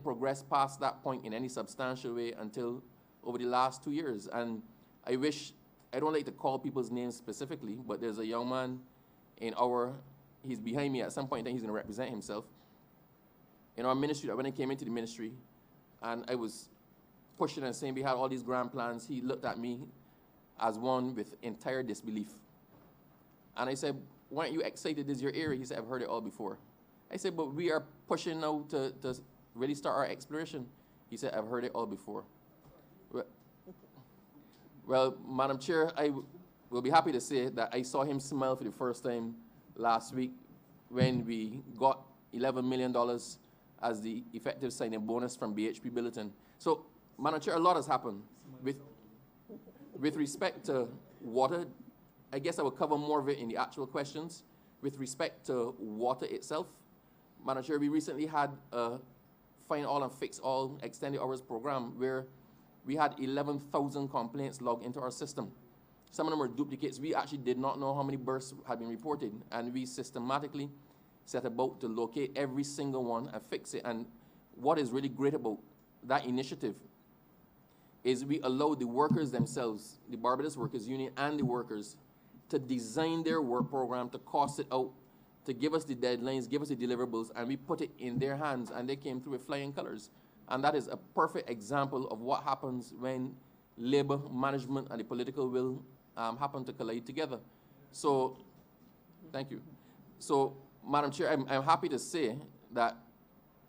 progress past that point in any substantial way until over the last 2 years. And I wish, I don't like to call people's names specifically, but there's a young man in he's behind me at some point, and he's going to represent himself. In our ministry, when I came into the ministry, and I was pushing and saying we had all these grand plans, he looked at me as one with entire disbelief. And I said, "Why aren't you excited? This is your area." He said, "I've heard it all before." I said, "But we are pushing now to really start our exploration." He said, "I've heard it all before." Well, Madam Chair, I will be happy to say that I saw him smile for the first time last week when we got $11 million as the effective signing bonus from BHP Billiton. So, Madam Chair, a lot has happened. With respect to water, I guess I will cover more of it in the actual questions. With respect to water itself, Madam Chair, we recently had a Find All and Fix All extended hours program where we had 11,000 complaints logged into our system. Some of them were duplicates. We actually did not know how many bursts had been reported, and we systematically set about to locate every single one and fix it. And what is really great about that initiative is we allow the workers themselves, the Barbados Workers Union and the workers, to design their work program, to cost it out, to give us the deadlines, give us the deliverables, and we put it in their hands, and they came through with flying colors. And that is a perfect example of what happens when labor, management, and the political will happen to collide together. So, thank you. So, Madam Chair, I'm happy to say that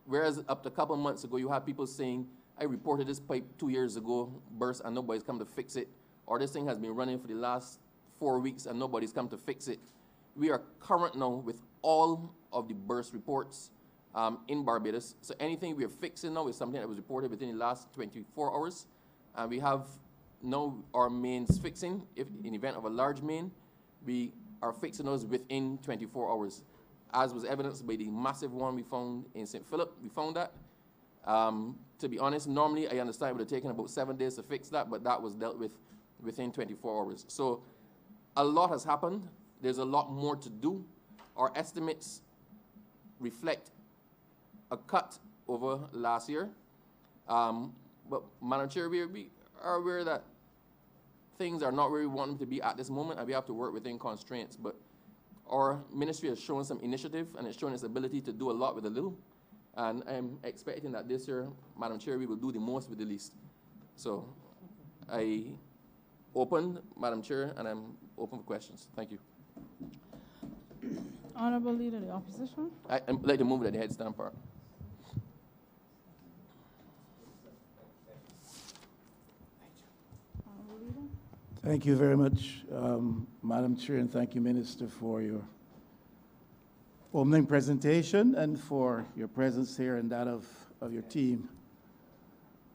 whereas up to a couple months ago, you had people saying, "I reported this pipe 2 years ago, burst, and nobody's come to fix it," or "This thing has been running for the last 4 weeks and nobody's come to fix it." We are current now with all of the burst reports in Barbados. So anything we are fixing now is something that was reported within the last 24 hours. And we have now our mains fixing. If in event of a large main, we are fixing those within 24 hours. As was evidenced by the massive one we found in St. Philip, we found that. To be honest, normally I understand it would have taken about 7 days to fix that, but that was dealt with within 24 hours. So a lot has happened. There's a lot more to do. Our estimates reflect a cut over last year. But Madam Chair, we are aware that things are not where we want them to be at this moment, and we have to work within constraints. But our ministry has shown some initiative, and it's shown its ability to do a lot with a little. And I'm expecting that this year, Madam Chair, we will do the most with the least. So I open, Madam Chair, and I'm open for questions. Thank you. Honorable Leader of the Opposition. I'd like to move to the headstand part. Honorable Leader. Thank you very much, Madam Chair, and thank you, Minister, for your opening presentation and for your presence here and that of your team.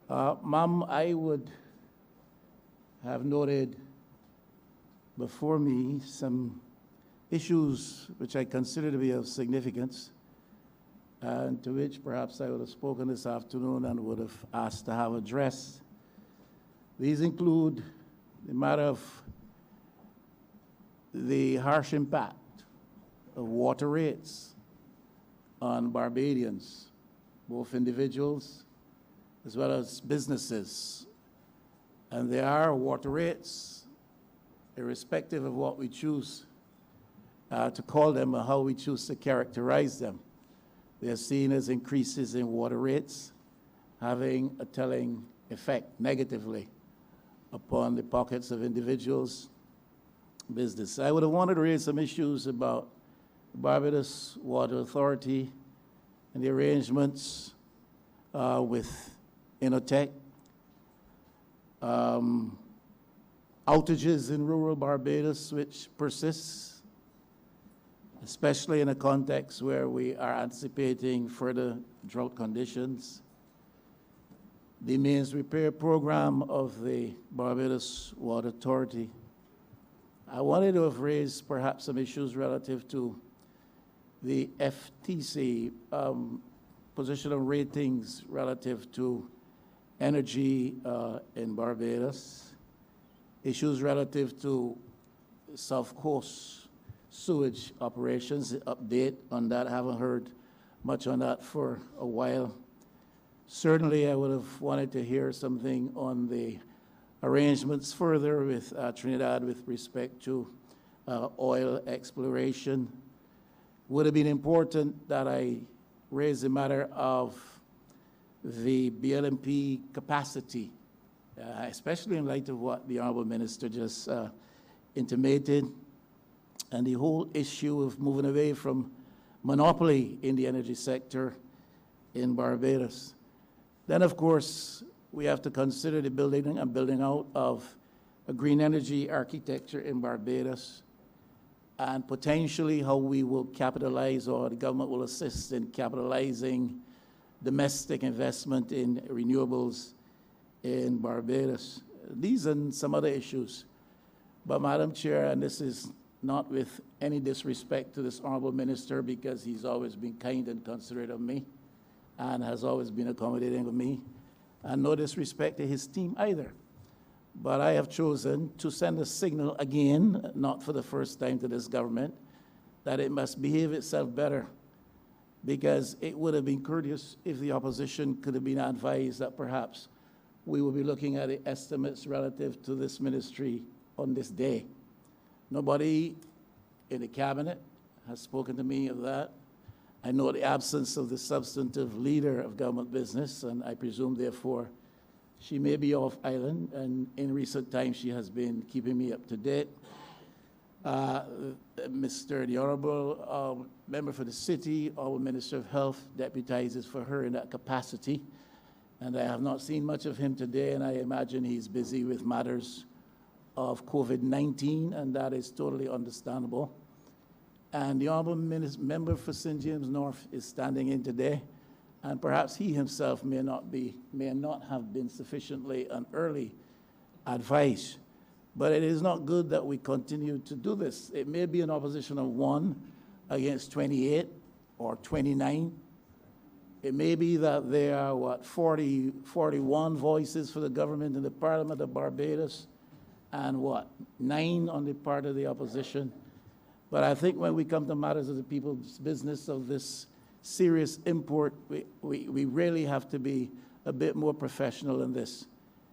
Ma'am, I would have noted before me some issues which I consider to be of significance, and to which perhaps I would have spoken this afternoon and would have asked to have addressed. These include the matter of the harsh impact of water rates on Barbadians, both individuals as well as businesses. And there are water rates, irrespective of what we choose to call them or how we choose to characterize them. They are seen as increases in water rates having a telling effect negatively upon the pockets of individuals, business. I would have wanted to raise some issues about the Barbados Water Authority and the arrangements with Innotech, outages in rural Barbados which persists, especially in a context where we are anticipating further drought conditions. The mains repair program of the Barbados Water Authority. I wanted to have raised perhaps some issues relative to the FTC position of ratings relative to energy in Barbados, issues relative to South Coast sewage operations, update on that. I haven't heard much on that for a while. Certainly, I would have wanted to hear something on the arrangements further with Trinidad with respect to oil exploration. Would have been important that I raise the matter of the BLMP capacity, especially in light of what the Honorable Minister just intimated, and the whole issue of moving away from monopoly in the energy sector in Barbados. Then, of course, we have to consider the building and building out of a green energy architecture in Barbados, and potentially how we will capitalize, or the government will assist in capitalizing domestic investment in renewables in Barbados. These and some other issues. But Madam Chair, and this is not with any disrespect to this Honorable Minister, because he's always been kind and considerate of me and has always been accommodating with me, and no disrespect to his team either. But I have chosen to send a signal again, not for the first time to this government, that it must behave itself better, because it would have been courteous if the opposition could have been advised that perhaps we will be looking at the estimates relative to this ministry on this day. Nobody in the cabinet has spoken to me of that. I know the absence of the substantive leader of government business, and I presume, therefore, she may be off island, and in recent times she has been keeping me up to date. The Honorable Member for the City, our Minister of Health, deputizes for her in that capacity, and I have not seen much of him today, and I imagine he's busy with matters of COVID-19, and that is totally understandable. And the Honorable Member for St. James North is standing in today, and perhaps he himself may not have been sufficiently and early advised. But it is not good that we continue to do this. It may be an opposition of 1 against 28 or 29. It may be that there are, 41 voices for the government in the Parliament of Barbados, and 9 on the part of the opposition. But I think when we come to matters of the people's business of this serious import, we really have to be a bit more professional in this.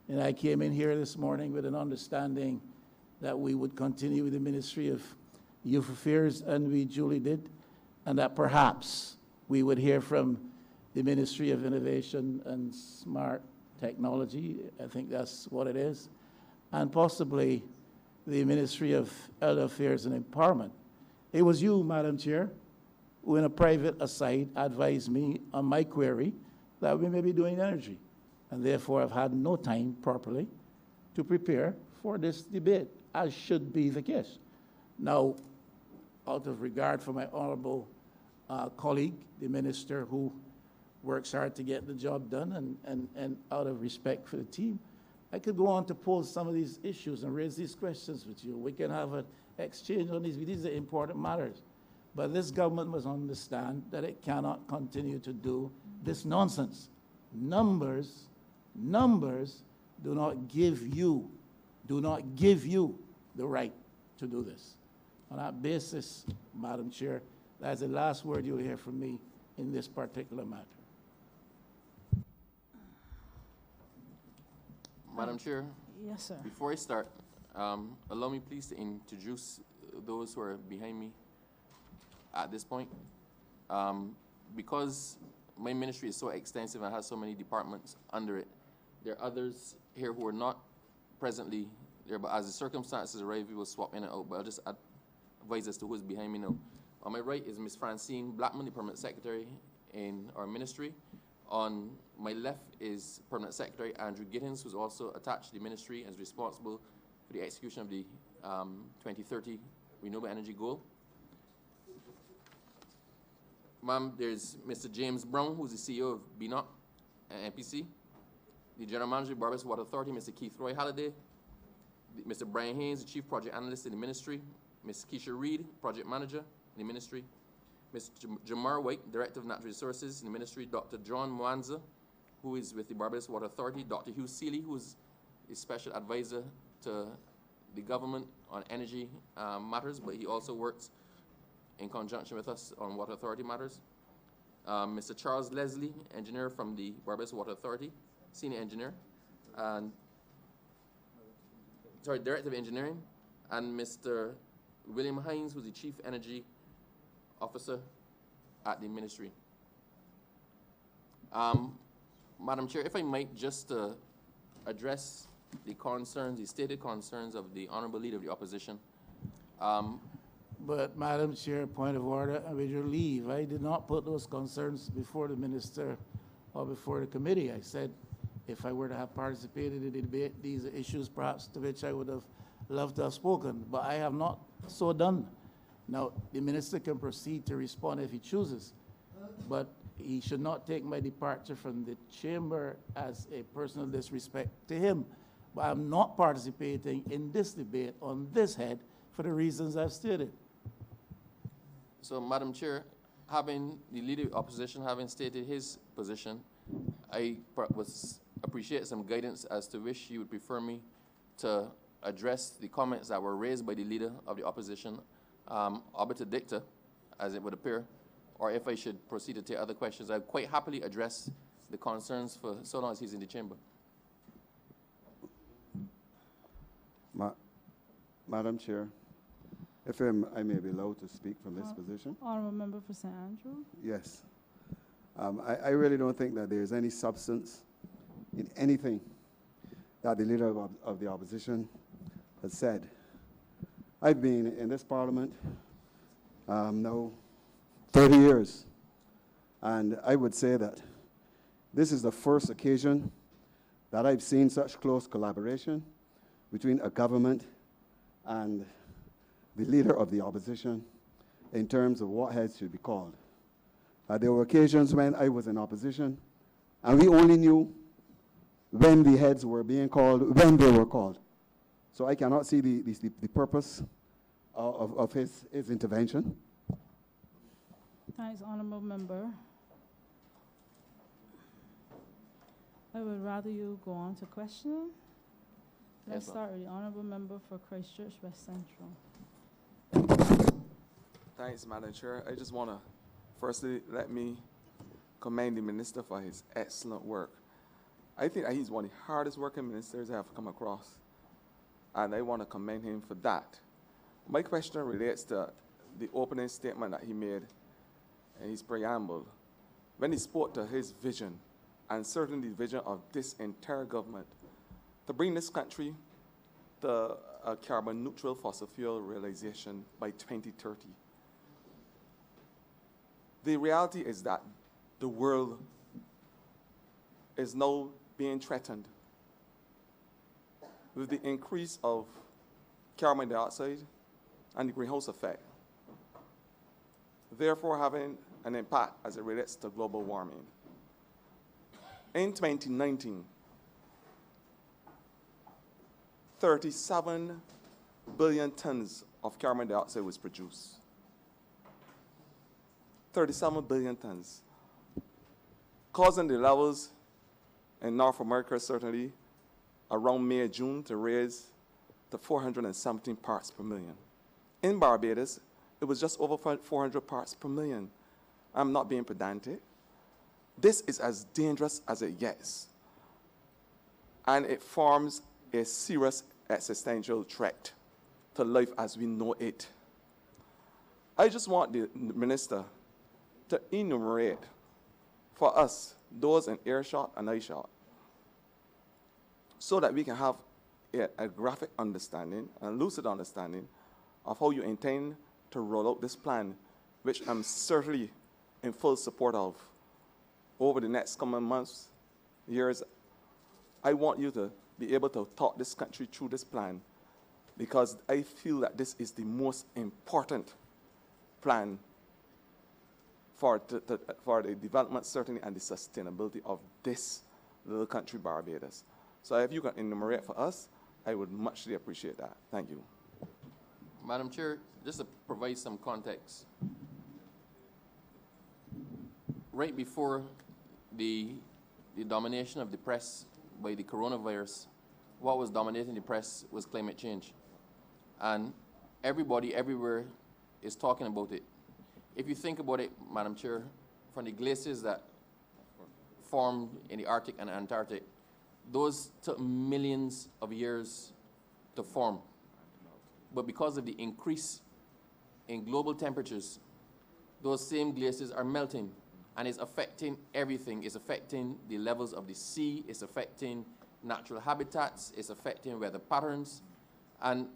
And I came in here this morning with an understanding that we would continue with the Ministry of Youth Affairs, and we duly did, and that perhaps we would hear from the Ministry of Innovation and Smart Technology, I think that's what it is, and possibly the Ministry of Elder Affairs and Empowerment. It was you, Madam Chair, who in a private aside advised me on my query that we may be doing energy, and therefore I've had no time properly to prepare for this debate, as should be the case. Now, out of regard for my honorable colleague, the minister who works hard to get the job done, and out of respect for the team, I could go on to pose some of these issues and raise these questions with you. We can have an exchange on these. These are important matters. But this government must understand that it cannot continue to do this nonsense. Numbers do not give you the right to do this. On that basis, Madam Chair, that's the last word you'll hear from me in this particular matter. Madam Chair, Yes, sir. before I start, allow me please to introduce those who are behind me at this point. Because my ministry is so extensive and has so many departments under it, there are others here who are not presently there, but as the circumstances arrive, we will swap in and out. But I'll just advise as to who's behind me now. On my right is Ms. Francine Blackman, the Permanent Secretary in our ministry. On my left is Permanent Secretary Andrew Gittins, who's also attached to the ministry and is responsible for the execution of the 2030 renewable energy goal. Ma'am, there's Mr. James Brown, who's the CEO of BNOC and MPC. The General Manager of Barbados Water Authority, Mr. Keith Roy Halliday. Mr. Brian Haynes, the Chief Project Analyst in the ministry. Ms. Keisha Reed, Project Manager in the ministry. Mr. Jamar White, Director of Natural Resources in the ministry. Dr. John Mwanza, who is with the Barbados Water Authority. Dr. Hugh Seeley, who is a special advisor to the government on energy matters, but he also works in conjunction with us on water authority matters. Mr. Charles Leslie, engineer from the Barbados Water Authority, senior engineer, and Director of Engineering, and Mr. William Hines, who's the Chief Energy Officer at the Ministry. Madam Chair, if I might just address the concerns, the stated concerns of the Honorable Leader of the Opposition. But, Madam Chair, point of order, with your leave, I did not put those concerns before the minister or before the committee. I said if I were to have participated in the debate, these are issues perhaps to which I would have loved to have spoken, but I have not so done. Now, the minister can proceed to respond if he chooses, but he should not take my departure from the chamber as a personal disrespect to him. But I'm not participating in this debate on this head for the reasons I've stated. So, Madam Chair, having the Leader of the Opposition having stated his position, I appreciate some guidance as to which you would prefer me to address the comments that were raised by the Leader of the Opposition, obiter dicta, as it would appear, or if I should proceed to take other questions. I'd quite happily address the concerns for so long as he's in the chamber. Madam Chair, if I may be allowed to speak from this position. Honorable Member for St. Andrew. Yes. I really don't think that there's any substance in anything that the Leader of the Opposition has said. I've been in this Parliament now 30 years, and I would say that this is the first occasion that I've seen such close collaboration between a government and the Leader of the Opposition in terms of what heads should be called. There were occasions when I was in opposition, and we only knew when the heads were being called, when they were called. So I cannot see the purpose of his intervention. Thanks, Honorable Member. I would rather you go on to questioning. Let's Yes, start with the Honorable Member for Christchurch West Central. Thanks, Madam Chair. I just want to firstly let me commend the minister for his excellent work. I think that he's one of the hardest working ministers I have come across, and I want to commend him for that. My question relates to the opening statement that he made in his preamble, when he spoke to his vision, and certainly the vision of this entire government, to bring this country to a carbon neutral fossil fuel realization by 2030. The reality is that the world is now being threatened with the increase of carbon dioxide and the greenhouse effect, therefore having an impact as it relates to global warming. In 2019, 37 billion tons of carbon dioxide was produced. 37 billion tons, causing the levels in North America certainly around May, June to raise to 417 parts per million. In Barbados, it was just over 400 parts per million. I'm not being pedantic. This is as dangerous as it gets. And it forms a serious existential threat to life as we know it. I just want the minister to enumerate for us, those in earshot and eyeshot, so that we can have a graphic understanding, a lucid understanding of how you intend to roll out this plan, which I'm certainly in full support of. Over the next coming months, years, I want you to be able to talk this country through this plan, because I feel that this is the most important plan for the development, certainly, and the sustainability of this little country, Barbados. So if you can enumerate for us, I would muchly appreciate that. Thank you. Madam Chair, just to provide some context, right before the domination of the press by the coronavirus, what was dominating the press was climate change. And everybody everywhere is talking about it. If you think about it, Madam Chair, from the glaciers that formed in the Arctic and Antarctic, those took millions of years to form. But because of the increase in global temperatures, those same glaciers are melting, and it's affecting everything. It's affecting the levels of the sea, it's affecting natural habitats, it's affecting weather patterns, and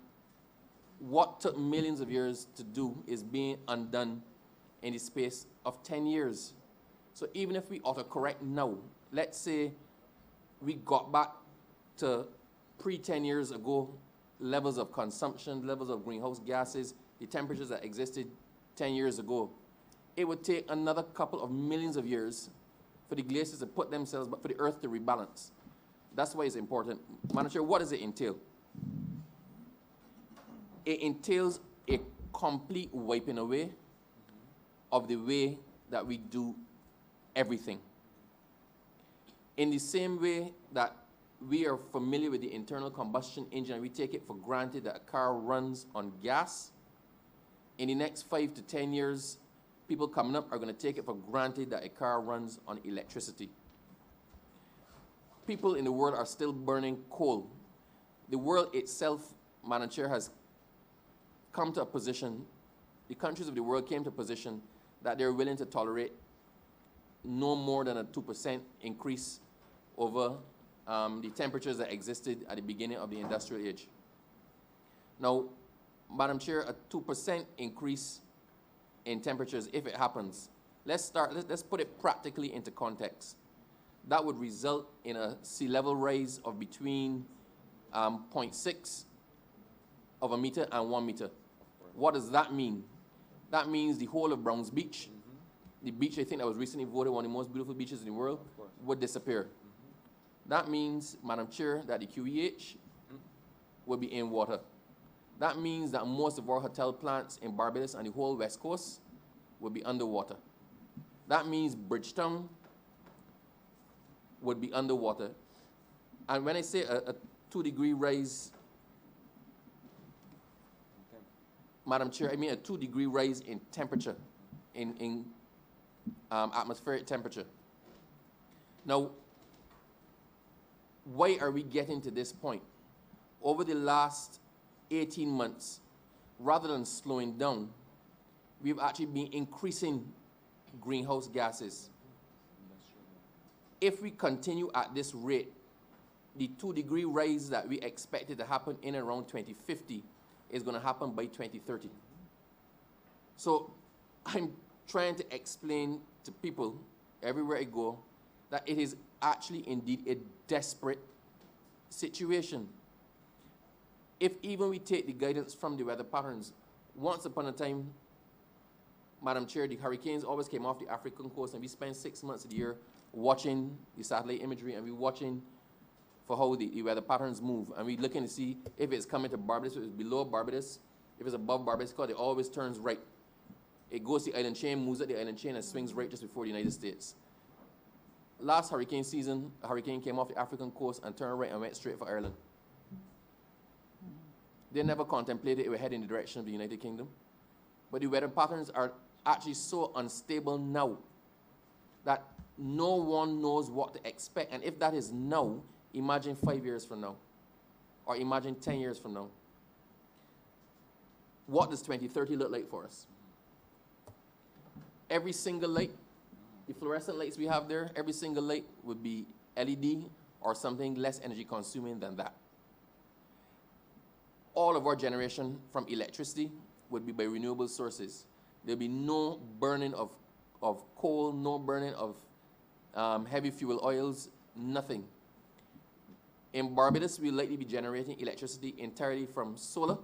what took millions of years to do is being undone in the space of 10 years. So even if we autocorrect now, let's say we got back to pre-10 years ago levels of consumption, levels of greenhouse gases, the temperatures that existed 10 years ago, it would take another couple of millions of years for the glaciers to put themselves, but for the Earth to rebalance. That's why it's important. Madam Chair, what does it entail? It entails a complete wiping away of the way that we do everything. In the same way that we are familiar with the internal combustion engine and we take it for granted that a car runs on gas, in the next 5 to 10 years, people coming up are going to take it for granted that a car runs on electricity. People in the world are still burning coal. The world itself, Madam Chair, has come to a position, the countries of the world came to a position that they're willing to tolerate no more than a 2% increase over the temperatures that existed at the beginning of the industrial age. Now, Madam Chair, a 2% increase in temperatures, if it happens, let's put it practically into context. That would result in a sea level rise of between 0.6 of a meter and 1 meter. What does that mean? That means the whole of Browns Beach, the beach I think that was recently voted one of the most beautiful beaches in the world, would disappear. That means, Madam Chair, that the QEH will be in water. That means that most of our hotel plants in Barbados and the whole West Coast will be underwater. That means Bridgetown would be underwater. And when I say a 2-degree rise, Madam Chair, I mean a 2-degree rise in temperature, in atmospheric temperature. Now, why are we getting to this point? Over the last 18 months, rather than slowing down, we've actually been increasing greenhouse gases. If we continue at this rate, the 2-degree rise that we expected to happen in around 2050 is going to happen by 2030. So I'm trying to explain to people everywhere I go that it is actually indeed a desperate situation. If even we take the guidance from the weather patterns, once upon a time, Madam Chair, the hurricanes always came off the African coast, and we spent 6 months of the year watching the satellite imagery, and we're watching for how the weather patterns move, and we're looking to see if it's coming to Barbados, if it's below Barbados, if it's above Barbados, because it always turns right. It goes to the island chain, moves up the island chain, and swings right just before the United States. Last hurricane season, a hurricane came off the African coast and turned right and went straight for Ireland. They never contemplated it would head in the direction of the United Kingdom. But the weather patterns are actually so unstable now that no one knows what to expect. And if that is now, imagine 5 years from now, or imagine 10 years from now. What does 2030 look like for us? Every single light, the fluorescent lights we have there, every single light would be LED or something less energy consuming than that. All of our generation from electricity would be by renewable sources. There'll be no burning of coal, no burning of heavy fuel oils, nothing. In Barbados, we'll likely be generating electricity entirely from solar,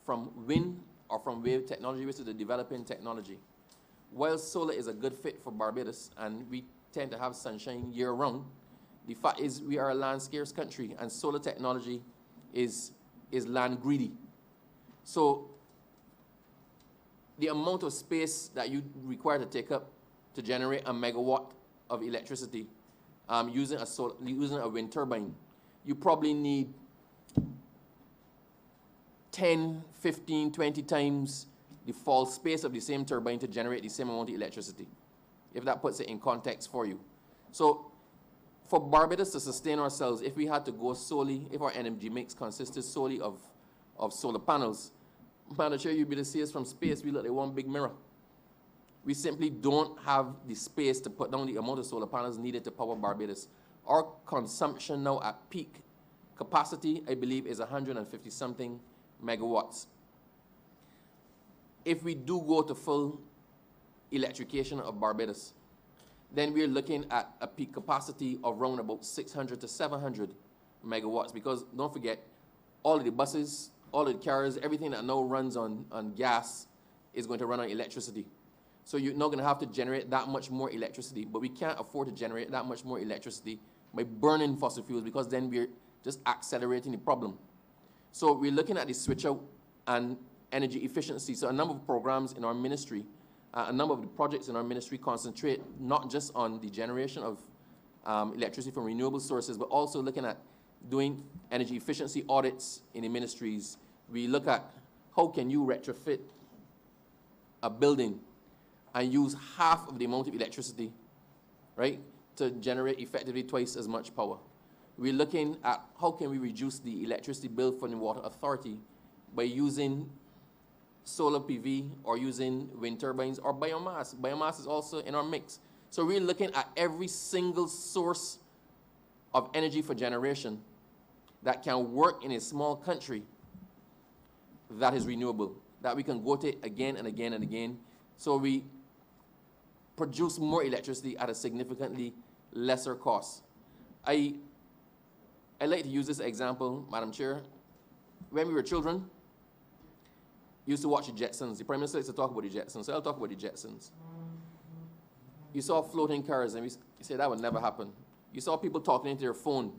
from wind, or from wave technology, which is the developing technology. While solar is a good fit for Barbados, and we tend to have sunshine year-round, the fact is we are a land-scarce country, and solar technology is land greedy. So the amount of space that you require to take up to generate a megawatt of electricity using a wind turbine, you probably need 10, 15, 20 times the fall space of the same turbine to generate the same amount of electricity. if that puts it in context for you. So for Barbados to sustain ourselves, if we had to go solely, if our energy mix consisted solely of solar panels, Madam Chair, you'd be to see us from space, we look like one big mirror. We simply don't have the space to put down the amount of solar panels needed to power Barbados. Our consumption now at peak capacity, I believe, is 150-something megawatts. If we do go to full electrification of Barbados, then we're looking at a peak capacity of around about 600 to 700 megawatts, because don't forget, all of the buses, all of the cars, everything that now runs on gas is going to run on electricity. So you're not going to have to generate that much more electricity, but we can't afford to generate that much more electricity by burning fossil fuels, because then we're just accelerating the problem. So we're looking at the switch out and energy efficiency. So a number of programs in our ministry, a number of the projects in our ministry concentrate not just on the generation of electricity from renewable sources, but also looking at doing energy efficiency audits in the ministries. We look at how can you retrofit a building and use half of the amount of electricity, right, to generate effectively twice as much power. We're looking at how can we reduce the electricity bill for the Water Authority by using solar PV or using wind turbines or biomass. Biomass is also in our mix. So we're looking at every single source of energy for generation that can work in a small country that is renewable, that we can go to again and again and again. So we produce more electricity at a significantly lesser cost. I like to use this example, Madam Chair. When we were children, we used to watch the Jetsons. The Prime Minister used to talk about the Jetsons, so I'll talk about the Jetsons. You saw floating cars, and you said that would never happen. You saw people talking into their phone.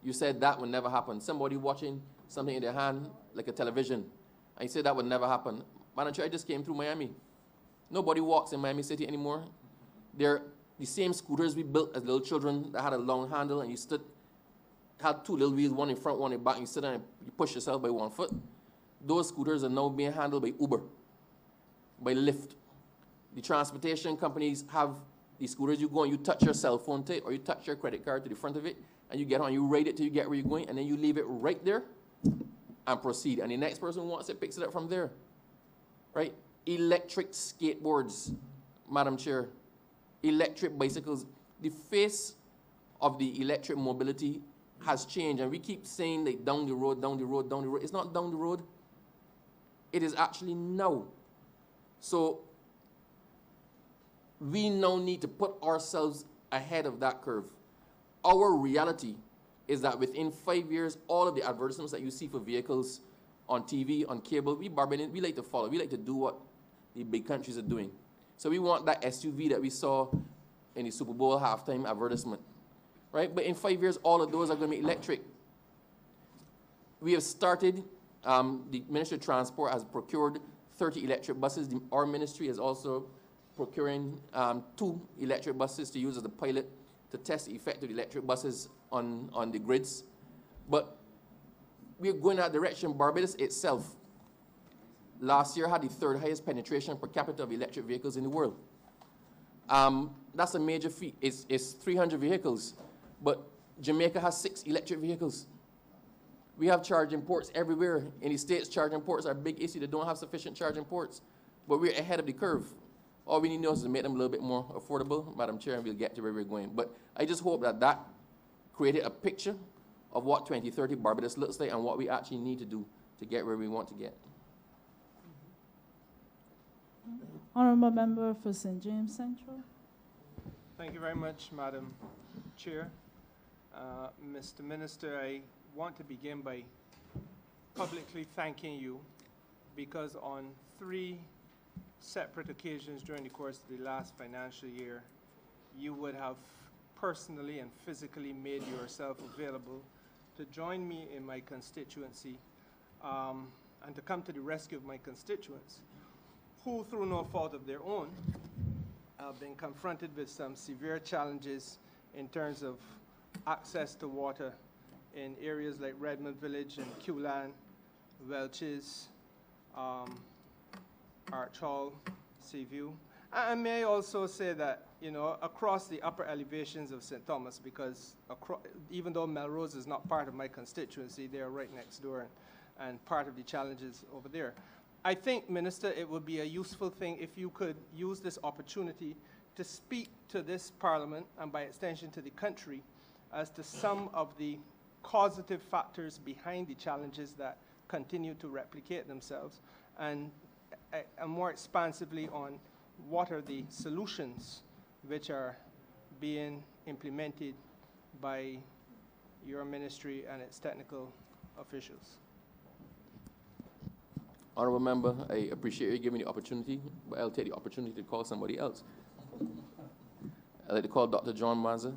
You said that would never happen. Somebody watching something in their hand, like a television, and you said that would never happen. Madam Chair, I just came through Miami. Nobody walks in Miami City anymore. They're the same scooters we built as little children that had a long handle, and you had two little wheels, one in front, one in back, and you sit down and you push yourself by one foot. Those scooters are now being handled by Uber, by Lyft. The transportation companies have these scooters. You go and you touch your cell phone to it, or you touch your credit card to the front of it, and you get on, you ride it till you get where you're going, and then you leave it right there and proceed. And the next person who wants it picks it up from there, right? Electric skateboards, Madam Chair, electric bicycles. The face of the electric mobility has changed, and we keep saying like down the road, down the road, down the road. It's not down the road. It is actually now. So we now need to put ourselves ahead of that curve. Our reality is that within 5 years, all of the advertisements that you see for vehicles on TV, on cable, we Barbadians, we like to follow. We like to do what the big countries are doing. So we want that SUV that we saw in the Super Bowl halftime advertisement, right? But in 5 years, all of those are going to be electric. We have started, the Ministry of Transport has procured 30 electric buses. Our ministry is also procuring 2 electric buses to use as a pilot to test the effect of the electric buses on the grids. But we're going that direction. Barbados itself, last year, had the 3rd highest penetration per capita of electric vehicles in the world. That's a major feat. It's 300 vehicles, but Jamaica has 6 electric vehicles. We have charging ports everywhere. In the States, charging ports are a big issue. They don't have sufficient charging ports, but we're ahead of the curve. All we need to do is to make them a little bit more affordable, Madam Chair, and we'll get to where we're going. But I just hope that that created a picture of what 2030 Barbados looks like and what we actually need to do to get where we want to get. Honorable Member for St. James Central. Thank you very much, Madam Chair. Mr. Minister, I want to begin by publicly thanking you, because on 3 separate occasions during the course of the last financial year, you would have personally and physically made yourself available to join me in my constituency and to come to the rescue of my constituents, who, through no fault of their own, have been confronted with some severe challenges in terms of access to water in areas like Redmond Village and Qulan, Welches, Arch Hall, Seaview, And may I also say that, you know, across the upper elevations of St. Thomas, because even though Melrose is not part of my constituency, they are right next door and part of the challenges over there. I think, Minister, it would be a useful thing if you could use this opportunity to speak to this Parliament and by extension to the country as to some of the causative factors behind the challenges that continue to replicate themselves, and more expansively on what are the solutions which are being implemented by your ministry and its technical officials. Honorable member, I appreciate you giving me the opportunity, but I'll take the opportunity to call somebody else. I'd like to call Dr. John Manza.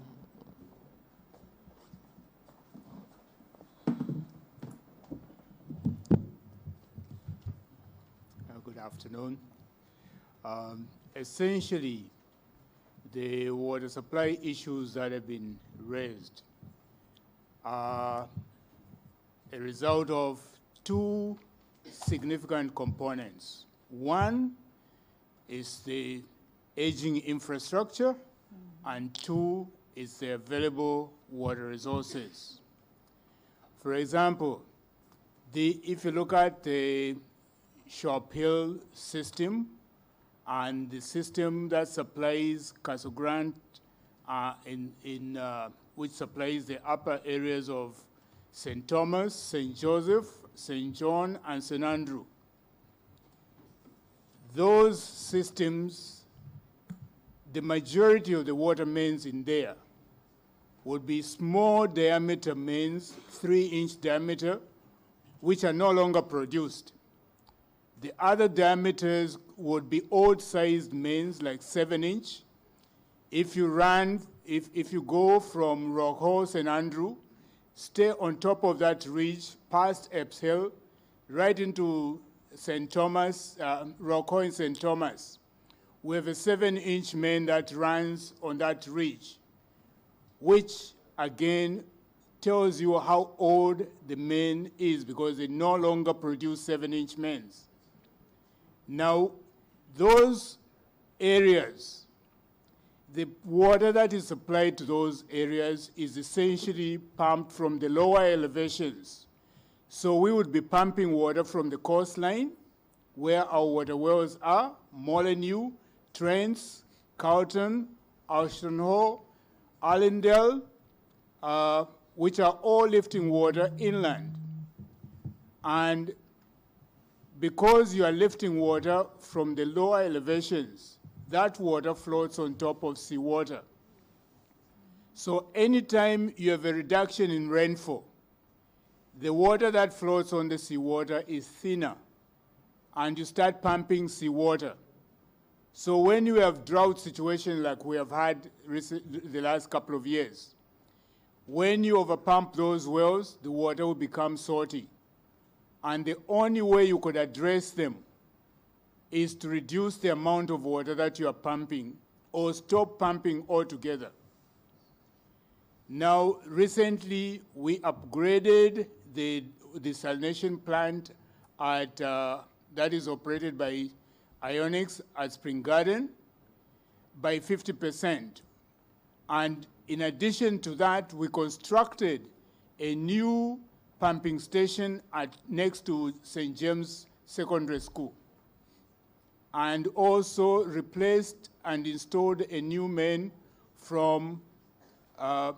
Good afternoon. Essentially, the water supply issues that have been raised are a result of two significant components. One is the aging infrastructure, and two is the available water resources. For example, if you look at the Shop Hill system and the system that supplies Castle Grant, which supplies the upper areas of St. Thomas, St. Joseph, St. John, and St. Andrew. Those systems, the majority of the water mains in there would be small diameter mains, 3-inch diameter, which are no longer produced. The other diameters would be old-sized mains, like 7-inch. If you go from Rock Hall, St. Andrew, stay on top of that ridge, past Epps Hill, right into St. Thomas, Rock Hall and St. Thomas. We have a 7-inch main that runs on that ridge, which again tells you how old the main is, because they no longer produce 7-inch mains. Now, those areas, the water that is supplied to those areas is essentially pumped from the lower elevations. So we would be pumping water from the coastline, where our water wells are, Molineux, Trents, Carlton, Ashton Hall, Allendale, which are all lifting water inland. And because you are lifting water from the lower elevations, that water floats on top of seawater. So anytime you have a reduction in rainfall, the water that floats on the seawater is thinner, and you start pumping seawater. So when you have drought situations like we have had the last couple of years, when you overpump those wells, the water will become salty. And the only way you could address them is to reduce the amount of water that you are pumping or stop pumping altogether. Now, recently, we upgraded the desalination plant that is operated by Ionics at Spring Garden by 50%. And in addition to that, we constructed a new pumping station next to St. James Secondary School, and also replaced and installed a new main from to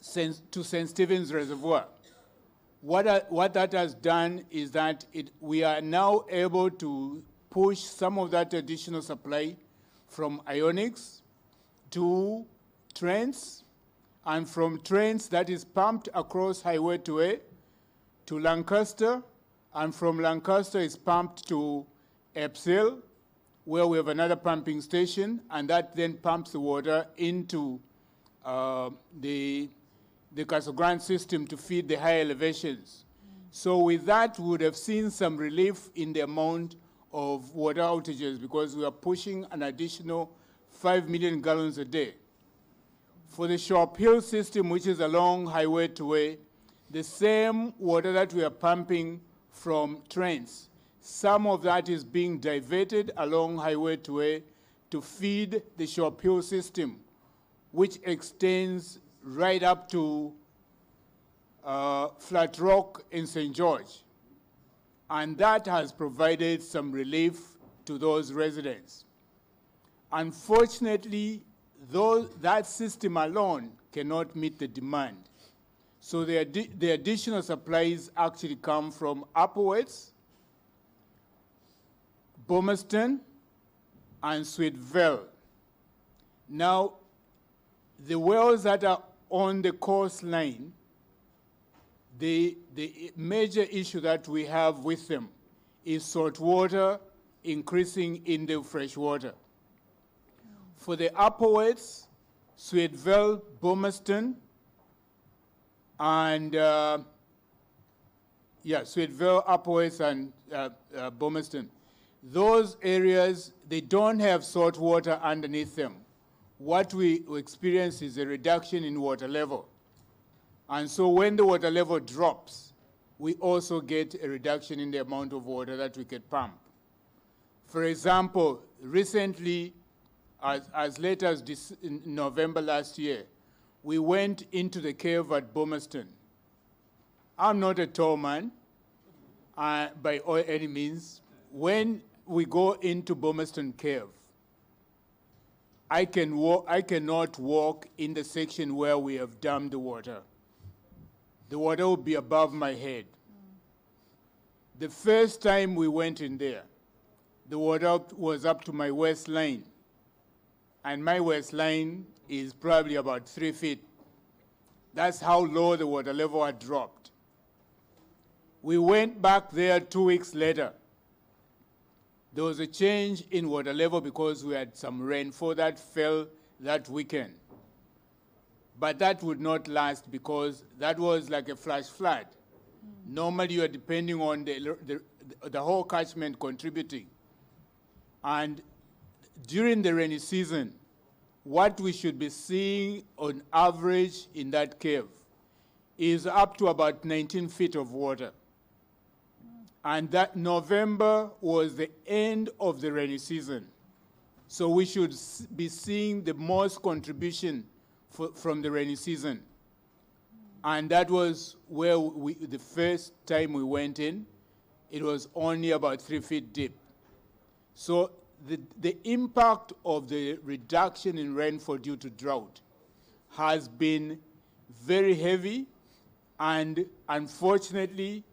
St. Stephen's Reservoir. What that has done is that we are now able to push some of that additional supply from Ionics to Trents, and from Trents that is pumped across Highway 2A to Lancaster, and from Lancaster is pumped to Epps Hill, where we have another pumping station, and that then pumps the water into the Castle Grant system to feed the high elevations. So with that, we would have seen some relief in the amount of water outages, because we are pushing an additional 5 million gallons a day. For the Shop Hill system, which is along Highway 2A, the same water that we are pumping from Trents Some of that is being diverted along Highway 2A to feed the Shop Hill system, which extends right up to Flat Rock in St. George. And that has provided some relief to those residents. Unfortunately, that system alone cannot meet the demand. So the additional supplies actually come from Upperwoods, Bomaston, and Sweetville. Now, the wells that are on the coastline, the major issue that we have with them is salt water increasing in the fresh water. For the Upperwoods, Sweetville, Bomaston, and Sweetville, Upperwoods, and Bomaston. Those areas, they don't have salt water underneath them. What we experience is a reduction in water level. And so when the water level drops, we also get a reduction in the amount of water that we can pump. For example, recently, as late as in November last year, we went into the cave at Bomaston. I'm not a tall man, by any means. When we go into Bomaston Cave, I cannot walk in the section where we have dammed the water. The water will be above my head. The first time we went in there, the water was up to my waistline. And my waistline is probably about 3 feet. That's how low the water level had dropped. We went back there 2 weeks later. There was a change in water level because we had some rainfall that fell that weekend. But that would not last because that was like a flash flood. Normally you are depending on the whole catchment contributing. And during the rainy season, what we should be seeing on average in that cave is up to about 19 feet of water. And that November was the end of the rainy season. So we should be seeing the most contribution from the rainy season. And that was where the first time we went in, it was only about 3 feet deep. So the impact of the reduction in rainfall due to drought has been very heavy, and unfortunately,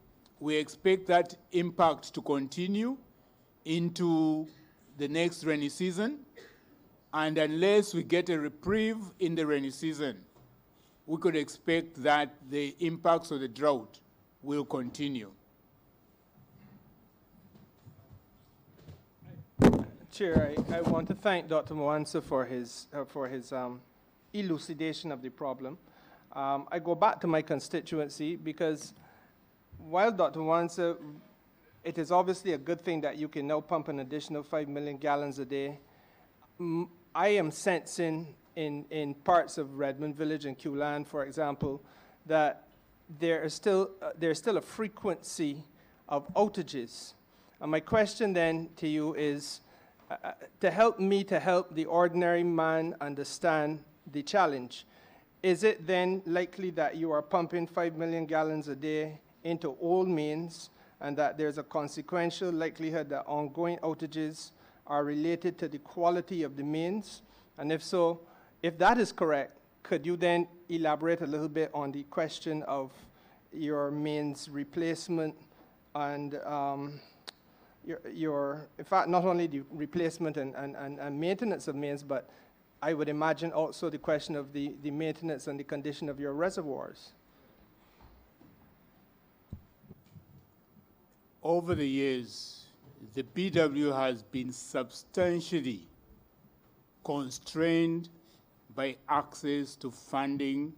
we expect that impact to continue into the next rainy season. And unless we get a reprieve in the rainy season, we could expect that the impacts of the drought will continue. Chair, I want to thank Dr. Mwansa for his elucidation of the problem. I go back to my constituency because while Dr. Mwansa, it is obviously a good thing that you can now pump an additional 5 million gallons a day. I am sensing in parts of Redmond Village and Q-Land, for example, that there's still a frequency of outages. And my question then to you is, to help the ordinary man understand the challenge, is it then likely that you are pumping 5 million gallons a day into old mains and that there's a consequential likelihood that ongoing outages are related to the quality of the mains? And if so, if that is correct, could you then elaborate a little bit on the question of your mains replacement and in fact, not only the replacement and maintenance of mains, but I would imagine also the question of the maintenance and the condition of your reservoirs? Over the years, the BW has been substantially constrained by access to funding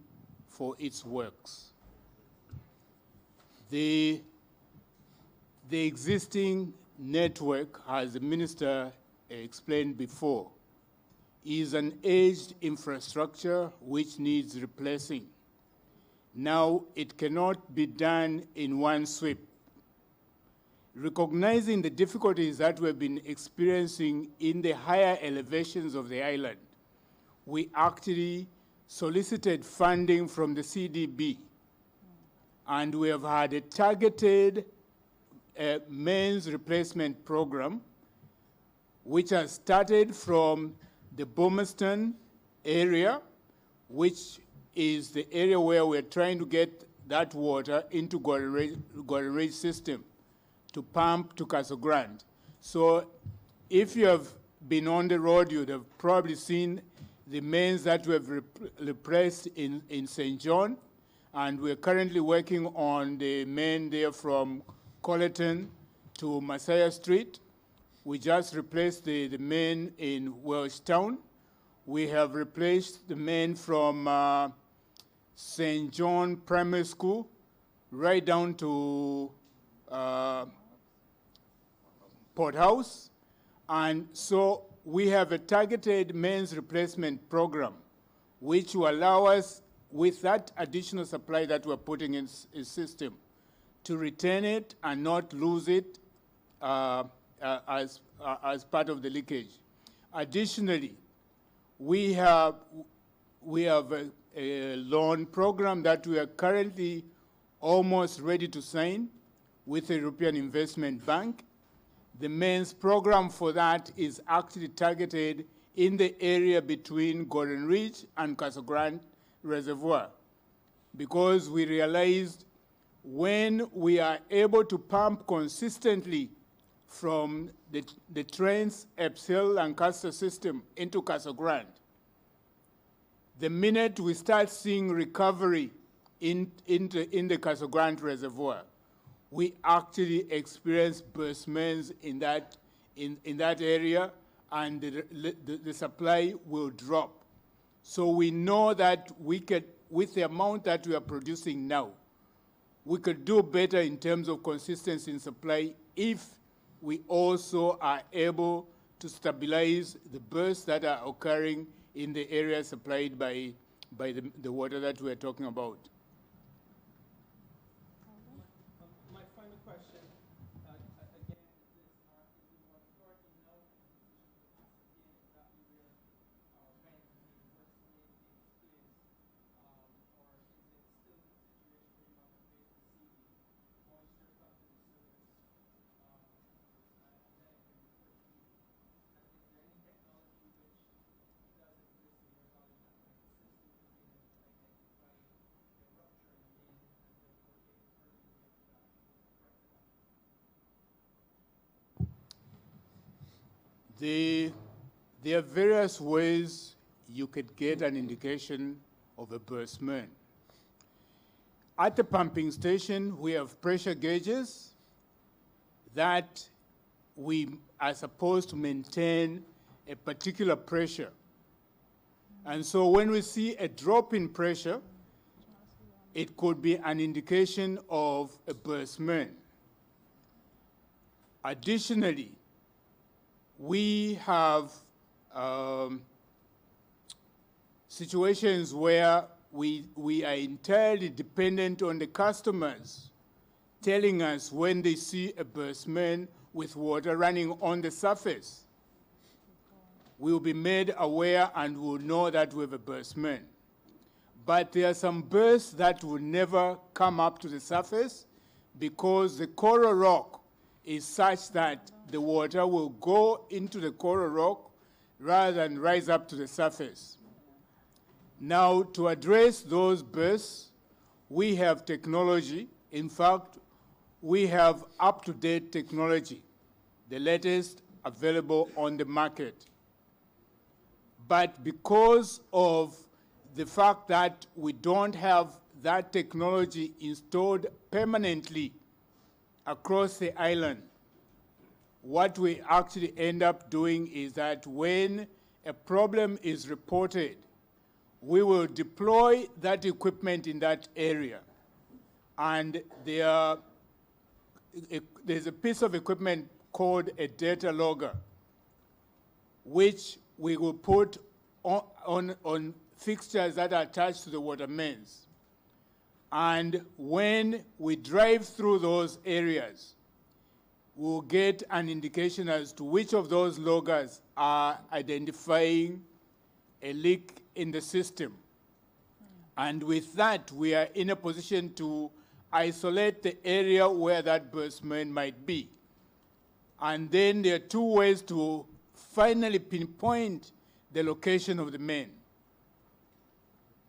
for its works. The existing network, as the minister explained before, is an aged infrastructure which needs replacing. Now, it cannot be done in one sweep. recognizing the difficulties that we've been experiencing in the higher elevations of the island, we actually solicited funding from the CDB. And we have had a targeted mains replacement program, which has started from the Bomaston area, which is the area where we're trying to get that water into Gordon Ridge system to pump to Castle Grande. So if you have been on the road, you'd have probably seen the mains that we have replaced in St. John, and we're currently working on the main there from Colleton to Messiah Street. We just replaced the main in Welshtown. We have replaced the main from St. John Primary School right down to Port House. And so we have a targeted mains replacement program, which will allow us, with that additional supply that we're putting in the system, to retain it and not lose it as part of the leakage. Additionally, we have a loan program that we are currently almost ready to sign with the European Investment Bank. The mains program for that is actually targeted in the area between Gordon Ridge and Castle Grande Reservoir, because we realized when we are able to pump consistently from the Trans, Epsil, Lancaster system into Castle Grande, the minute we start seeing recovery in the Castle Grande Reservoir, we actually experience burst mains in that area, and the supply will drop. So we know that we could, with the amount that we are producing now, we could do better in terms of consistency in supply if we also are able to stabilize the bursts that are occurring in the area supplied by the water that we are talking about. My final question, again, is the authority now ascertain exactly where when the first main takes place, or is it still a situation where you have to wait to see moisture come to the surface, and then it can be put in? And is there any technology which does exist in your knowledge that might assist you in being able to identify the rupture in the main and therefore take early measures that correct that? There are various ways you could get an indication of a burst main. At the pumping station, we have pressure gauges that we are supposed to maintain a particular pressure. And so when we see a drop in pressure, it could be an indication of a burst main. Additionally, we have situations where we are entirely dependent on the customers telling us when they see a burst main with water running on the surface. We will be made aware and will know that we have a burst main. But there are some bursts that will never come up to the surface because the coral rock is such that the water will go into the coral rock rather than rise up to the surface. Now, to address those bursts, we have technology. In fact, we have up-to-date technology, the latest available on the market. But because of the fact that we don't have that technology installed permanently across the island, what we actually end up doing is that when a problem is reported, we will deploy that equipment in that area. And there's a piece of equipment called a data logger, which we will put on fixtures that are attached to the water mains. And when we drive through those areas, we'll get an indication as to which of those loggers are identifying a leak in the system. And with that, we are in a position to isolate the area where that burst main might be. And then there are two ways to finally pinpoint the location of the main.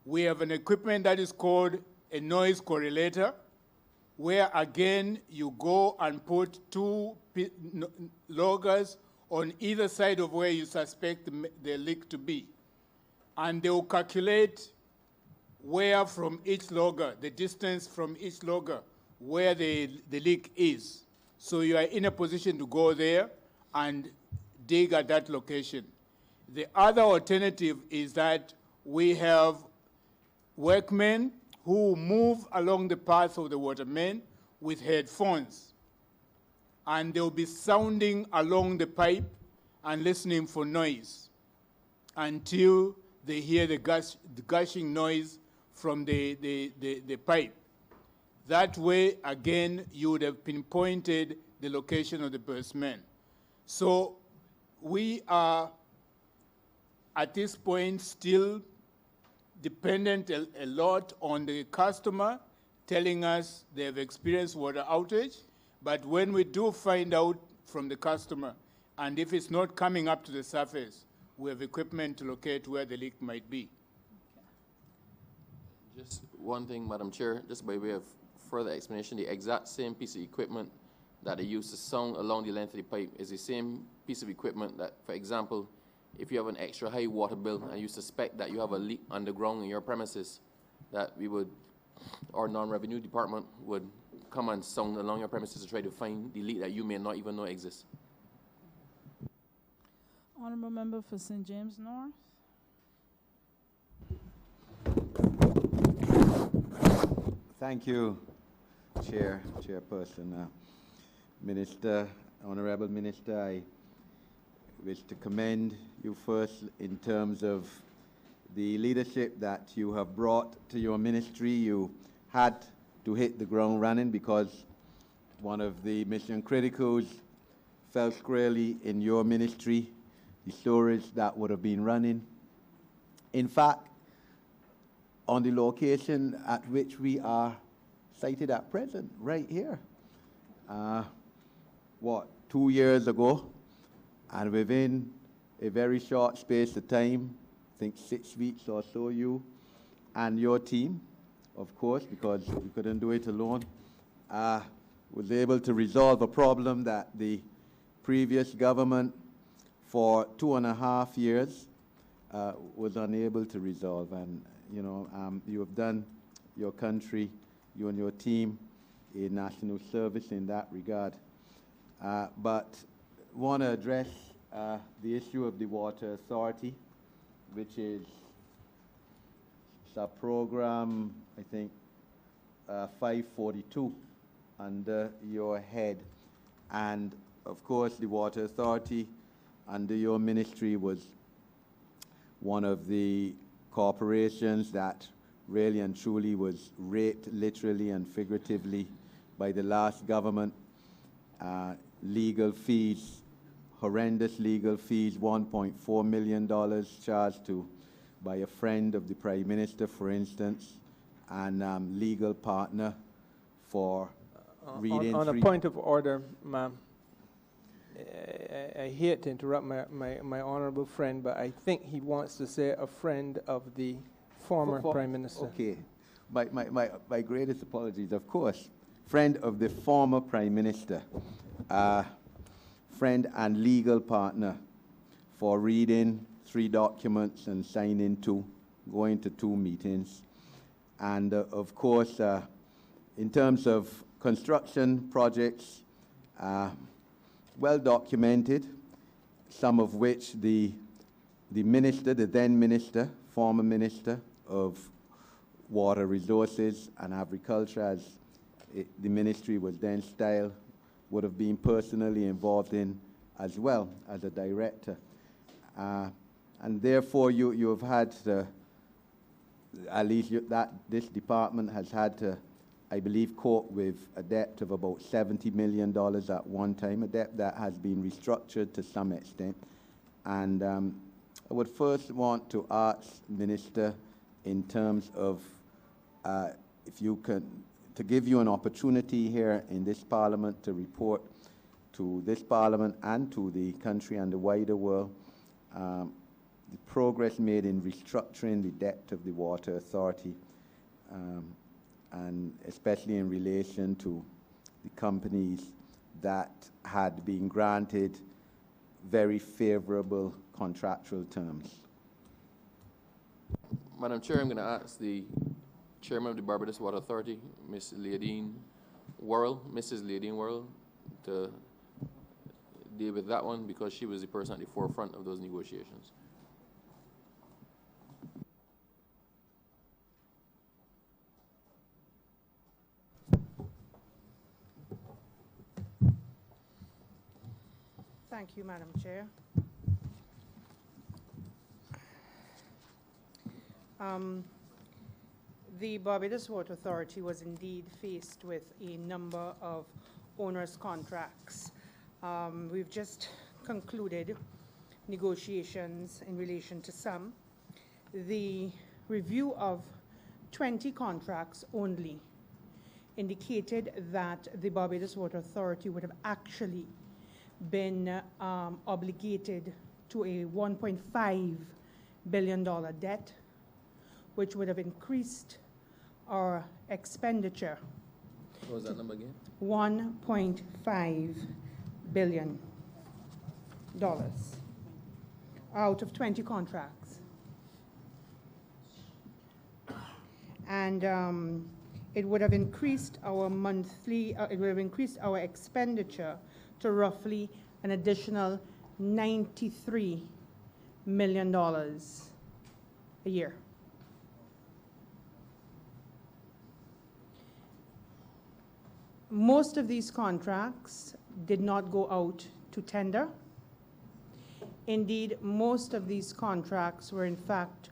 We have an equipment that is called a noise correlator, where again, you go and put two loggers on either side of where you suspect the leak to be. And they will calculate where from each logger, the distance from each logger, where the leak is. So you are in a position to go there and dig at that location. The other alternative is that we have workmen who move along the path of the water main with headphones. And they'll be sounding along the pipe and listening for noise until they hear the gushing noise from the pipe. That way, again, you would have pinpointed the location of the burst main. So we are, at this point, still dependent a lot on the customer telling us they have experienced water outage. But when we do find out from the customer, and if it's not coming up to the surface, we have equipment to locate where the leak might be. Just one thing, Madam Chair, just by way of further explanation, the exact same piece of equipment that they use to sound along the length of the pipe is the same piece of equipment that, for example, if you have an extra high water bill and you suspect that you have a leak underground in your premises, that we would, our non-revenue department would come and sound along your premises to try to find the leak that you may not even know exists. Honorable member for St. James North. Thank you, Chairperson. Minister, Honorable Minister, I wish to commend you first in terms of the leadership that you have brought to your ministry. You had to hit the ground running because one of the mission criticals fell squarely in your ministry, the storage that would have been running. In fact, on the location at which we are sited at present, right here. 2 years ago, and within a very short space of time, I think 6 weeks or so, you and your team, of course, because you couldn't do it alone, was able to resolve a problem that the previous government for 2.5 years was unable to resolve. And you have done your country, you and your team, a national service in that regard. But want to address the issue of the Water Authority, which is sub-program, I think, 542 under your head. And of course, the Water Authority under your ministry was one of the corporations that really and truly was raped literally and figuratively by the last government. Legal fees, horrendous legal fees, $1.4 million charged to by a friend of the Prime Minister, for instance, and legal partner for reading. On a point of order, ma'am, I hate to interrupt my honorable friend, but I think he wants to say a friend of the former Prime Minister. Okay. My greatest apologies, of course. Friend of the former Prime Minister. Friend and legal partner for reading 3 documents and signing 2, going to 2 meetings. And of course, in terms of construction projects, well documented, some of which the minister, the then minister, former minister of Water Resources and Agriculture, as the ministry was then styled, would have been personally involved in as well as a director. And therefore, you have had to, at least this department has had to I believe, coped with a debt of about $70 million at one time, a debt that has been restructured to some extent. And I would first want to ask Minister in terms of if you can, to give you an opportunity here in this Parliament to report to this Parliament and to the country and the wider world the progress made in restructuring the debt of the Water Authority, and especially in relation to the companies that had been granted very favorable contractual terms. Madam Chair, I'm going to ask the Chairman of the Barbados Water Authority, Ms. Leodine Worrell, Mrs. Leodine Worrell, to deal with that one because she was the person at the forefront of those negotiations. Thank you, Madam Chair. The Barbados Water Authority was indeed faced with a number of onerous contracts. We've just concluded negotiations in relation to some. The review of 20 contracts only indicated that the Barbados Water Authority would have actually been obligated to a $1.5 billion debt, which would have increased our expenditure. What was that number again? $1.5 billion out of 20 contracts. And it would have increased our monthly, it would have increased our expenditure to roughly an additional $93 million a year. Most of these contracts did not go out to tender. Indeed, most of these contracts were in fact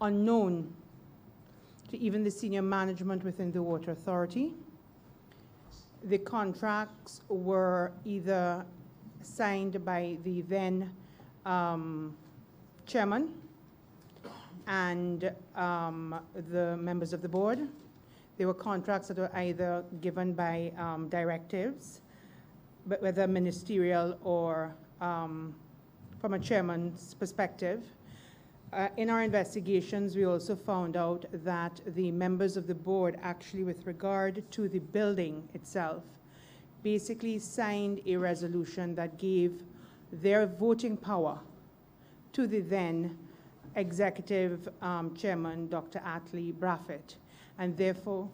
unknown to even the senior management within the Water Authority. The contracts were either signed by the then chairman and the members of the board. They were contracts that were either given by directives, but whether ministerial or from a chairman's perspective. In our investigations, we also found out that the members of the board actually, with regard to the building itself, basically signed a resolution that gave their voting power to the then executive chairman, Dr. Atlee Braffett, and therefore,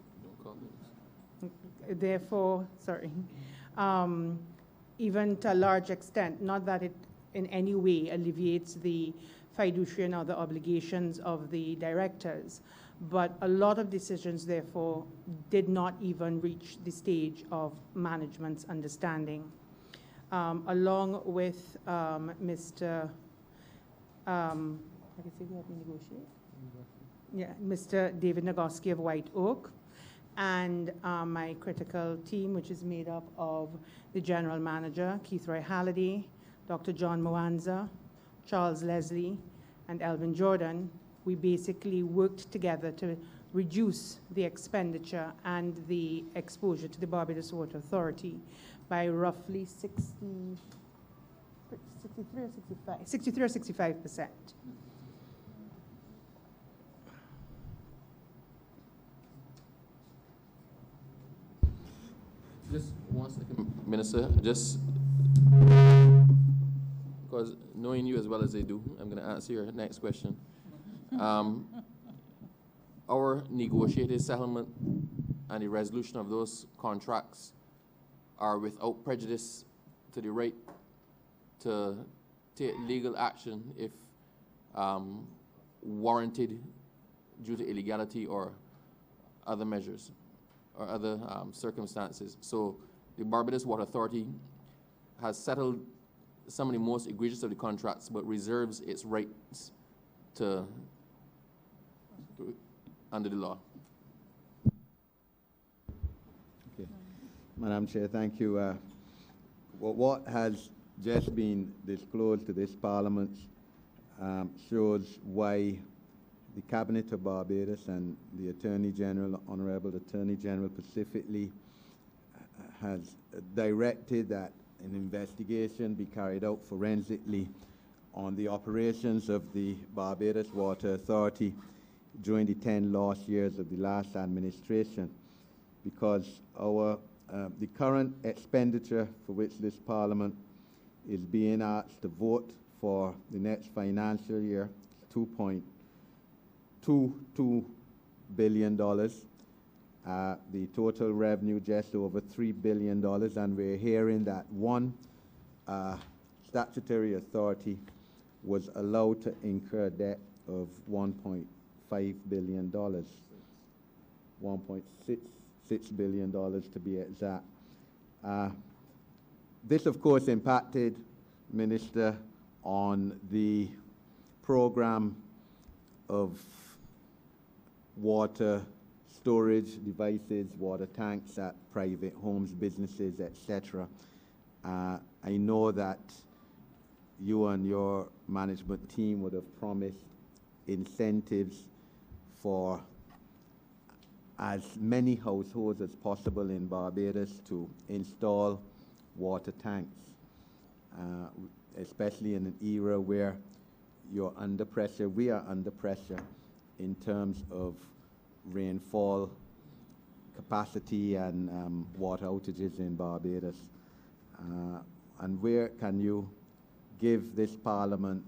even to a large extent, not that it in any way alleviates the fiduciary and other obligations of the directors, but a lot of decisions, therefore, did not even reach the stage of management's understanding. Along with Mr. Mr. David Nagoski of White Oak, and my critical team, which is made up of the general manager, Keith Roy Halliday, Dr. John Mwanza, Charles Leslie, and Elvin Jordan. We basically worked together to reduce the expenditure and the exposure to the Barbados Water Authority by roughly 63 or 65%. Just one second, Minister. Just because knowing you as well as they do, I'm going to answer your next question. Our negotiated settlement and the resolution of those contracts are without prejudice to the right to take legal action if warranted due to illegality or other measures or other circumstances. So the Barbados Water Authority has settled some of the most egregious of the contracts, but reserves its rights to under the law. Madam Chair, thank you. What has just been disclosed to this Parliament shows why the Cabinet of Barbados and the Attorney General, Honorable Attorney General specifically, has directed that an investigation be carried out forensically on the operations of the Barbados Water Authority during the 10 lost years of the last administration, because the current expenditure for which this Parliament is being asked to vote for the next financial year, $2.22 billion. The total revenue just over $3 billion, and we're hearing that one statutory authority was allowed to incur debt of $1.5 billion, $1.66 billion to be exact. This, of course, impacted, Minister, on the program of water storage devices, water tanks at private homes, businesses, etc. I know that you and your management team would have promised incentives for as many households as possible in Barbados to install water tanks, especially in an era where you're under pressure, we are under pressure in terms of rainfall capacity and water outages in Barbados. And where can you give this Parliament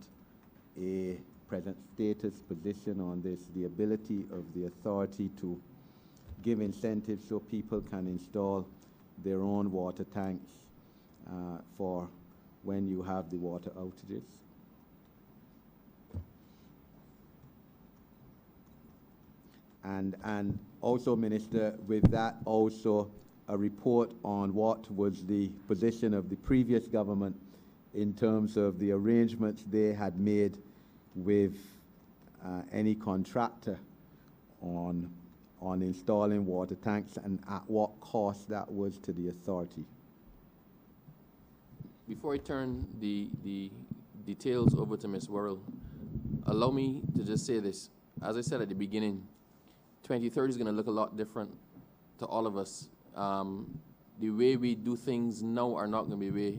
a present status position on this, the ability of the authority to give incentives so people can install their own water tanks for when you have the water outages? And also, Minister, with that also a report on what was the position of the previous government in terms of the arrangements they had made with any contractor on installing water tanks, and at what cost that was to the authority. Before I turn the details over to Ms. Worrell, allow me to just say this. As I said at the beginning, 2030 is going to look a lot different to all of us. The way we do things now are not going to be the way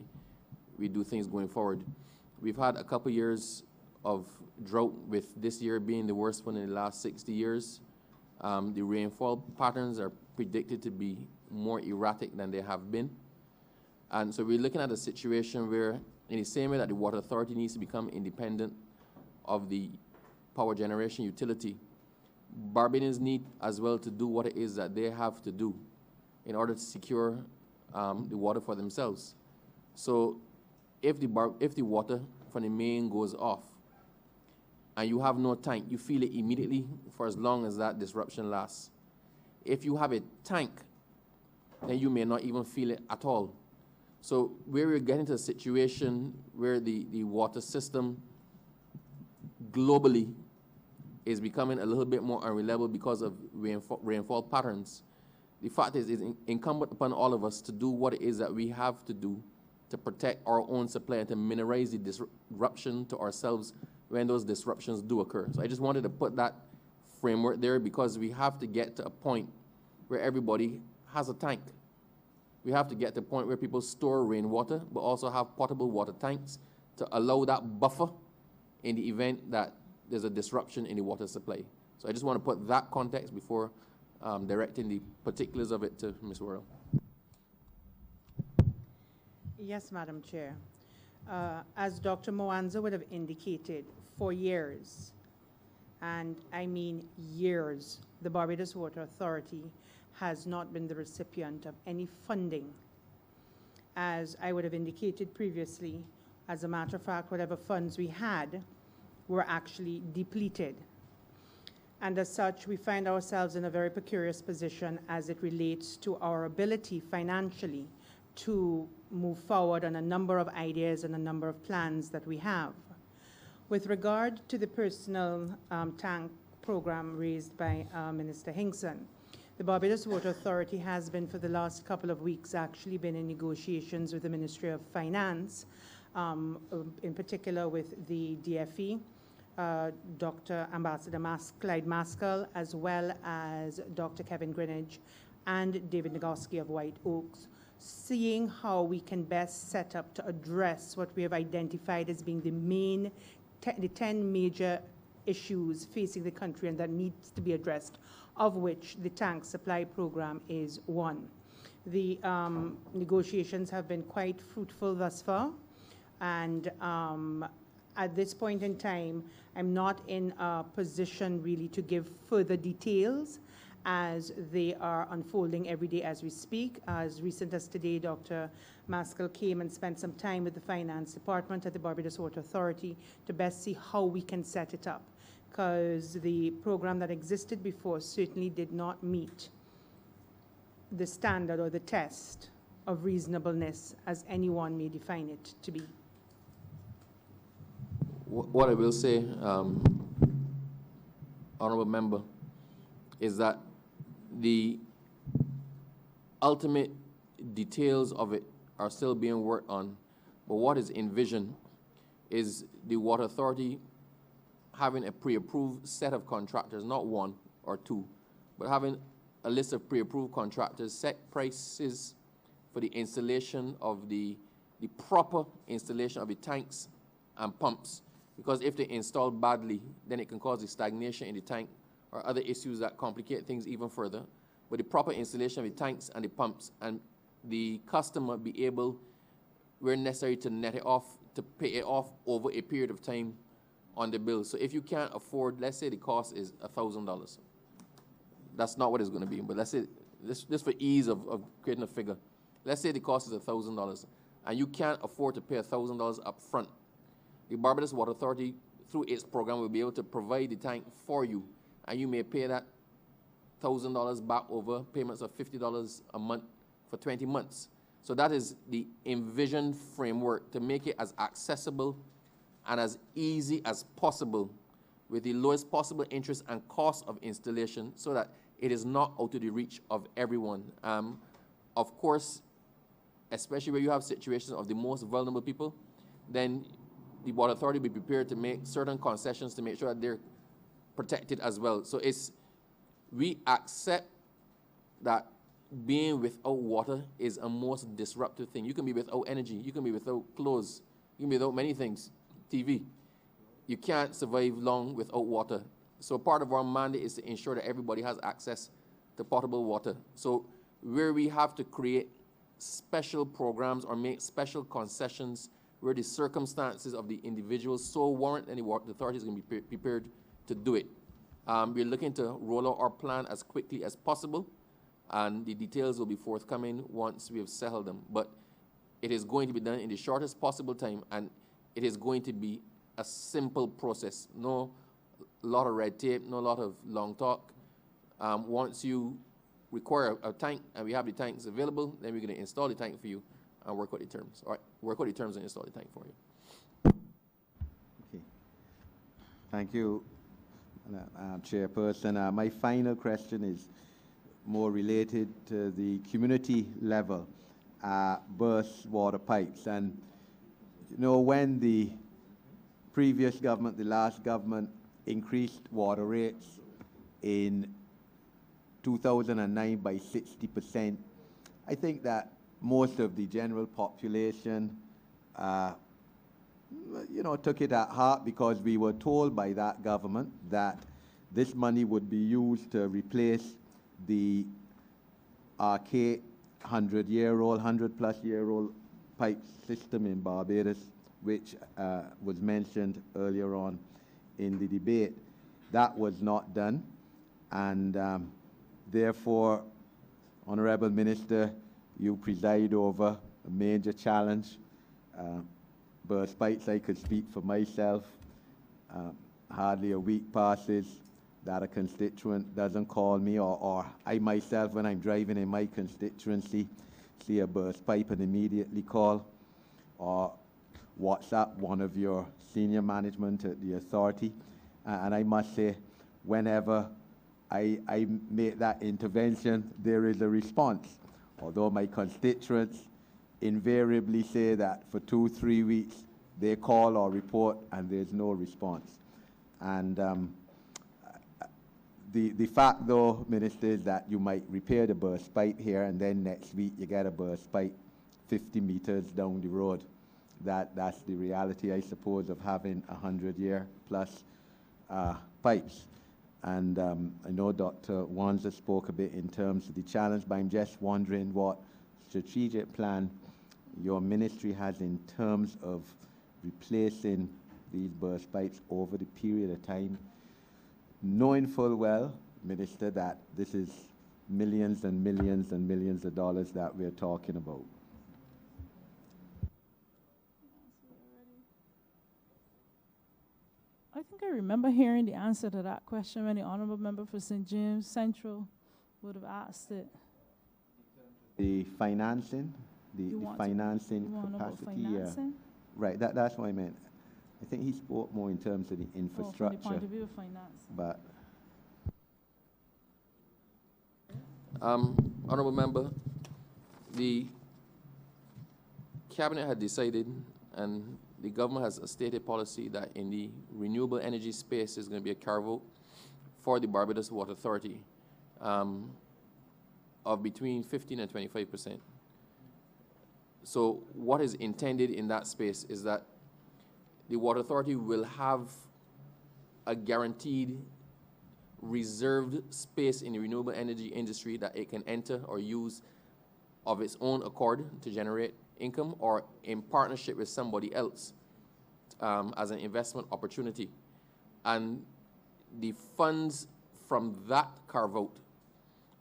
we do things going forward. We've had a couple years of drought, with this year being the worst one in the last 60 years. The rainfall patterns are predicted to be more erratic than they have been. And so we're looking at a situation where, in the same way that the Water Authority needs to become independent of the power generation utility, Barbadians need as well to do what it is that they have to do in order to secure the water for themselves. So if the water from the main goes off and you have no tank, you feel it immediately for as long as that disruption lasts. If you have a tank, then you may not even feel it at all. So where we're getting to a situation where the water system globally is becoming a little bit more unreliable because of rainfall patterns, the fact is it's incumbent upon all of us to do what it is that we have to do to protect our own supply and to minimize the disruption to ourselves when those disruptions do occur. So I just wanted to put that framework there, because we have to get to a point where everybody has a tank. We have to get to a point where people store rainwater, but also have potable water tanks to allow that buffer in the event that there's a disruption in the water supply. So I just want to put that context before directing the particulars of it to Ms. Worrell. Yes, Madam Chair. As Dr. Mwanza would have indicated, for years, and I mean years, the Barbados Water Authority has not been the recipient of any funding. As I would have indicated previously, as a matter of fact, whatever funds we had were actually depleted. And as such, we find ourselves in a very precarious position as it relates to our ability financially to move forward on a number of ideas and a number of plans that we have. With regard to the personal tank program raised by Minister Hinkson, The Barbados Water Authority has been, for the last couple of weeks, actually been in negotiations with the Ministry of Finance, in particular with the DFE, Dr. Ambassador Clyde Maskell, as well as Dr. Kevin Greenidge and David Nagoski of White Oaks, seeing how we can best set up to address what we have identified as being the 10 major issues facing the country and that needs to be addressed, of which the tank supply program is one. The negotiations have been quite fruitful thus far, and at this point in time, I'm not in a position really to give further details as they are unfolding every day as we speak. As recent as today, Dr. Maskell came and spent some time with the Finance Department at the Barbados Water Authority to best see how we can set it up, because the program that existed before certainly did not meet the standard or the test of reasonableness as anyone may define it to be. What I will say, honorable member, is that the ultimate details of it are still being worked on, but what is envisioned is the Water Authority having a pre-approved set of contractors, not one or two, but having a list of pre-approved contractors, set prices for the installation of the proper installation of the tanks and pumps, because if they install badly, then it can cause a stagnation in the tank or other issues that complicate things even further. But the proper installation of the tanks and the pumps, and the customer be able, where necessary, to net it off, to pay it off over a period of time on the bill. So if you can't afford, let's say the cost is $1,000. That's not what it's going to be, but let's say, this for ease of creating a figure. Let's say the cost is $1,000, and you can't afford to pay $1,000 up front. The Barbados Water Authority, through its program, will be able to provide the tank for you, and you may pay that $1,000 back over payments of $50 a month for 20 months. So that is the envisioned framework to make it as accessible and as easy as possible with the lowest possible interest and cost of installation, so that it is not out of the reach of everyone. Of course, especially where you have situations of the most vulnerable people, then the Water Authority will be prepared to make certain concessions to make sure that they're protected as well. So we accept that being without water is a most disruptive thing. You can be without energy, you can be without clothes, you can be without many things, TV. You can't survive long without water. So part of our mandate is to ensure that everybody has access to potable water. So where we have to create special programs or make special concessions where the circumstances of the individuals so warrant, and the Water Authority is going to be prepared to do it. We're looking to roll out our plan as quickly as possible, and the details will be forthcoming once we have settled them. But it is going to be done in the shortest possible time, and it is going to be a simple process. No lot of red tape, no lot of long talk. Once you require a tank and we have the tanks available, then we're going to install the tank for you and work out the terms. All right, work out the terms and install the tank for you. Okay. Thank you, Chairperson. My final question is more related to the community level burst water pipes. And, you know, when the previous government, the last government, increased water rates in 2009 by 60%, I think that most of the general population, took it at heart, because we were told by that government that this money would be used to replace the archaic 100-year-old, 100-plus-year-old pipe system in Barbados, which was mentioned earlier on in the debate. That was not done, and therefore, Honorable Minister, you preside over a major challenge. Burst pipes, I could speak for myself. Hardly a week passes that a constituent doesn't call me, or I myself, when I'm driving in my constituency, see a burst pipe and immediately call, or WhatsApp one of your senior management at the authority. And I must say, whenever I make that intervention, there is a response. Although my constituents invariably say that for 2-3 weeks, they call or report and there's no response. And the fact, though, Minister, is that you might repair the burst pipe here and then next week you get a burst pipe 50 meters down the road. That's the reality, I suppose, of having 100-year plus pipes. And I know Dr. Wanza spoke a bit in terms of the challenge, but I'm just wondering what strategic plan your ministry has in terms of replacing these burst pipes over the period of time, knowing full well, Minister, that this is millions and millions and millions of dollars that we're talking about. I think I remember hearing the answer to that question when the honorable member for St. James Central would have asked it. The financing, the financing You want to know about capacity, financing? right, that's what I meant. I think he spoke more in terms of the From the infrastructure, point of view of finance. but Honorable member, the cabinet had decided, and the government has a stated policy that in the renewable energy space is going to be a carve-out for the Barbados Water Authority of between 15 and 25%. So what is intended in that space is that the Water Authority will have a guaranteed reserved space in the renewable energy industry that it can enter or use of its own accord to generate income or in partnership with somebody else as an investment opportunity. And the funds from that carve-out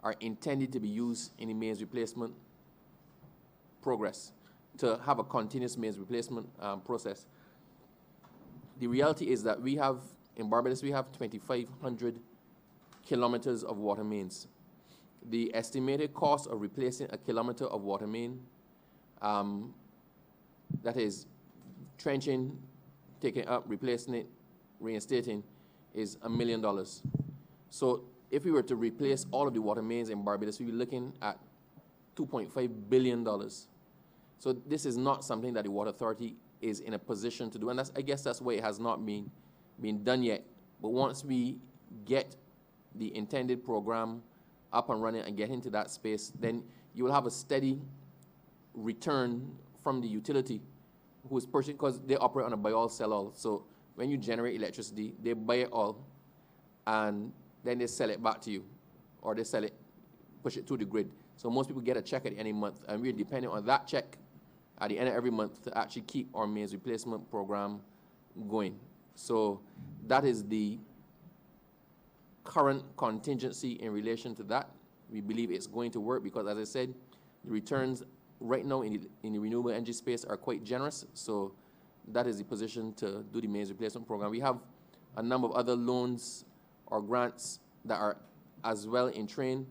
are intended to be used in the mains replacement progress, to have a continuous mains replacement process. The reality is that we have, in Barbados, we have 2,500 kilometers of water mains. The estimated cost of replacing a kilometer of water main, that is trenching, taking it up, replacing it, reinstating, is $1 million. So if we were to replace all of the water mains in Barbados, we'd be looking at $2.5 billion. So this is not something that the Water Authority is in a position to do, and I guess that's why it has not been done yet. But once we get the intended program up and running and get into that space, then you will have a steady return from the utility who is purchasing, because they operate on a buy all, sell all. So when you generate electricity, they buy it all, and then they sell it back to you, or they sell it, push it to the grid. So most people get a check at the end of the month, and we're dependent on that check at the end of every month to actually keep our mains replacement program going. So that is the current contingency in relation to that. We believe it's going to work because, as I said, the returns right now in the renewable energy space are quite generous. So that is the position to do the mains replacement program. We have a number of other loans or grants that are as well in train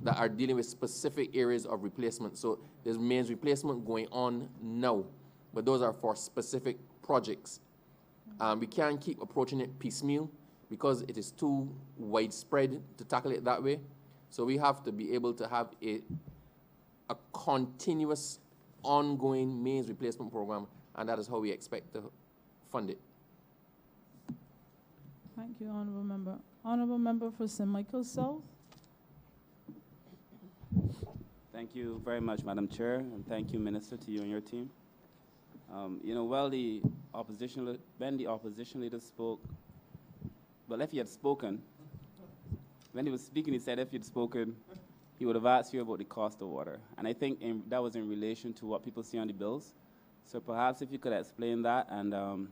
that are dealing with specific areas of replacement. So there's mains replacement going on now, but those are for specific projects. We can't keep approaching it piecemeal because it is too widespread to tackle it that way. So we have to be able to have a continuous, ongoing mains replacement program, and that is how we expect to fund it. Thank you, Honorable Member. Honorable Member for St. Michael South. Thank you very much, Madam Chair, and thank you, Minister, to you and your team. You know, when the opposition leader spoke, well, if he had spoken, when he was speaking, he said if he had spoken, he would have asked you about the cost of water. And I think that was in relation to what people see on the bills. So perhaps if you could explain that. And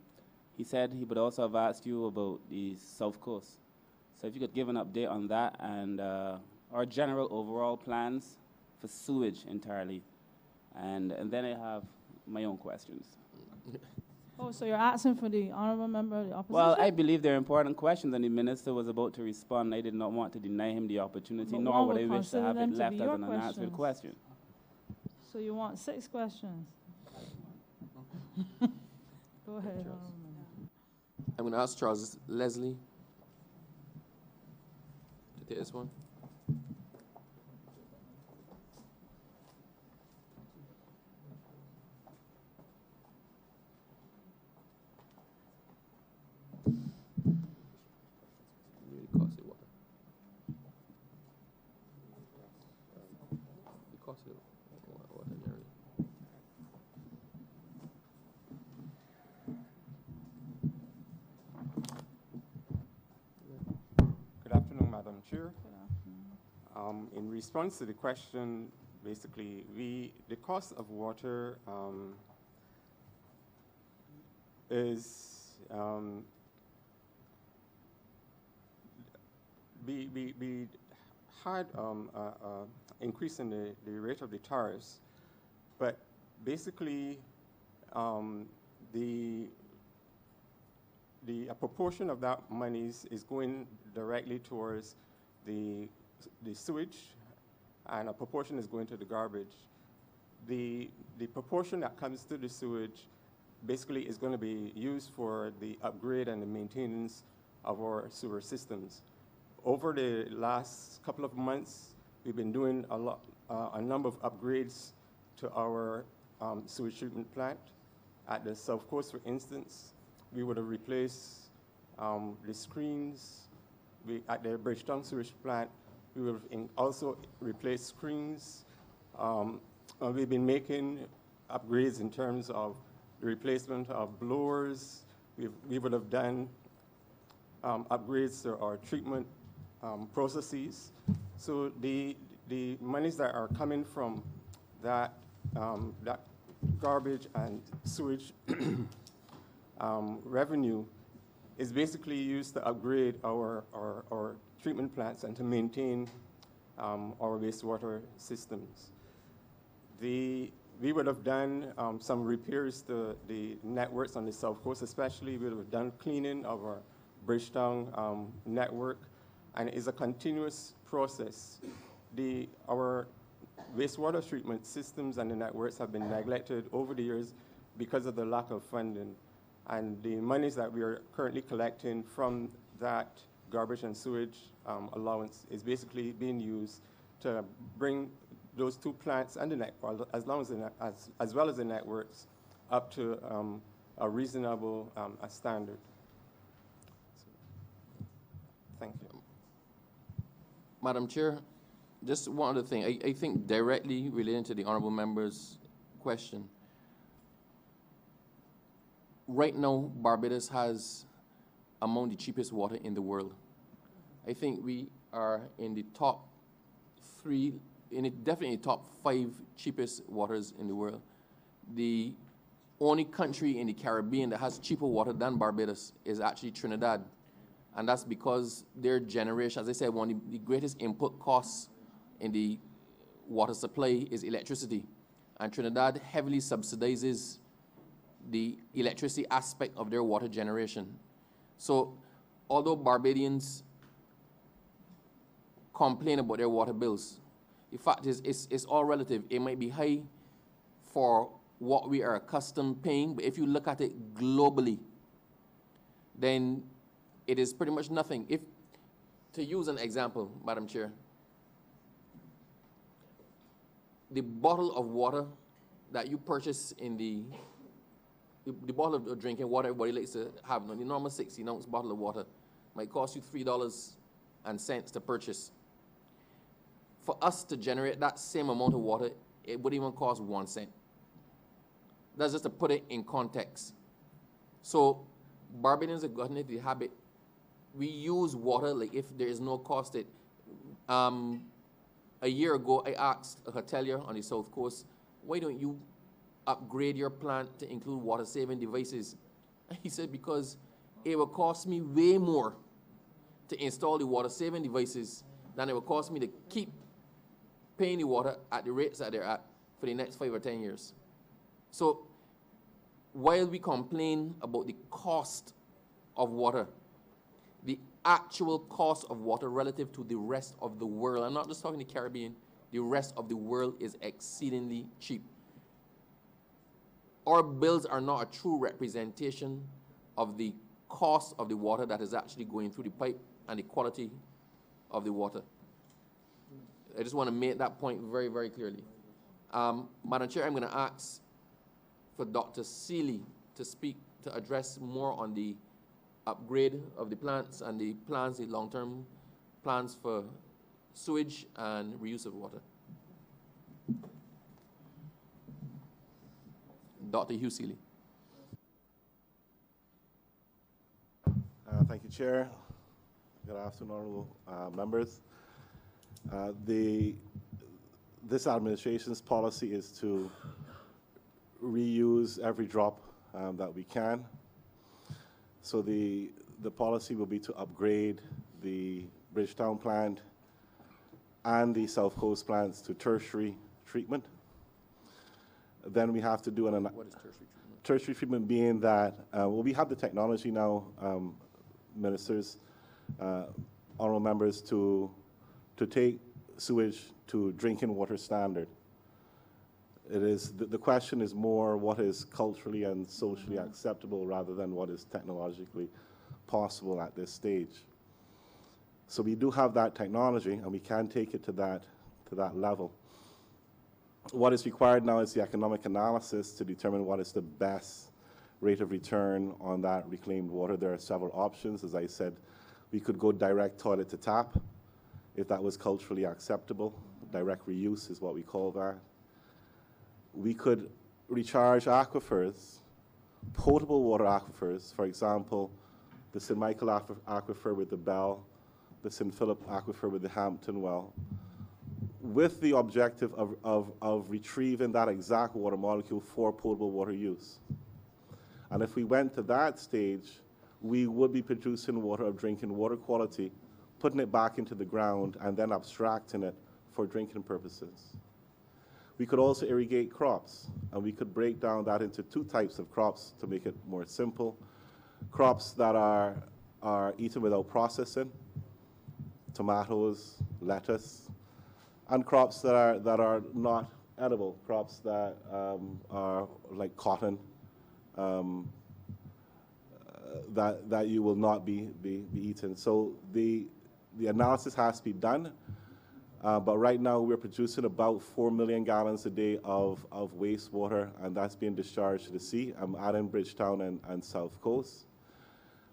he said he would also have asked you about the South Coast. So if you could give an update on that and our general overall plans for sewage entirely. And then I have my own questions. Oh, so you're asking for the honorable member of the opposition? Well, I believe they're important questions, and the minister was about to respond. I did not want to deny him the opportunity, But nor one would would I wish to consider have them it to left be as your an unanswered question. So you want 6 questions? Go ahead, honorable member. I'm going to ask Charles Leslie Take this one. Really costly water. The costly water generally. Good afternoon, Madam Chair. In response to the question, basically, the cost of water is we had increase in the rate of the tariffs, but basically a proportion of that money is going directly towards the sewage, and a proportion is going to the garbage. The proportion that comes to the sewage basically is going to be used for the upgrade and the maintenance of our sewer systems. Over the last couple of months, we've been doing a number of upgrades to our sewage treatment plant. At the South Coast, for instance, we would have replaced the screens. At the Bridgetown sewage plant, we would have also replaced screens. We've been making upgrades in terms of the replacement of blowers. We would have done upgrades to our treatment processes. So the monies that are coming from that garbage and sewage revenue is basically used to upgrade our treatment plants and to maintain our wastewater systems. We would have done some repairs to the networks on the South Coast, especially. We would have done cleaning of our Bridgetown network, and it's a continuous process. Our wastewater treatment systems and the networks have been neglected over the years because of the lack of funding. And the monies that we are currently collecting from that garbage and sewage allowance is basically being used to bring those two plants and the network, as well as the networks, up to a reasonable standard. So, thank you. Madam Chair, just one other thing. I think directly relating to the honorable member's question. Right now, Barbados has among the cheapest water in the world. I think we are in the top 3, definitely top 5 cheapest waters in the world. The only country in the Caribbean that has cheaper water than Barbados is actually Trinidad. And that's because their generation, as I said, one of the greatest input costs in the water supply is electricity. And Trinidad heavily subsidizes the electricity aspect of their water generation. So although Barbadians complain about their water bills, the fact is it's all relative. It might be high for what we are accustomed paying, but if you look at it globally, then it is pretty much nothing. If, to use an example, Madam Chair, the bottle of water that you purchase in the bottle of drinking water everybody likes to have, the normal 16-ounce bottle of water might cost you $3 to purchase. For us to generate that same amount of water, it wouldn't even cost 1 cent. That's just to put it in context. So Barbadians have gotten into the habit. We use water like if there is no cost. A year ago, I asked a hotelier on the South Coast, why don't you upgrade your plant to include water-saving devices? He said, because it will cost me way more to install the water-saving devices than it will cost me to keep paying the water at the rates that they're at for the next 5 or 10 years. So while we complain about the cost of water, the actual cost of water relative to the rest of the world, I'm not just talking the Caribbean, the rest of the world is exceedingly cheap. Our bills are not a true representation of the cost of the water that is actually going through the pipe and the quality of the water. I just want to make that point very, very clearly. Madam Chair, I'm going to ask for Dr. Seeley to speak, to address more on the upgrade of the plants and the plans, the long-term plans for sewage and reuse of water. Dr. Hugh Seeley. Thank you, Chair. Good afternoon, honorable members. This administration's policy is to reuse every drop that we can. So the policy will be to upgrade the Bridgetown plant and the South Coast plants to tertiary treatment. Then we have to do an... What is tertiary treatment? Tertiary treatment being that, well, we have the technology now, ministers, honorable members, to take sewage to drinking water standard. It is, the question is more what is culturally and socially acceptable rather than what is technologically possible at this stage. So we do have that technology and we can take it to that level. What is required now is the economic analysis to determine what is the best rate of return on that reclaimed water. There are several options. As I said, we could go direct toilet to tap if that was culturally acceptable. Direct reuse is what we call that. We could recharge aquifers, potable water aquifers, for example, the St. Michael aquifer with the Bell, the St. Philip aquifer with the Hampton well, with the objective of retrieving that exact water molecule for potable water use. And if we went to that stage, we would be producing water of drinking water quality, putting it back into the ground, and then abstracting it for drinking purposes. We could also irrigate crops, and we could break down that into two types of crops to make it more simple. Crops that are eaten without processing, tomatoes, lettuce, and crops that are not edible, crops that are like cotton, that you will not be eaten. So the analysis has to be done, but right now we're producing about 4 million gallons a day of wastewater, and that's being discharged to the sea. I'm adding Bridgetown and South Coast.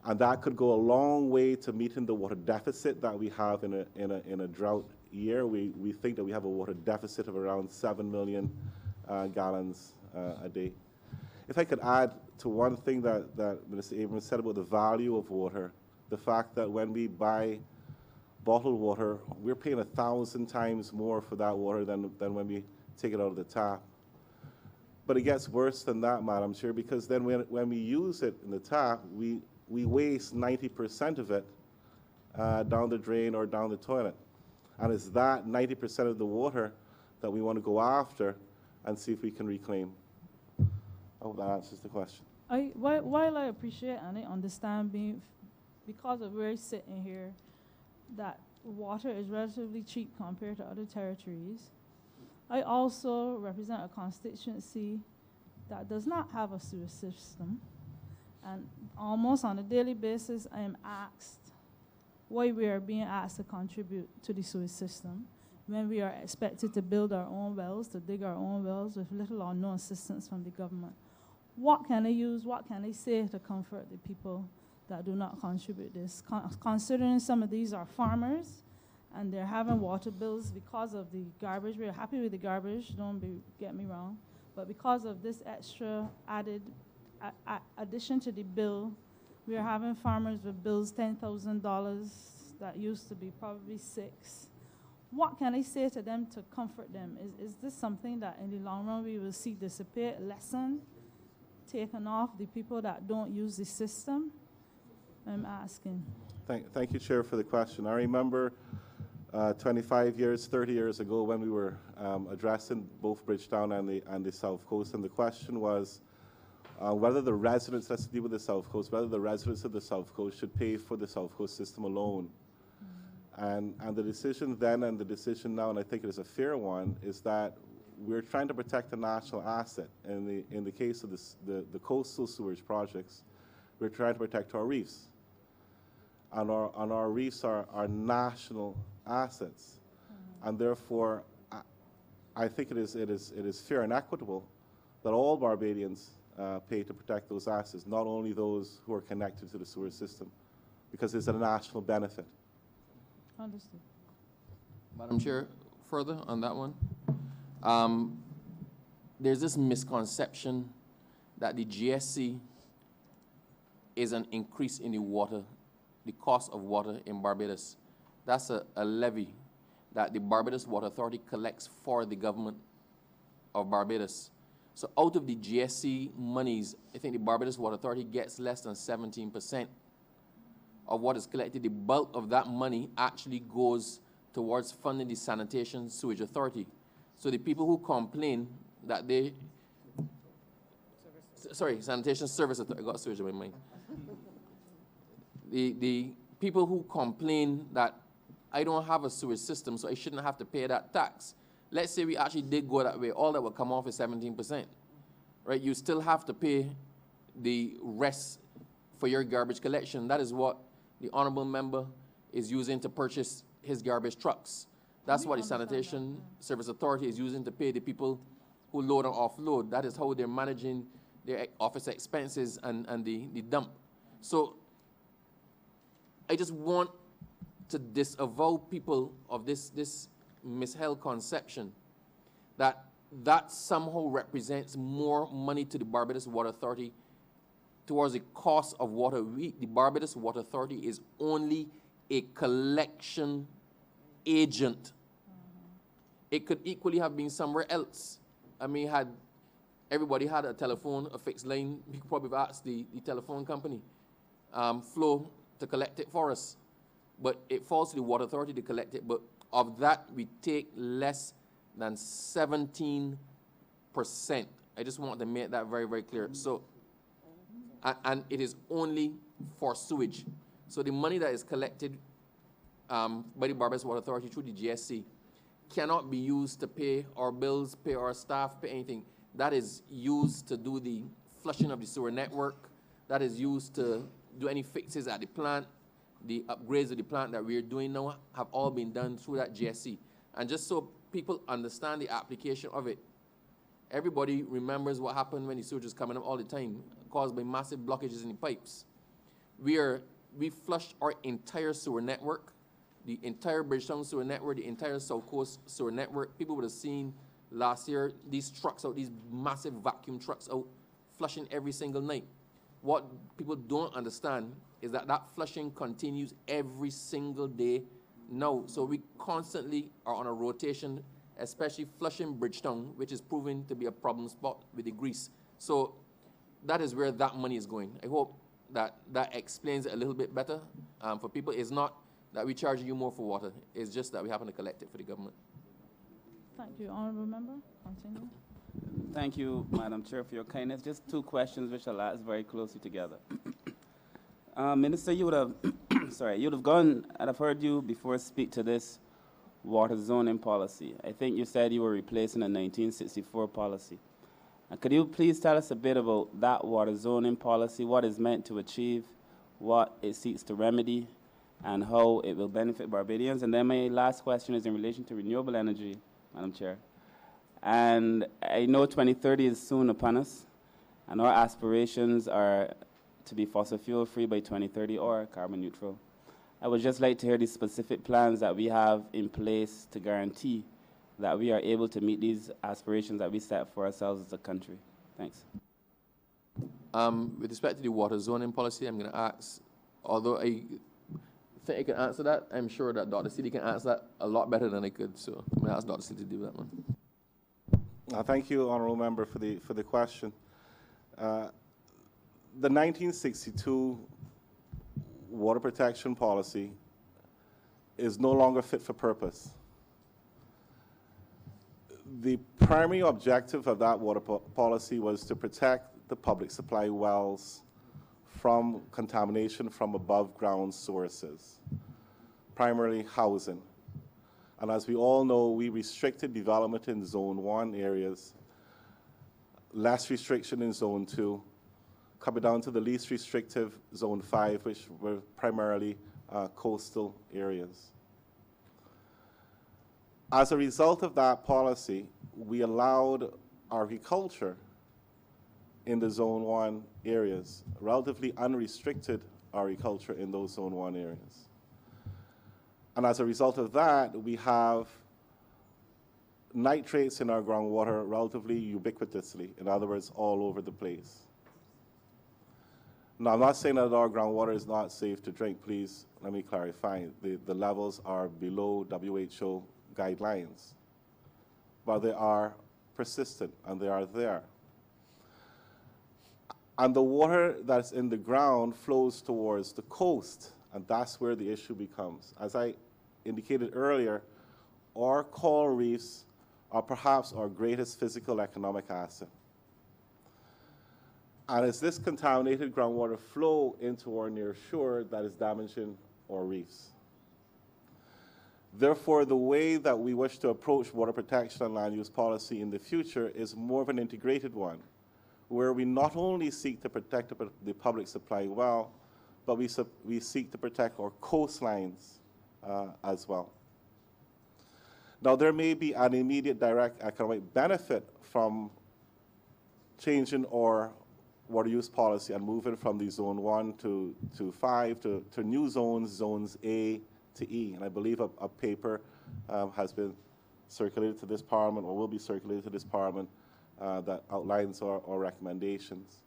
And that could go a long way to meeting the water deficit that we have in a drought year. We think that we have a water deficit of around 7 million gallons a day. If I could add to one thing that Minister Abrams said about the value of water, the fact that when we buy bottled water, we're paying 1,000 times more for that water than when we take it out of the tap. But it gets worse than that, Madam Chair, because then when we use it in the tap, we waste 90% of it down the drain or down the toilet. And it's that 90% of the water that we want to go after and see if we can reclaim. I hope that answers the question. While I appreciate and I understand because of where we're sitting here, that water is relatively cheap compared to other territories, I also represent a constituency that does not have a sewer system. And almost on a daily basis, I am asked why we are being asked to contribute to the sewage system when we are expected to build our own wells, to dig our own wells with little or no assistance from the government. What can I use, what can I say to comfort the people that do not contribute this? Considering some of these are farmers and they're having water bills because of the garbage. We're happy with the garbage, get me wrong, but because of this extra addition to the bill, we are having farmers with bills $10,000 that used to be probably $6,000. What can I say to them to comfort them? Is this something that in the long run we will see dissipate, lessen, taken off the people that don't use the system? I'm asking. Thank you, Chair, for the question. I remember 25 years, 30 years ago when we were addressing both Bridgetown and the South Coast, and the question was whether the residents, let's deal with the South Coast, whether the residents of the South Coast should pay for the South Coast system alone. And the decision then and the decision now, and I think it is a fair one, is that we're trying to protect a national asset. In the case of the coastal sewage projects, we're trying to protect our reefs. and our reefs are national assets. And therefore, I think it is fair and equitable that all Barbadians pay to protect those assets, not only those who are connected to the sewer system, because it's a national benefit. Understood. Madam Chair, further on that one, there's this misconception that the GSC is an increase in the cost of water in Barbados. That's a levy that the Barbados Water Authority collects for the government of Barbados. So out of the GSC monies, I think the Barbados Water Authority gets less than 17% of what is collected. The bulk of that money actually goes towards funding the Sanitation Sewage Authority. So the people who complain that Sanitation Service Authority, I got sewage in my mind. The people who complain that I don't have a sewage system, so I shouldn't have to pay that tax. Let's say we actually did go that way, all that would come off is 17%, right? You still have to pay the rest for your garbage collection. That is what the honorable member is using to purchase his garbage trucks. That's what the Sanitation Service Authority is using to pay the people who load and offload. That is how they're managing their office expenses and the dump. So I just want to disavow people of this misheld conception that somehow represents more money to the Barbados Water Authority towards the cost of water. The Barbados Water Authority is only a collection agent. It could equally have been somewhere else. I mean, had everybody had a telephone, a fixed line, we could probably have asked the telephone company, Flow, to collect it for us. But it falls to the Water Authority to collect it. But of that, we take less than 17%. I just want to make that very, very clear. So, and it is only for sewage. So the money that is collected by the Barbados Water Authority through the GSC cannot be used to pay our bills, pay our staff, pay anything. That is used to do the flushing of the sewer network. That is used to do any fixes at the plant. The upgrades of the plant that we're doing now have all been done through that GSC. And just so people understand the application of it, everybody remembers what happened when the sewage was coming up all the time, caused by massive blockages in the pipes. We flushed our entire sewer network, the entire Bridgetown sewer network, the entire South Coast sewer network. People would have seen last year these trucks out, these massive vacuum trucks out, flushing every single night. What people don't understand is that flushing continues every single day now. So we constantly are on a rotation, especially flushing Bridgetown, which is proving to be a problem spot with the grease. So that is where that money is going. I hope that explains it a little bit better for people. It's not that we charge you more for water. It's just that we happen to collect it for the government. Thank you, honorable member. Continue. Thank you, Madam Chair, for your kindness. Just two questions which are asked very closely together. Minister, you would have, you would have gone, and I've heard you before speak to this water zoning policy. I think you said you were replacing a 1964 policy. Could you please tell us a bit about that water zoning policy, what it's meant to achieve, what it seeks to remedy, and how it will benefit Barbadians? And then my last question is in relation to renewable energy, Madam Chair. And I know 2030 is soon upon us, and our aspirations are to be fossil fuel free by 2030 or carbon neutral. I would just like to hear the specific plans that we have in place to guarantee that we are able to meet these aspirations that we set for ourselves as a country. Thanks. With respect to the water zoning policy, I'm going to ask, although I think I can answer that, I'm sure that Dr. Seeley can answer that a lot better than I could. So I'm going to ask Dr. Seeley to do that one. Thank you, honourable member, for the question. The 1962 water protection policy is no longer fit for purpose. The primary objective of that water policy was to protect the public supply wells from contamination from above ground sources, primarily housing. And as we all know, we restricted development in Zone 1 areas, less restriction in Zone 2, coming down to the least restrictive Zone 5, which were primarily coastal areas. As a result of that policy, we allowed agriculture in the Zone 1 areas, relatively unrestricted agriculture in those Zone 1 areas. And as a result of that, we have nitrates in our groundwater relatively ubiquitously, in other words, all over the place. Now, I'm not saying that our groundwater is not safe to drink. Please, let me clarify. The levels are below WHO guidelines, but they are persistent and they are there. And the water that's in the ground flows towards the coast, and that's where the issue becomes. As I indicated earlier, our coral reefs are perhaps our greatest physical economic asset. And it's this contaminated groundwater flow into our near shore that is damaging our reefs. Therefore, the way that we wish to approach water protection and land use policy in the future is more of an integrated one, where we not only seek to protect the public supply well, but we seek to protect our coastlines as well. Now, there may be an immediate direct economic benefit from changing our water use policy and moving from the Zone 1 to 5 to new zones, Zones A to E. And I believe a paper has been circulated to this Parliament, or will be circulated to this Parliament, that outlines our recommendations.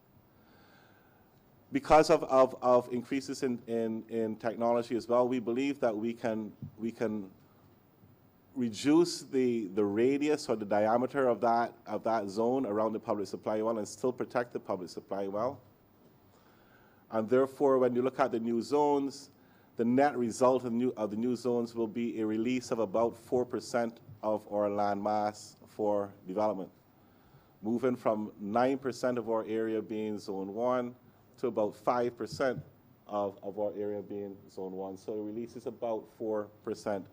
Because of increases in technology as well, we believe that we can reduce the radius or the diameter of that zone around the public supply well and still protect the public supply well. And therefore, when you look at the new zones, the net result of the new zones will be a release of about 4% of our land mass for development, moving from 9% of our area being Zone 1 to about 5% of our area being Zone 1. So it releases about 4%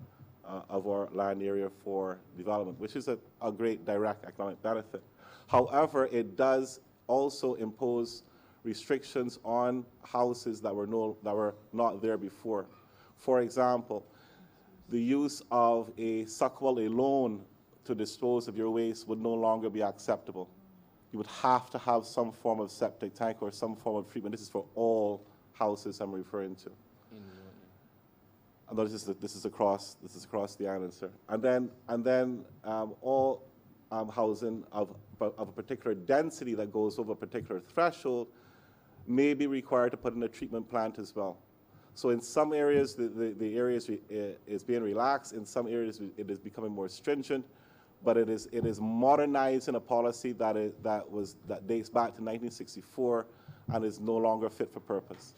of our land area for development, which is a great direct economic benefit. However, it does also impose restrictions on houses that were not there before. For example, the use of a suckwell alone to dispose of your waste would no longer be acceptable. You would have to have some form of septic tank or some form of treatment. This is for all houses I'm referring to. And this is across the island, sir. And then all housing of a particular density that goes over a particular threshold may be required to put in a treatment plant as well. So in some areas, the areas is being relaxed. In some areas, it is becoming more stringent. But it is modernizing a policy that dates back to 1964 and is no longer fit for purpose.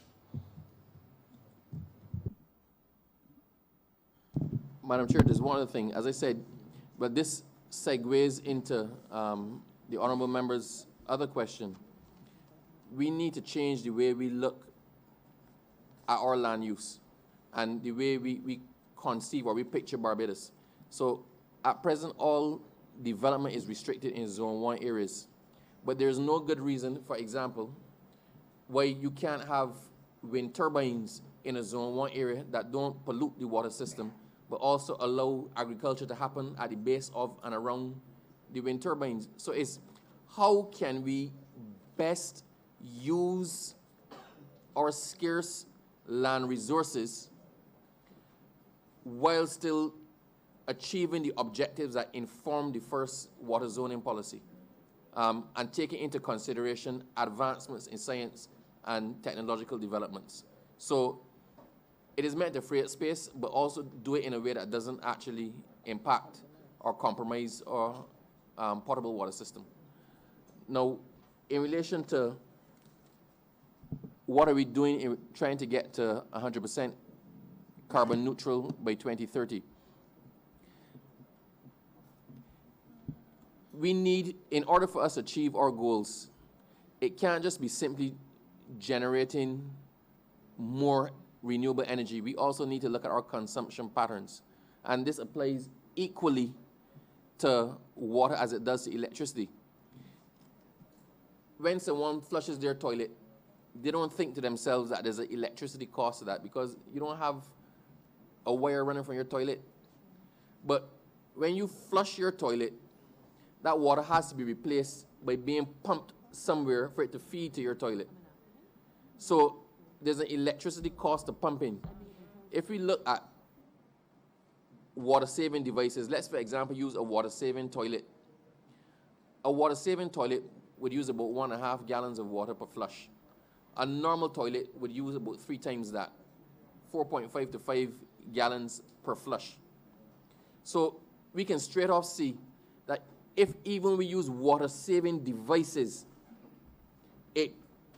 Madam Chair, there's one other thing. As I said, but this segues into the honourable member's other question. We need to change the way we look at our land use and the way we conceive or we picture Barbados. So at present, all development is restricted in Zone 1 areas. But there's no good reason, for example, why you can't have wind turbines in a Zone 1 area that don't pollute the water system, but also allow agriculture to happen at the base of and around the wind turbines. So it's how can we best use our scarce land resources while still achieving the objectives that inform the first water zoning policy, and taking into consideration advancements in science and technological developments. So it is meant to free up space, but also do it in a way that doesn't actually impact or compromise our potable water system. Now, in relation to what are we doing in trying to get to 100% carbon neutral by 2030? We need, in order for us to achieve our goals, it can't just be simply generating more renewable energy. We also need to look at our consumption patterns. And this applies equally to water as it does to electricity. When someone flushes their toilet, they don't think to themselves that there's an electricity cost to that because you don't have a wire running from your toilet. But when you flush your toilet, that water has to be replaced by being pumped somewhere for it to feed to your toilet. So there's an electricity cost to pumping. If we look at water-saving devices, let's, for example, use a water-saving toilet. A water-saving toilet would use about 1.5 gallons of water per flush. A normal toilet would use about 3 times that, 4.5 to 5 gallons per flush. So we can straight off see that if even we use water-saving devices, it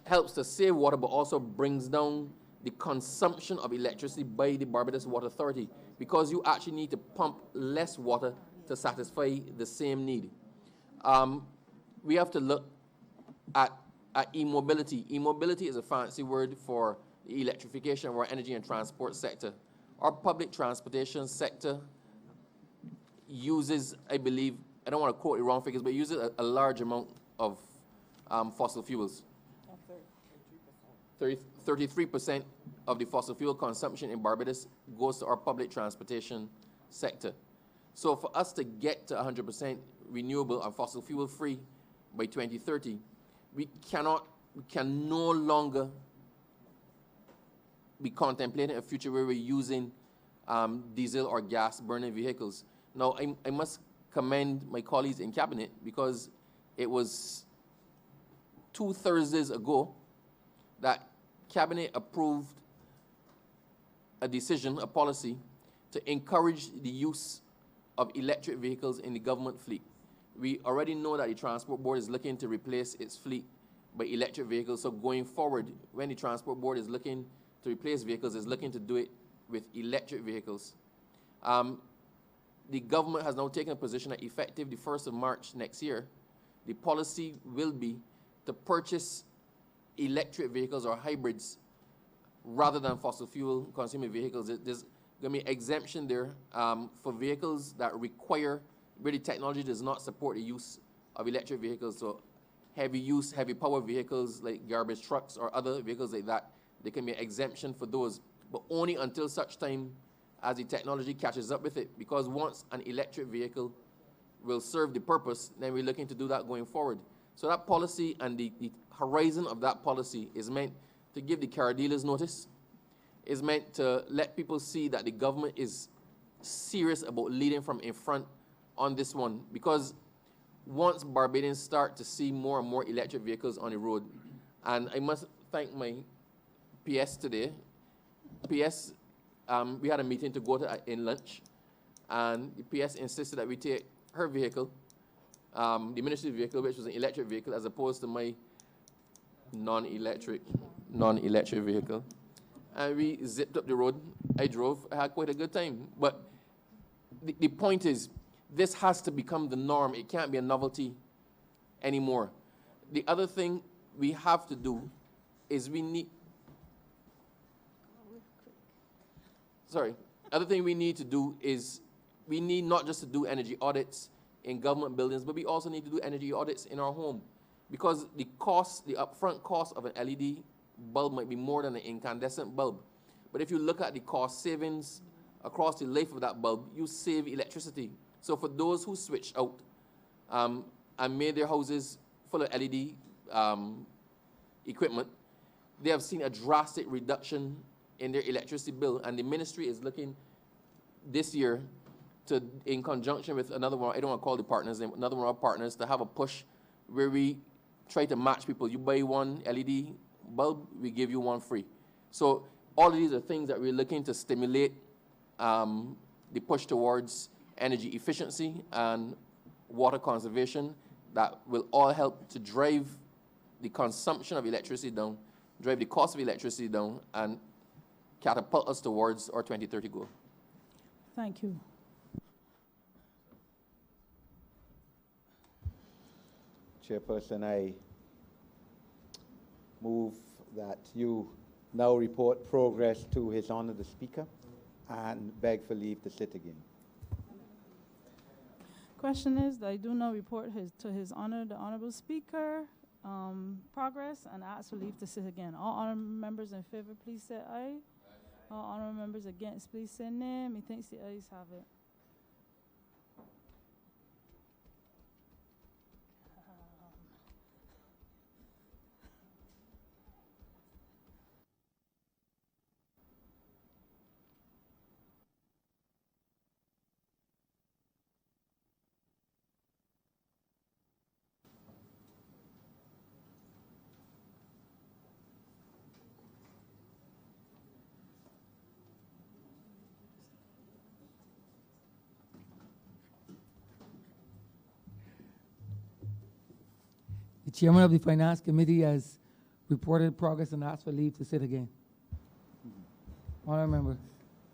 helps to save water, but also brings down the consumption of electricity by the Barbados Water Authority, because you actually need to pump less water to satisfy the same need. We have to look at e-mobility. E-mobility is a fancy word for the electrification of our energy and transport sector. Our public transportation sector uses, I believe, I don't want to quote the wrong figures, but uses a large amount of fossil fuels. 33% of the fossil fuel consumption in Barbados goes to our public transportation sector. So for us to get to 100% renewable and fossil fuel free by 2030, we can no longer be contemplating a future where we're using diesel or gas burning vehicles. Now, I must commend my colleagues in cabinet, because it was 2 Thursdays ago that cabinet approved a decision, a policy, to encourage the use of electric vehicles in the government fleet. We already know that the Transport Board is looking to replace its fleet by electric vehicles. So going forward, when the Transport Board is looking to replace vehicles, it's looking to do it with electric vehicles. The government has now taken a position that effective the 1st of March next year, the policy will be to purchase electric vehicles or hybrids rather than fossil fuel consuming vehicles. There's going to be exemption there for vehicles that require, where the technology does not support the use of electric vehicles. So heavy power vehicles like garbage trucks or other vehicles like that, there can be an exemption for those, but only until such time as the technology catches up with it. Because once an electric vehicle will serve the purpose, then we're looking to do that going forward. So that policy and the horizon of that policy is meant to give the car dealers notice, is meant to let people see that the government is serious about leading from in front on this one. Because once Barbadians start to see more and more electric vehicles on the road, and I must thank my PS today. PS, we had a meeting to go to in lunch, and the PS insisted that we take her vehicle, the ministry's vehicle, which was an electric vehicle, as opposed to my non-electric vehicle. And we zipped up the road. I drove. I had quite a good time. But the point is, this has to become the norm. It can't be a novelty anymore. The other thing we have to do is we need not just to do energy audits in government buildings, but we also need to do energy audits in our home. Because the upfront cost of an LED bulb might be more than an incandescent bulb. But if you look at the cost savings across the life of that bulb, you save electricity. So for those who switched out and made their houses full of LED equipment, they have seen a drastic reduction in their electricity bill. And the ministry is looking this year to, in conjunction with another one, I don't want to call the partners, another one of our partners, to have a push where we try to match people. You buy one LED bulb, we give you one free. So all of these are things that we're looking to stimulate the push towards energy efficiency and water conservation that will all help to drive the consumption of electricity down, drive the cost of electricity down, and catapult us towards our 2030 goal. Thank you. Chairperson, I move that you now report progress to His Honor the Speaker and beg for leave to sit again. Question is that I do now report to His Honor the Honorable Speaker progress and ask for leave to sit again. All honorable members in favor, please say aye. All honorable members against, please say nay. Methinks the ayes have it. The chairman of the Finance Committee has reported progress and asked for leave to sit again. Honourable member.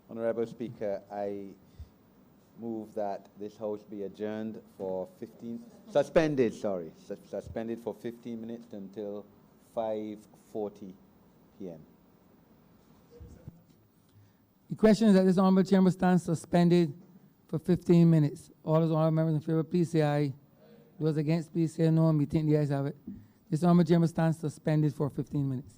Honorable Speaker, I move that this House be adjourned for 15, suspended for 15 minutes until 5:40 p.m. The question is that this honourable chamber stands suspended for 15 minutes. All those honourable members in favor, please say aye. Those against, please say no. We think the ayes have it. This honourable chamber stands suspended for 15 minutes.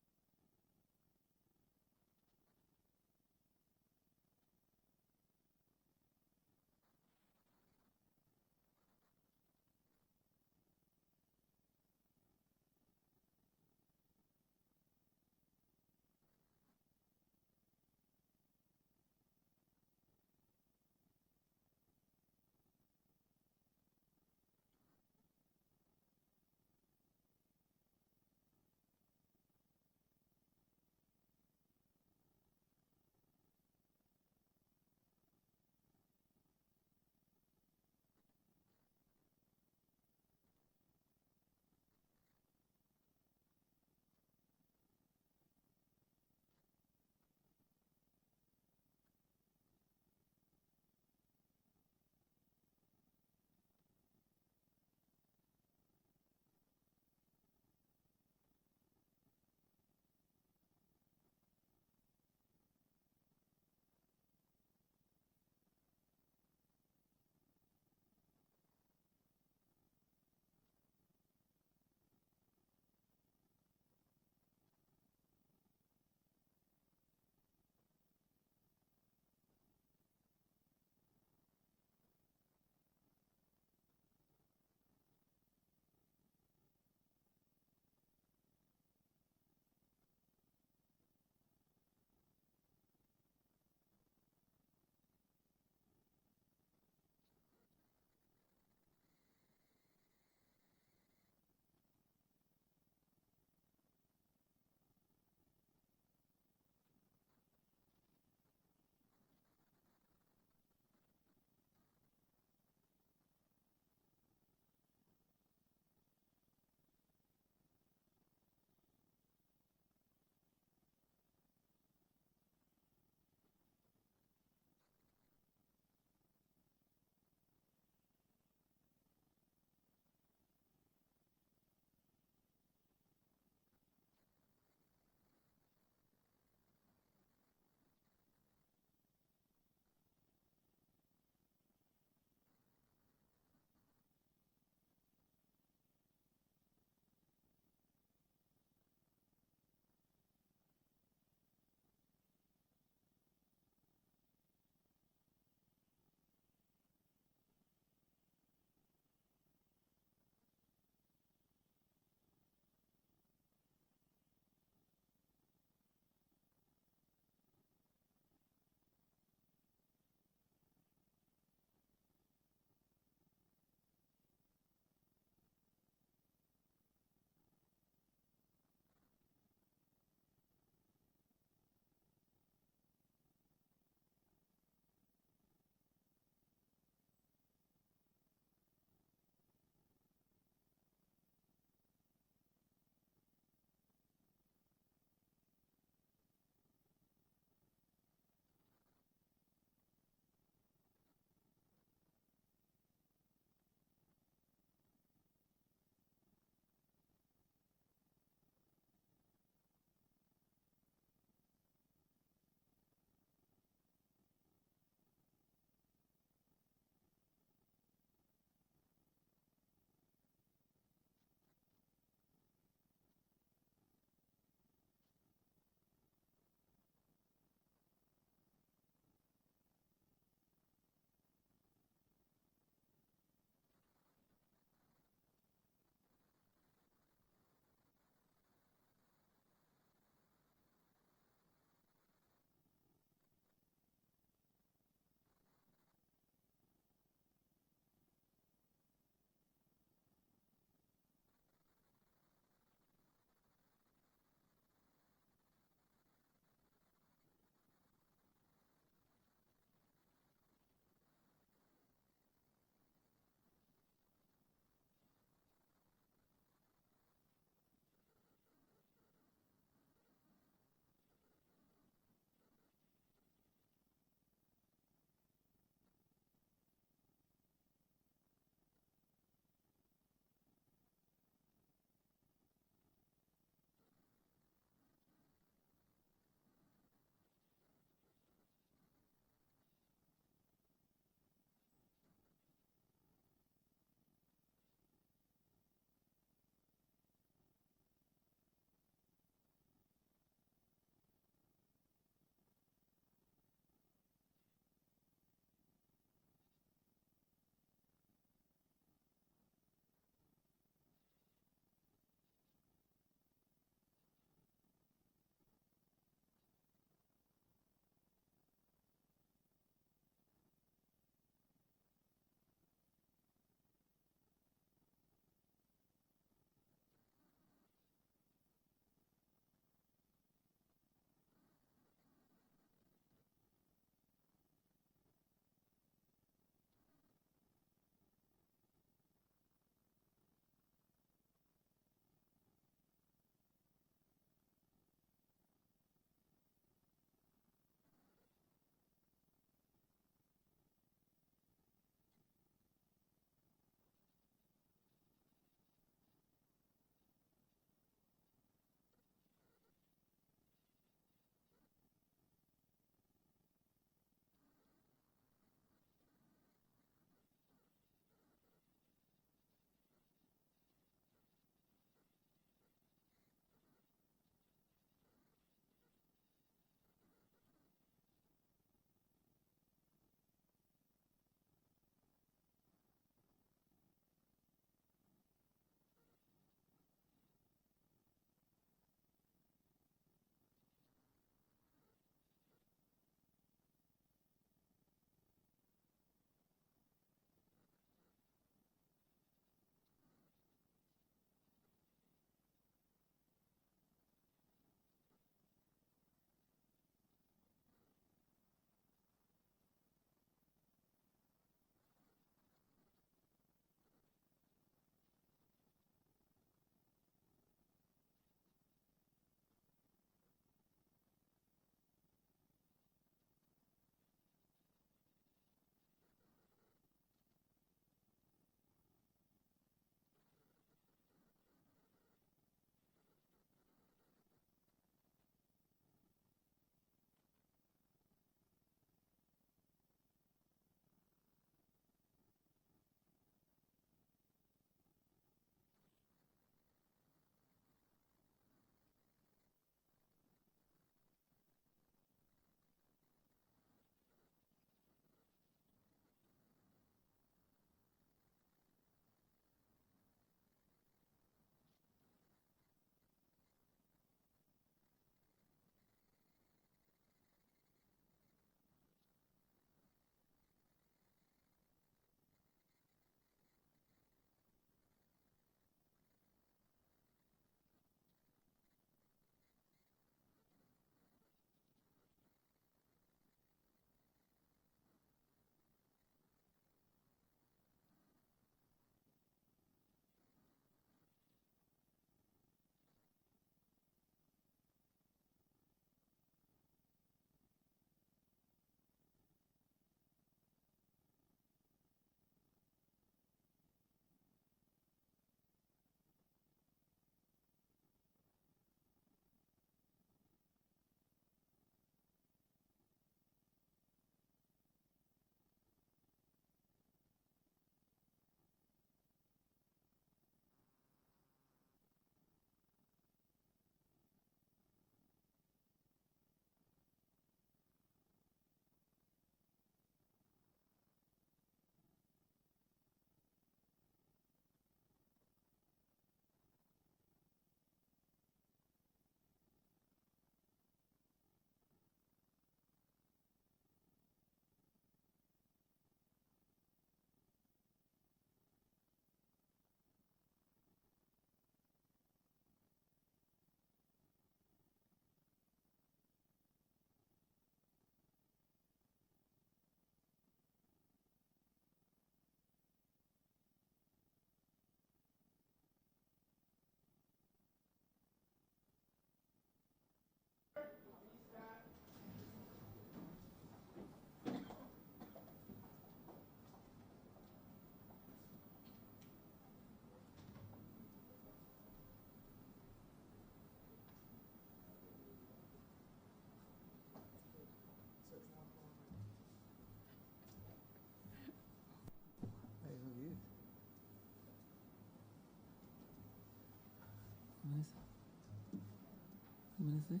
Minister?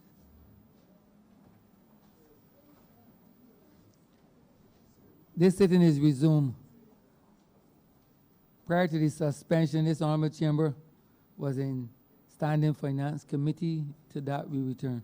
This sitting is resumed. Prior to the suspension, this honorable chamber was in standing finance committee. To that we return.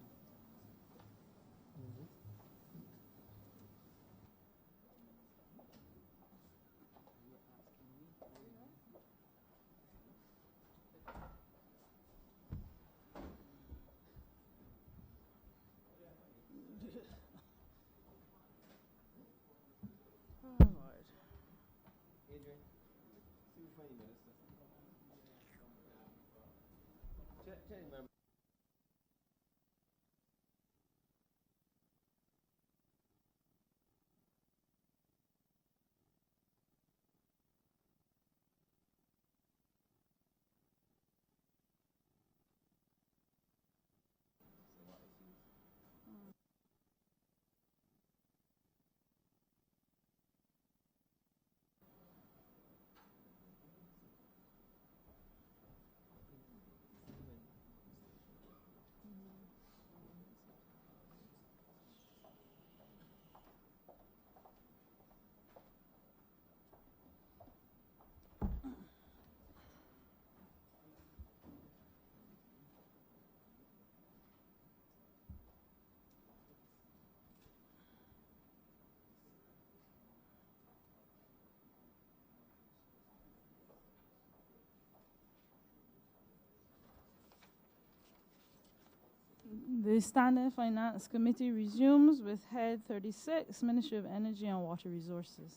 The Standing Finance Committee resumes with Head 36, Ministry of Energy and Water Resources.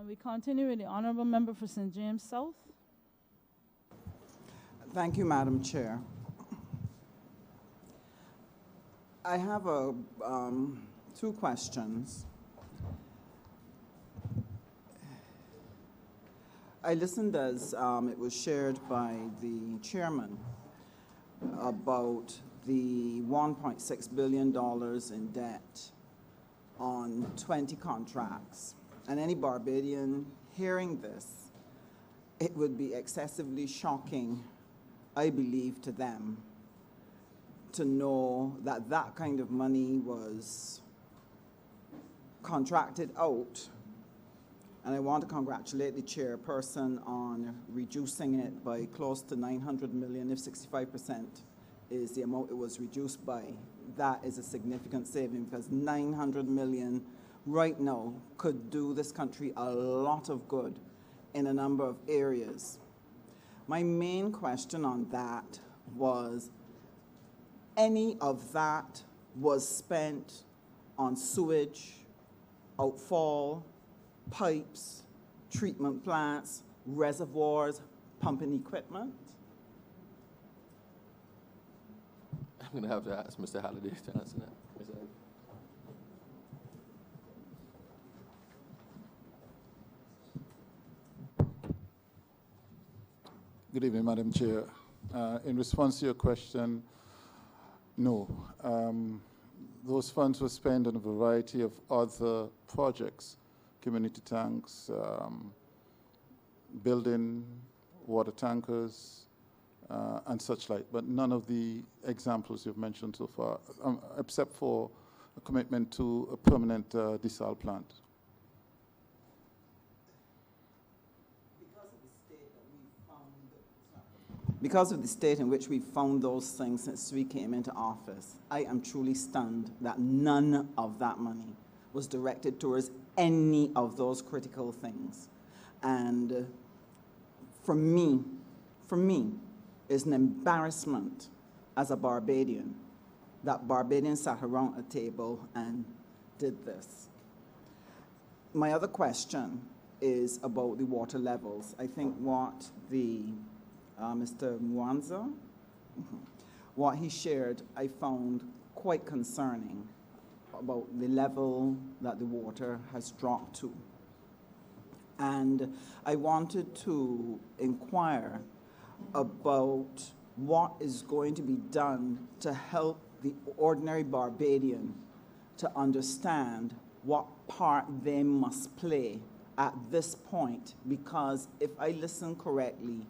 We continue with the Honorable Member for St. James South. Thank you, Madam Chair. I have two questions. I listened as it was shared by the chairman about the $1.6 billion in debt on 20 contracts. And any Barbadian hearing this, it would be excessively shocking, I believe, to them to know that that kind of money was contracted out. And I want to congratulate the chairperson on reducing it by close to $900 million, if 65% is the amount it was reduced by. That is a significant saving because $900 million right now could do this country a lot of good in a number of areas. My main question on that was, any of that was spent on sewage, outfall, pipes, treatment plants, reservoirs, pumping equipment? I'm going to have to ask Mr. Halliday to answer that. Mr. Halliday. Good evening, Madam Chair. In response to your question, no. Those funds were spent on a variety of other projects, community tanks, building water tankers, and such like, but none of the examples you've mentioned so far, except for a commitment to a permanent desal plant. Because of the state in which we found those things since we came into office, I am truly stunned that none of that money was directed towards any of those critical things. And for me, it's an embarrassment as a Barbadian that Barbadians sat around a table and did this. My other question is about the water levels. I think what the Mr. Mwanza, what he shared, I found quite concerning about the level that the water has dropped to. And I wanted to inquire about what is going to be done to help the ordinary Barbadian to understand what part they must play at this point, because if I listen correctly,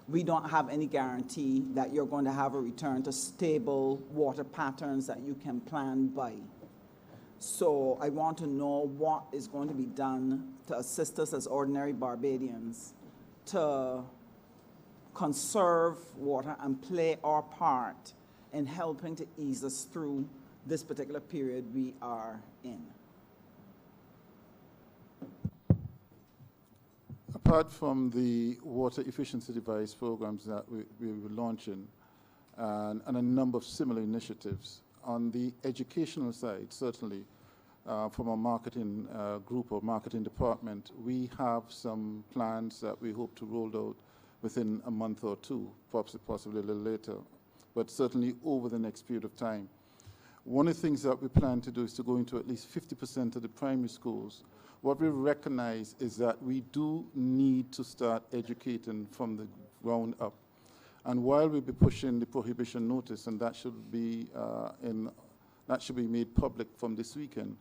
we don't have any guarantee that you're going to have a return to stable water patterns that you can plan by. So I want to know what is going to be done to assist us as ordinary Barbadians to conserve water and play our part in helping to ease us through this particular period we are in. Apart from the water efficiency device programs that we were launching and a number of similar initiatives, on the educational side, certainly, from our marketing group or marketing department, we have some plans that we hope to roll out within a month or two, possibly a little later, but certainly over the next period of time. One of the things that we plan to do is to go into at least 50% of the primary schools. What we recognize is that we do need to start educating from the ground up. And while we'll be pushing the prohibition notice, and that should be made public from this weekend,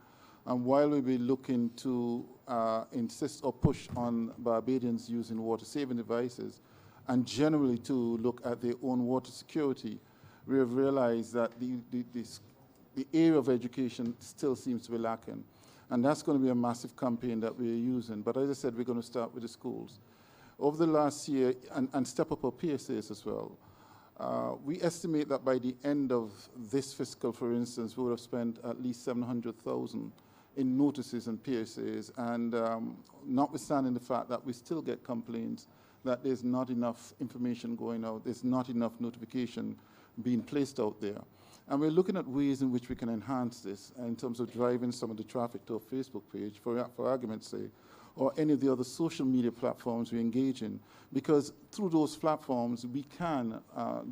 and while we'll be looking to insist or push on Barbadians using water-saving devices, and generally to look at their own water security, we have realized that the area of education still seems to be lacking. And that's going to be a massive campaign that we're using. But as I said, we're going to start with the schools. Over the last year, and step up our PSAs as well, we estimate that by the end of this fiscal, for instance, we would have spent at least $700,000 in notices and PSAs. And notwithstanding the fact that we still get complaints that there's not enough information going out, there's not enough notification being placed out there. And we're looking at ways in which we can enhance this in terms of driving some of the traffic to our Facebook page, for argument's sake, or any of the other social media platforms we engage in, because through those platforms we can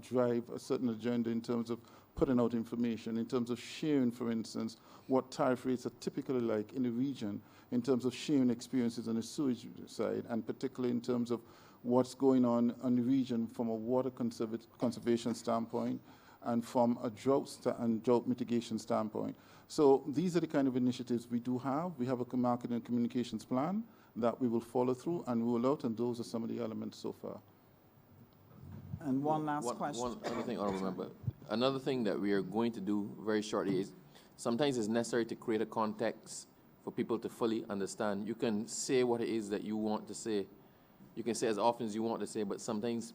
drive a certain agenda in terms of putting out information, in terms of sharing, for instance, what tariff rates are typically like in the region, in terms of sharing experiences on the sewage side, and particularly in terms of what's going on in the region from a water conservation standpoint, and from a drought mitigation standpoint. So these are the kind of initiatives we do have. We have a marketing and communications plan that we will follow through and roll out, and those are some of the elements so far. And one last question. One other thing I remember. Another thing that we are going to do very shortly is sometimes it's necessary to create a context for people to fully understand. You can say what it is that you want to say. You can say as often as you want to say, but sometimes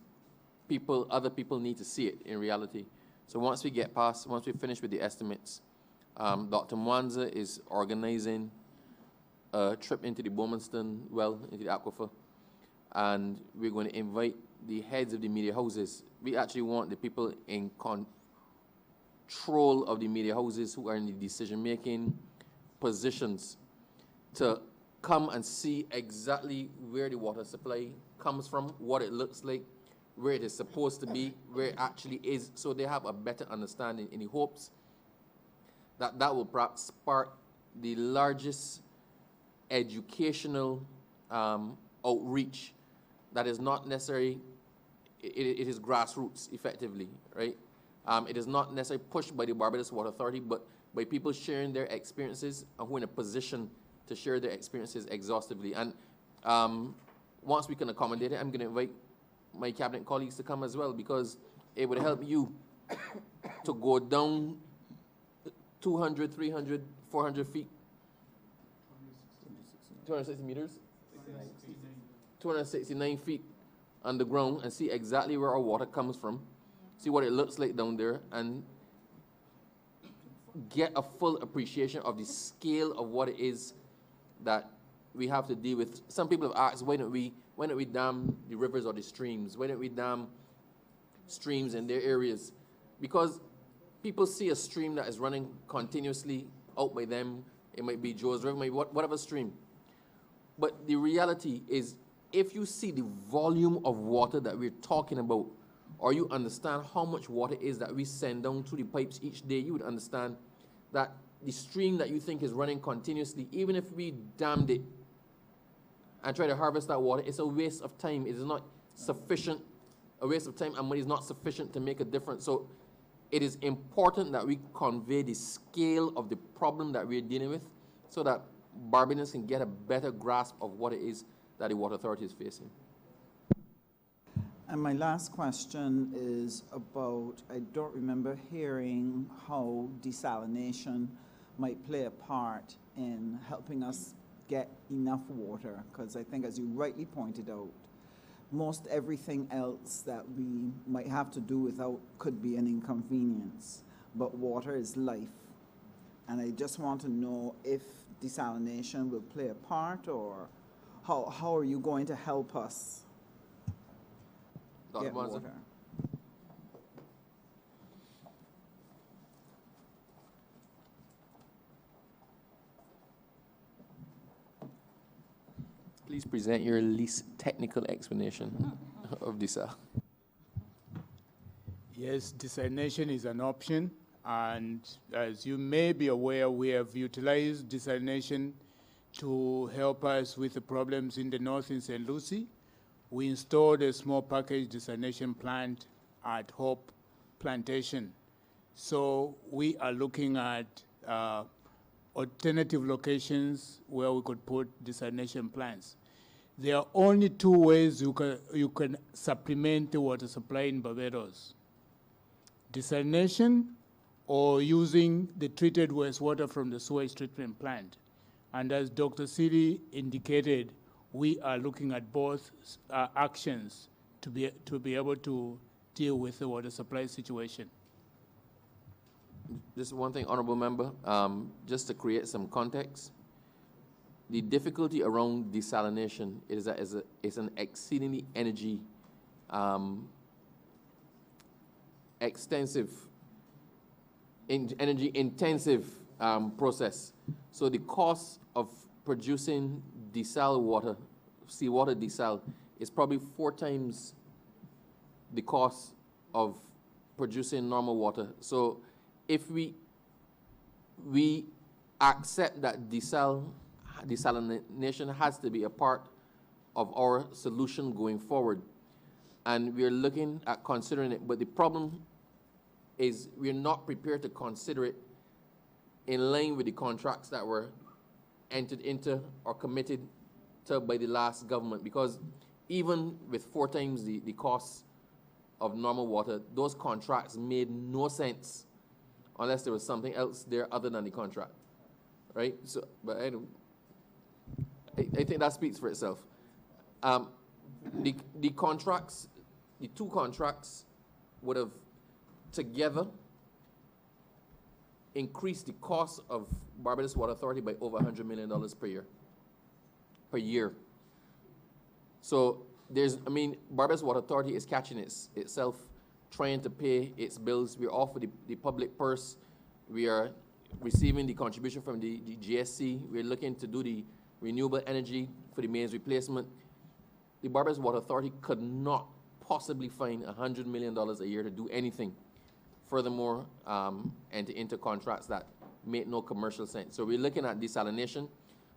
other people need to see it in reality. So once we finish with the estimates, Dr. Mwanza is organizing a trip into the Bowmanston well, into the aquifer, and we're going to invite the heads of the media houses. We actually want the people in control of the media houses who are in the decision-making positions to come and see exactly where the water supply comes from, what it looks like, where it is supposed to be, where it actually is, so they have a better understanding, in the hopes that that will perhaps spark the largest educational outreach that is not necessary, it is grassroots, effectively, right? It is not necessarily pushed by the Barbados Water Authority, but by people sharing their experiences and who are in a position to share their experiences exhaustively. And once we can accommodate it, I'm going to invite my cabinet colleagues to come as well, because it would help you to go down 200, 300, 400 feet, 260 meters, 269 feet underground, and see exactly where our water comes from, see what it looks like down there, and get a full appreciation of the scale of what it is that we have to deal with. Some people have asked, why don't we dam the rivers or the streams? Why don't we dam streams in their areas? Because people see a stream that is running continuously out by them. It might be Joe's River, it might be whatever stream. But the reality is, if you see the volume of water that we're talking about, or you understand how much water is that we send down through the pipes each day, you would understand that the stream that you think is running continuously, even if we dammed it and try to harvest that water, it's a waste of time. It is not sufficient, a waste of time, and money is not sufficient to make a difference. So it is important that we convey the scale of the problem that we're dealing with, so that Barbadians can get a better grasp of what it is that the Water Authority is facing. And my last question is about, I don't remember hearing how desalination might play a part in helping us get enough water, because I think, as you rightly pointed out, most everything else that we might have to do without could be an inconvenience, but water is life. And I just want to know if desalination will play a part, or how are you going to help us Dr. get Bonzo? water? Please present your least technical explanation of desal. Yes, desalination is an option, and as you may be aware, we have utilized desalination to help us with the problems in the north in St. Lucie. We installed a small package desalination plant at Hope Plantation. So we are looking at alternative locations where we could put desalination plants. There are only two ways you can supplement the water supply in Barbados: desalination or using the treated wastewater from the sewage treatment plant. And as Dr. Seeley indicated, we are looking at both actions to be able to deal with the water supply situation. Just one thing, honorable member, just to create some context. The difficulty around desalination is that it's an exceedingly energy energy intensive process. So the cost of producing desal water, seawater desal, is probably 4 times the cost of producing normal water. So if we accept that desalination has to be a part of our solution going forward, and we're looking at considering it, but the problem is we're not prepared to consider it in line with the contracts that were entered into or committed to by the last government, because even with 4 times the cost of normal water, those contracts made no sense unless there was something else there other than the contract, right? So, but I think that speaks for itself. The contracts, the 2 contracts would have together increased the cost of Barbados Water Authority by over $100 million per year. So Barbados Water Authority is catching itself trying to pay its bills. We're off with the public purse. We are receiving the contribution from the GSC. We're looking to do the renewable energy for the mains replacement. The Barbados Water Authority could not possibly find $100 million a year to do anything. Furthermore, enter into contracts that make no commercial sense. So we're looking at desalination,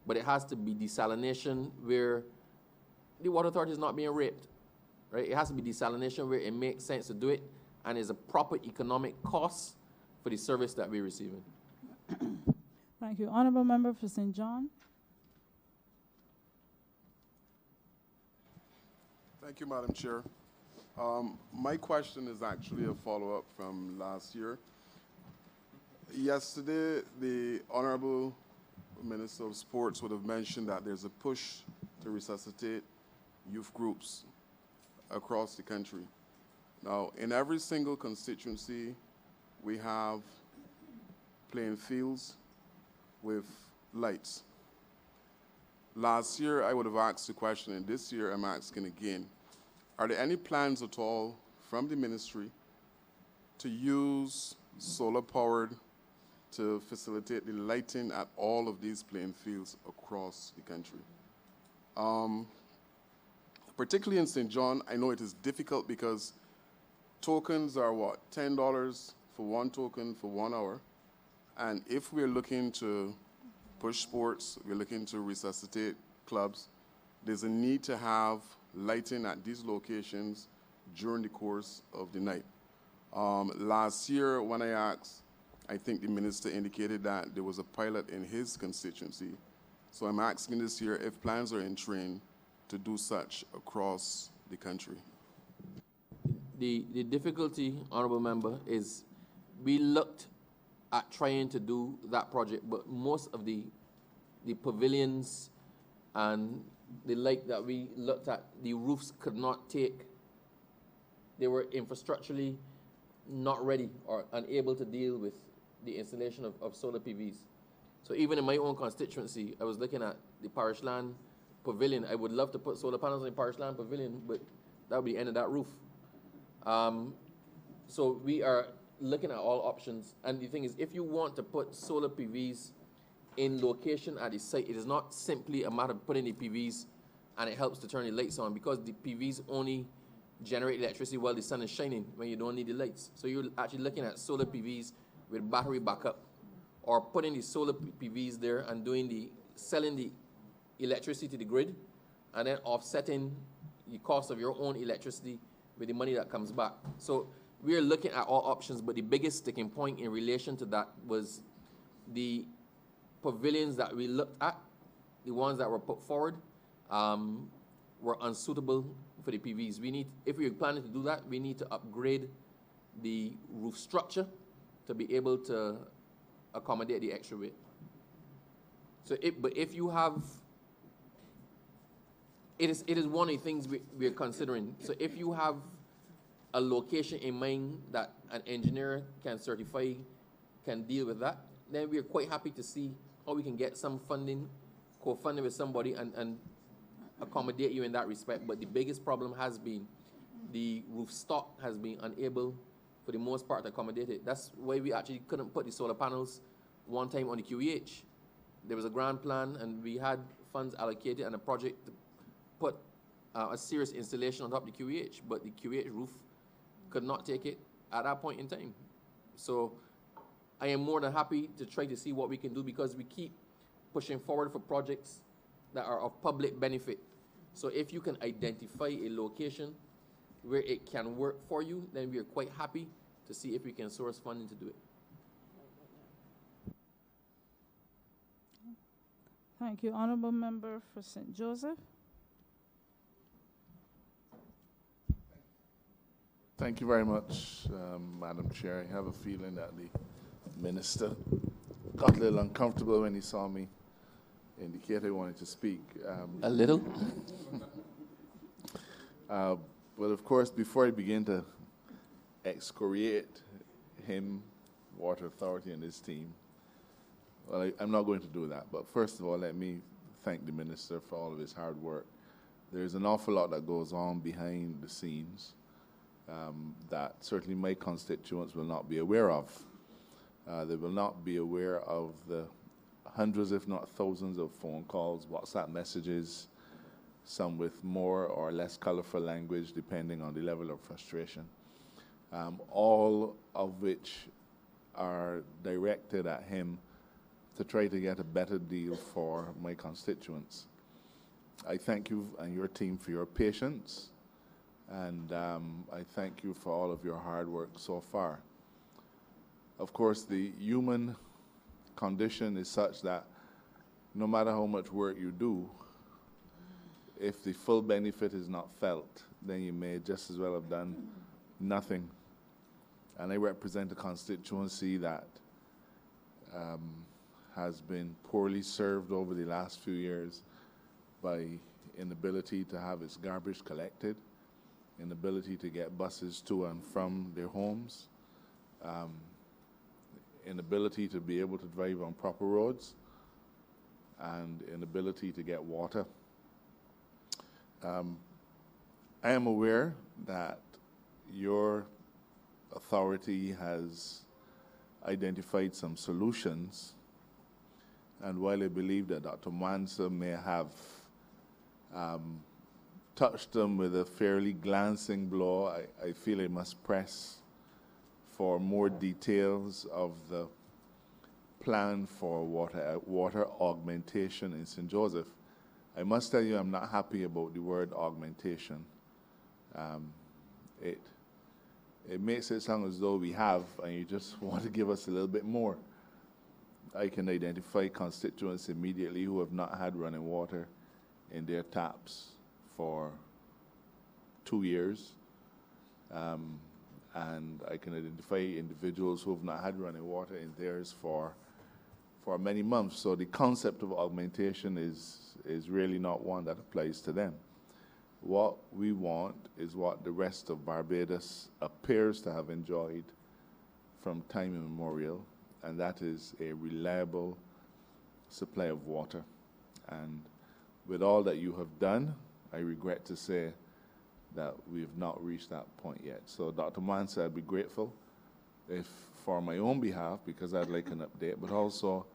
but it has to be desalination where the Water Authority is not being raped, right? It has to be desalination where it makes sense to do it and is a proper economic cost for the service that we're receiving. Thank you. Honorable Member for St. John. Thank you, Madam Chair. My question is actually a follow-up from last year. Yesterday, the Honorable Minister of Sports would have mentioned that there's a push to resuscitate youth groups across the country. Now, in every single constituency, we have playing fields with lights. Last year, I would have asked the question, and this year I'm asking again. Are there any plans at all from the ministry to use solar-powered to facilitate the lighting at all of these playing fields across the country? Particularly in St. John, I know it is difficult because tokens are what, $10 for 1 token for 1 hour. And if we're looking to push sports, we're looking to resuscitate clubs, there's a need to have lighting at these locations during the course of the night. Last year, when I asked, I think the minister indicated that there was a pilot in his constituency. So I'm asking this year if plans are in train to do such across the country. The difficulty, honorable member, is we looked at trying to do that project, but most of the pavilions and the lake that we looked at, the roofs could not take. They were infrastructurally not ready or unable to deal with the installation of solar PVs. So even in my own constituency, I was looking at the parish land pavilion. I would love to put solar panels in the parish land pavilion, but that would be the end of that roof. So we are looking at all options. And the thing is, if you want to put solar PVs in location at the site, it is not simply a matter of putting the PVs and it helps to turn the lights on, because the PVs only generate electricity while the sun is shining when you don't need the lights. So you're actually looking at solar PVs with battery backup, or putting the solar PVs there and selling the electricity to the grid, and then offsetting the cost of your own electricity with the money that comes back. So we are looking at all options, but the biggest sticking point in relation to that was the pavilions that we looked at, the ones that were put forward, were unsuitable for the PVs. If we're planning to do that, we need to upgrade the roof structure to be able to accommodate the extra weight. So, but if you have, it is one of the things we're considering. So if you have a location in mind that an engineer can certify can deal with that, then we are quite happy to see how we can get some funding, co-funding with somebody and accommodate you in that respect. But the biggest problem has been the roof stock has been unable, for the most part, to accommodate it. That's why we actually couldn't put the solar panels one time on the QEH. There was a grand plan, and we had funds allocated and a project to put a serious installation on top of the QEH, but the QEH roof could not take it at that point in time. So I am more than happy to try to see what we can do, because we keep pushing forward for projects that are of public benefit. So if you can identify a location where it can work for you, then we are quite happy to see if we can source funding to do it. Thank you. Honorable Member for St. Joseph. Thank you very much, Madam Chair. I have a feeling that the minister got a little uncomfortable when he saw me indicate he wanted to speak. A little? But of course, before I begin to excoriate him, Water Authority, and his team, well, I'm not going to do that. But first of all, let me thank the minister for all of his hard work. There's an awful lot that goes on behind the scenes that certainly my constituents will not be aware of. They will not be aware of the hundreds, if not thousands, of phone calls, WhatsApp messages, some with more or less colorful language, depending on the level of frustration, all of which are directed at him to try to get a better deal for my constituents. I thank you and your team for your patience, and I thank you for all of your hard work so far. Of course, the human condition is such that no matter how much work you do, if the full benefit is not felt, then you may just as well have done nothing. And I represent a constituency that has been poorly served over the last few years by inability to have its garbage collected, inability to get buses to and from their homes, inability to be able to drive on proper roads, and inability to get water. I am aware that your authority has identified some solutions, and while I believe that Dr. Mansa may have touched them with a fairly glancing blow, I feel I must press for more details of the plan for water augmentation in St. Joseph. I must tell you, I'm not happy about the word augmentation. It makes it sound as though we have, and you just want to give us a little bit more. I can identify constituents immediately who have not had running water in their taps for 2 years. And I can identify individuals who have not had running water in theirs for many months. So the concept of augmentation is really not one that applies to them. What we want is what the rest of Barbados appears to have enjoyed from time immemorial, and that is a reliable supply of water. And with all that you have done, I regret to say that we have not reached that point yet. So Dr. Mansa, I'd be grateful if, for my own behalf, because I'd like an update, but also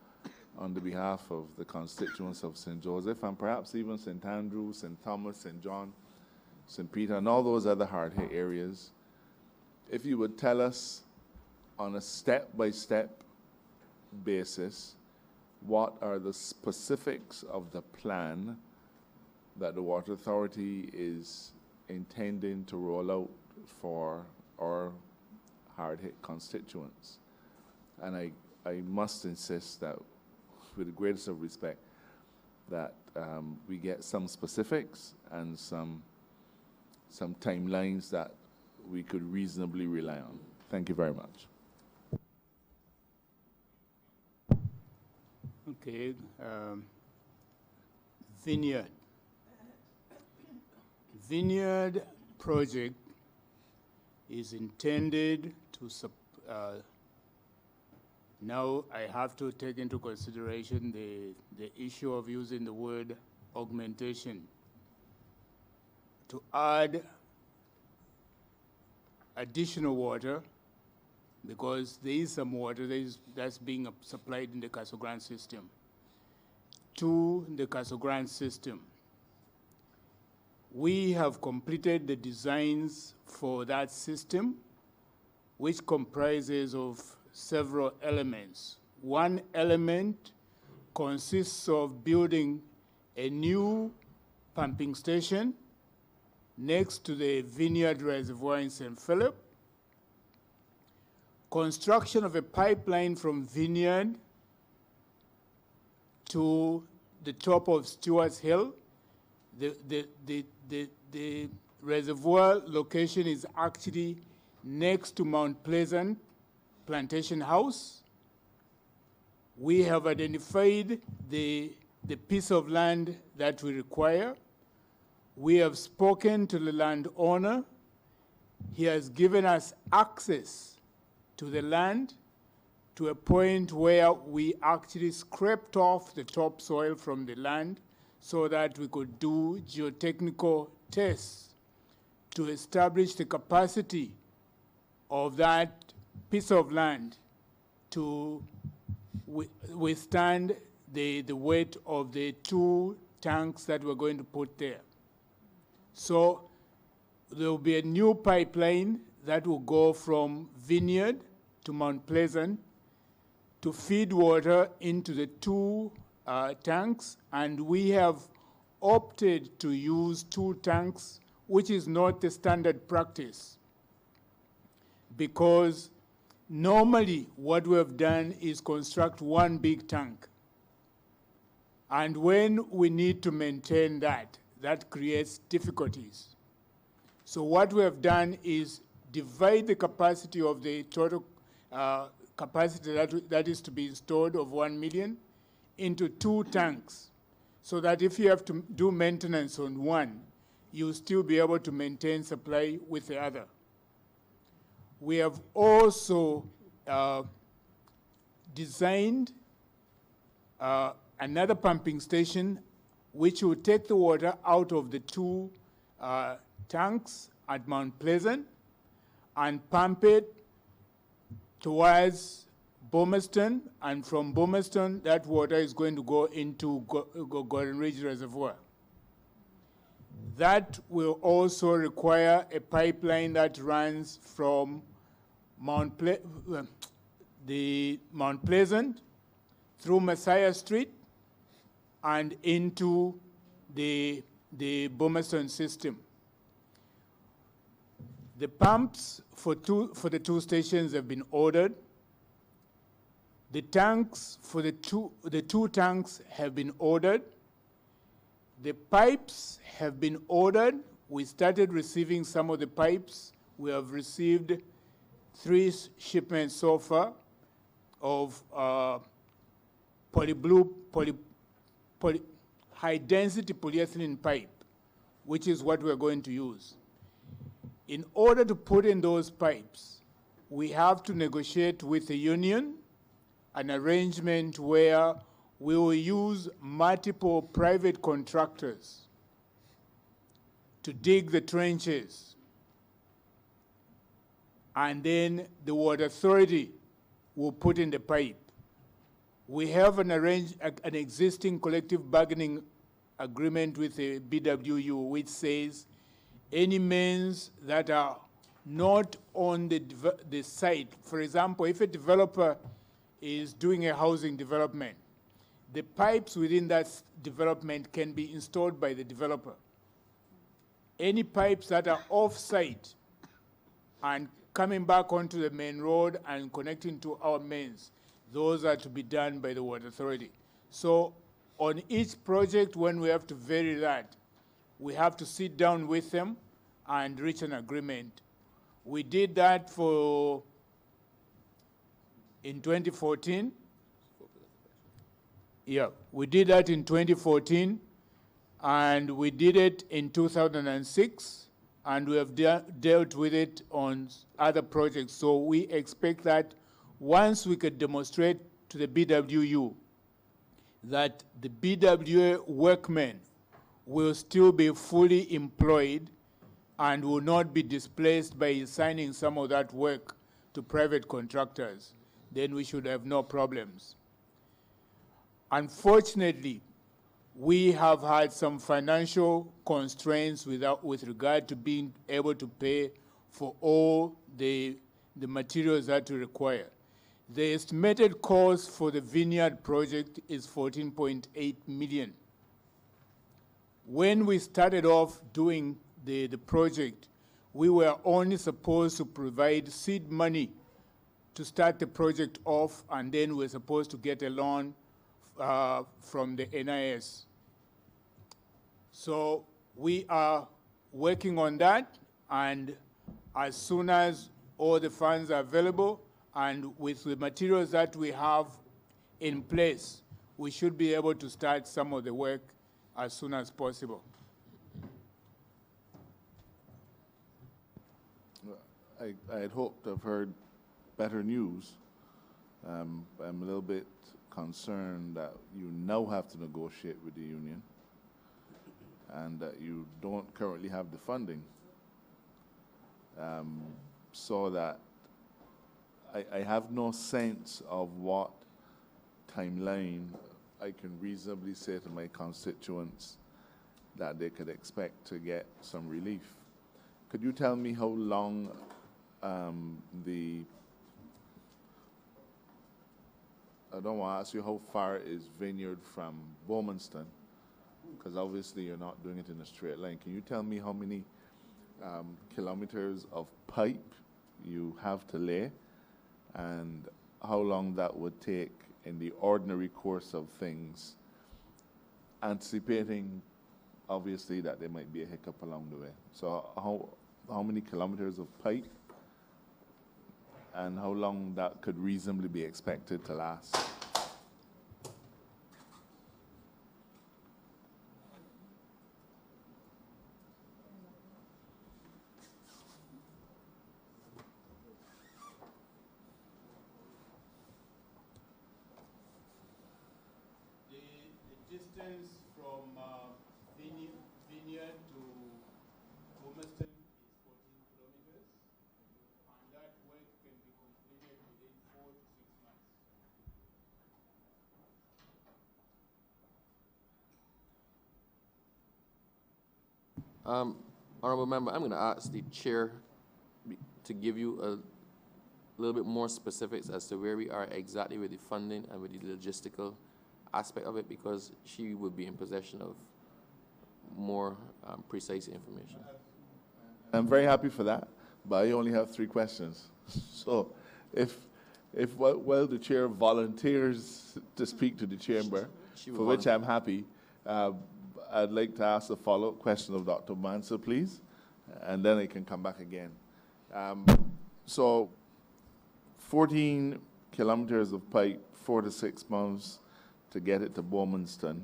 on the behalf of the constituents of St. Joseph and perhaps even St. Andrew, St. Thomas, St. John, St. Peter, and all those other hard-hit areas, if you would tell us on a step-by-step basis what are the specifics of the plan that the Water Authority is intending to roll out for our hard-hit constituents. And I must insist that, with the greatest of respect, that we get some specifics and some timelines that we could reasonably rely on. Thank you very much. Okay, Vineyard. Vineyard project is intended to now I have to take into consideration the issue of using the word augmentation to add additional water, because there is some water that's being supplied in the Castle Grande system to the Castle Grande system. We have completed the designs for that system, which comprises of several elements. One element consists of building a new pumping station next to the Vineyard Reservoir in St. Philip, construction of a pipeline from Vineyard to the top of Stewart's Hill. The reservoir location is actually next to Mount Pleasant Plantation House. We have identified the piece of land that we require. We have spoken to the landowner. He has given us access to the land to a point where we actually scraped off the topsoil from the land so that we could do geotechnical tests to establish the capacity of that piece of land to withstand the weight of the 2 tanks that we're going to put there. So there will be a new pipeline that will go from Vineyard to Mount Pleasant to feed water into the 2 tanks, and we have opted to use 2 tanks, which is not the standard practice, because normally what we have done is construct 1 big tank. And when we need to maintain that creates difficulties. So what we have done is divide the capacity of the total capacity that is to be installed of 1 million into 2 tanks, so that if you have to do maintenance on one, you'll still be able to maintain supply with the other. We have also designed another pumping station which will take the water out of the 2 tanks at Mount Pleasant and pump it towards Bomerston, and from Bomerston, that water is going to go into Gordon Ridge Reservoir. That will also require a pipeline that runs from Mount Pleasant through Messiah Street and into the Bomerston system. The pumps for the 2 stations have been ordered. The tanks for the two tanks have been ordered. The pipes have been ordered. We started receiving some of the pipes We have received 3 shipments so far of high-density polyethylene pipe, which is what we're going to use. In order to put in those pipes, we have to negotiate with the union an arrangement where we will use multiple private contractors to dig the trenches. And then the Water Authority will put in the pipe. We have an existing collective bargaining agreement with the BWU, which says any mains that are not on the site, for example, if a developer is doing a housing development, the pipes within that development can be installed by the developer. Any pipes that are off-site and coming back onto the main road and connecting to our mains, those are to be done by the Water Authority. So on each project, when we have to vary that, we have to sit down with them and reach an agreement. We did that in 2014. Yeah, we did that in 2014, and we did it in 2006, and we have dealt with it on other projects. So we expect that once we could demonstrate to the BWU that the BWA workmen will still be fully employed and will not be displaced by assigning some of that work to private contractors, then we should have no problems. Unfortunately, we have had some financial constraints with regard to being able to pay for all the materials that we require. The estimated cost for the vineyard project is $14.8 million. When we started off doing the project, we were only supposed to provide seed money to start the project off, and then we're supposed to get a loan from the NIS. So we are working on that, and as soon as all the funds are available and with the materials that we have in place, we should be able to start some of the work as soon as possible. I had hoped to have heard better news. I'm a little bit concerned that you now have to negotiate with the union and that you don't currently have the funding. So that I have no sense of what timeline I can reasonably say to my constituents that they could expect to get some relief. Could you tell me how long I don't want to ask you how far is Vineyard from Bowmanston, because obviously you're not doing it in a straight line. Can you tell me how many kilometers of pipe you have to lay and how long that would take in the ordinary course of things, anticipating obviously that there might be a hiccup along the way? So how many kilometers of pipe and how long that could reasonably be expected to last? The distance from Vineyard to Bowmanston is 14 kilometers, and that work can be completed within 4 to 6 months. Honorable member, I'm going to ask the chair to give you a little bit more specifics as to where we are exactly with the funding and with the logistical aspect of it, because she would be in possession of more precise information. I'm very happy for that, but I only have 3 questions. So if while the chair volunteers to speak to the chamber, for which I'm happy, I'd like to ask a follow-up question of Dr. Manser, please, and then I can come back again. So 14 kilometers of pipe, 4 to 6 months to get it to Bowmanston.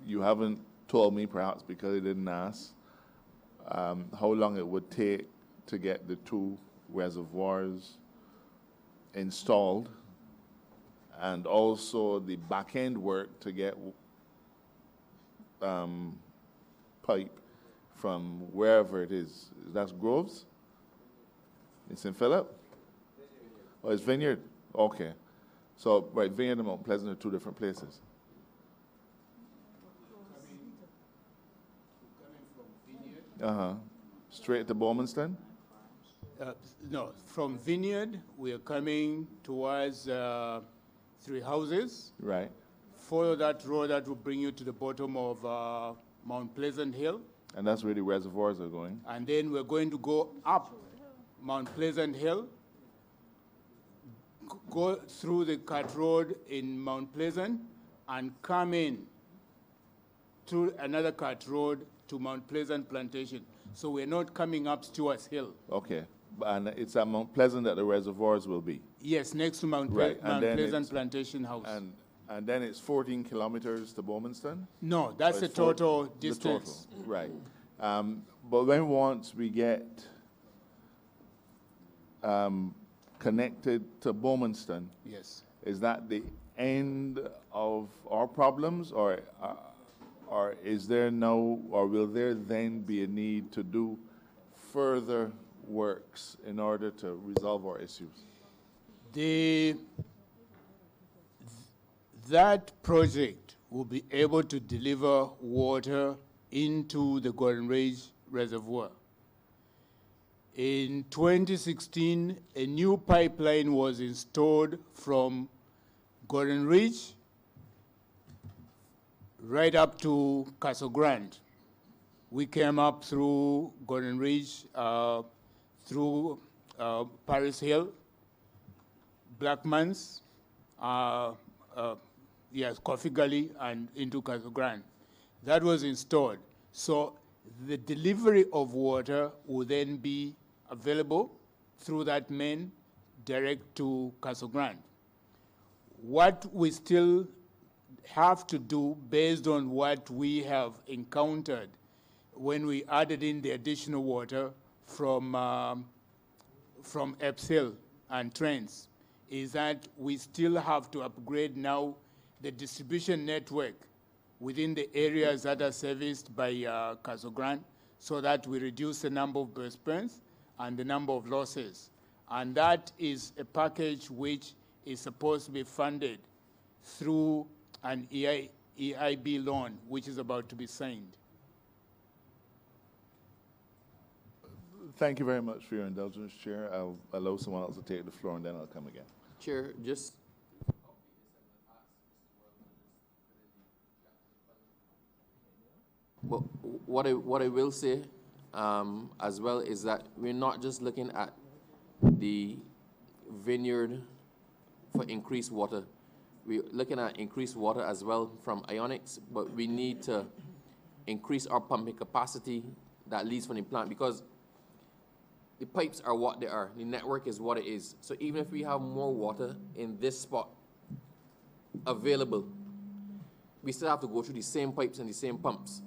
You haven't told me, perhaps because I didn't ask, how long it would take to get the 2 reservoirs installed, and also the back-end work to get pipe from wherever it is. That's Groves? It's in Phillip? Oh, it's Vineyard? Okay. So, right, Vineyard and Mount Pleasant are 2 different places. Straight to Bowmanston? No, from Vineyard, we are coming towards 3 Houses. Right. Follow that road that will bring you to the bottom of Mount Pleasant Hill. And that's where the reservoirs are going? And then we're going to go up Mount Pleasant Hill, go through the cut road in Mount Pleasant, and come in through another cut road to Mount Pleasant Plantation. So we're not coming up Stewart's Hill. Okay. And it's at Mount Pleasant that the reservoirs will be? Yes, next to Mount Right. Mount Pleasant Plantation House. And then it's 14 kilometers to Bowmanston? No, that's the total distance. The total, right. But then once we get connected to Bowmanston, yes, is that the end of our problems, or is there no, or will there then be a need to do further works in order to resolve our issues? That project will be able to deliver water into the Golden Ridge Reservoir. In 2016, a new pipeline was installed from Golden Ridge right up to Castle Grande. We came up through Golden Ridge, through Paris Hill, Blackmans, Coffee Gully, and into Castle Grande. That was installed. So the delivery of water will then be available through that main direct to Castle Grande. What we still have to do, based on what we have encountered when we added in the additional water from Epps Hill and Trents, is that we still have to upgrade now the distribution network within the areas that are serviced by Castle Grande, so that we reduce the number of burst burns and the number of losses. And that is a package which is supposed to be funded through an EIB loan, which is about to be signed. Thank you very much for your indulgence, Chair. I'll allow someone else to take the floor, and then I'll come again. Chair, just well, what I will say as well is that we're not just looking at the Vineyard for increased water. We're looking at increased water as well from Ionics, but we need to increase our pumping capacity that leads from the plant, because the pipes are what they are. The network is what it is. So even if we have more water in this spot available, we still have to go through the same pipes and the same pumps.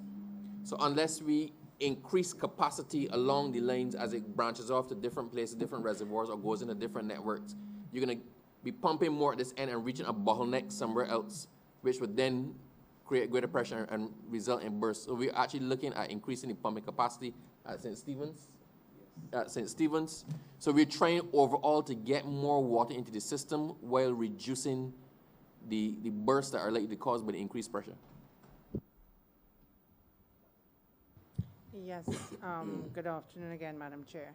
So unless we increase capacity along the lines as it branches off to different places, different reservoirs, or goes into different networks, you're going to be pumping more at this end and reaching a bottleneck somewhere else, which would then create greater pressure and result in bursts. So we're actually looking at increasing the pumping capacity at St. Stephen's. So we're trying overall to get more water into the system while reducing the bursts that are likely to cause by the increased pressure. Yes, good afternoon again, Madam Chair.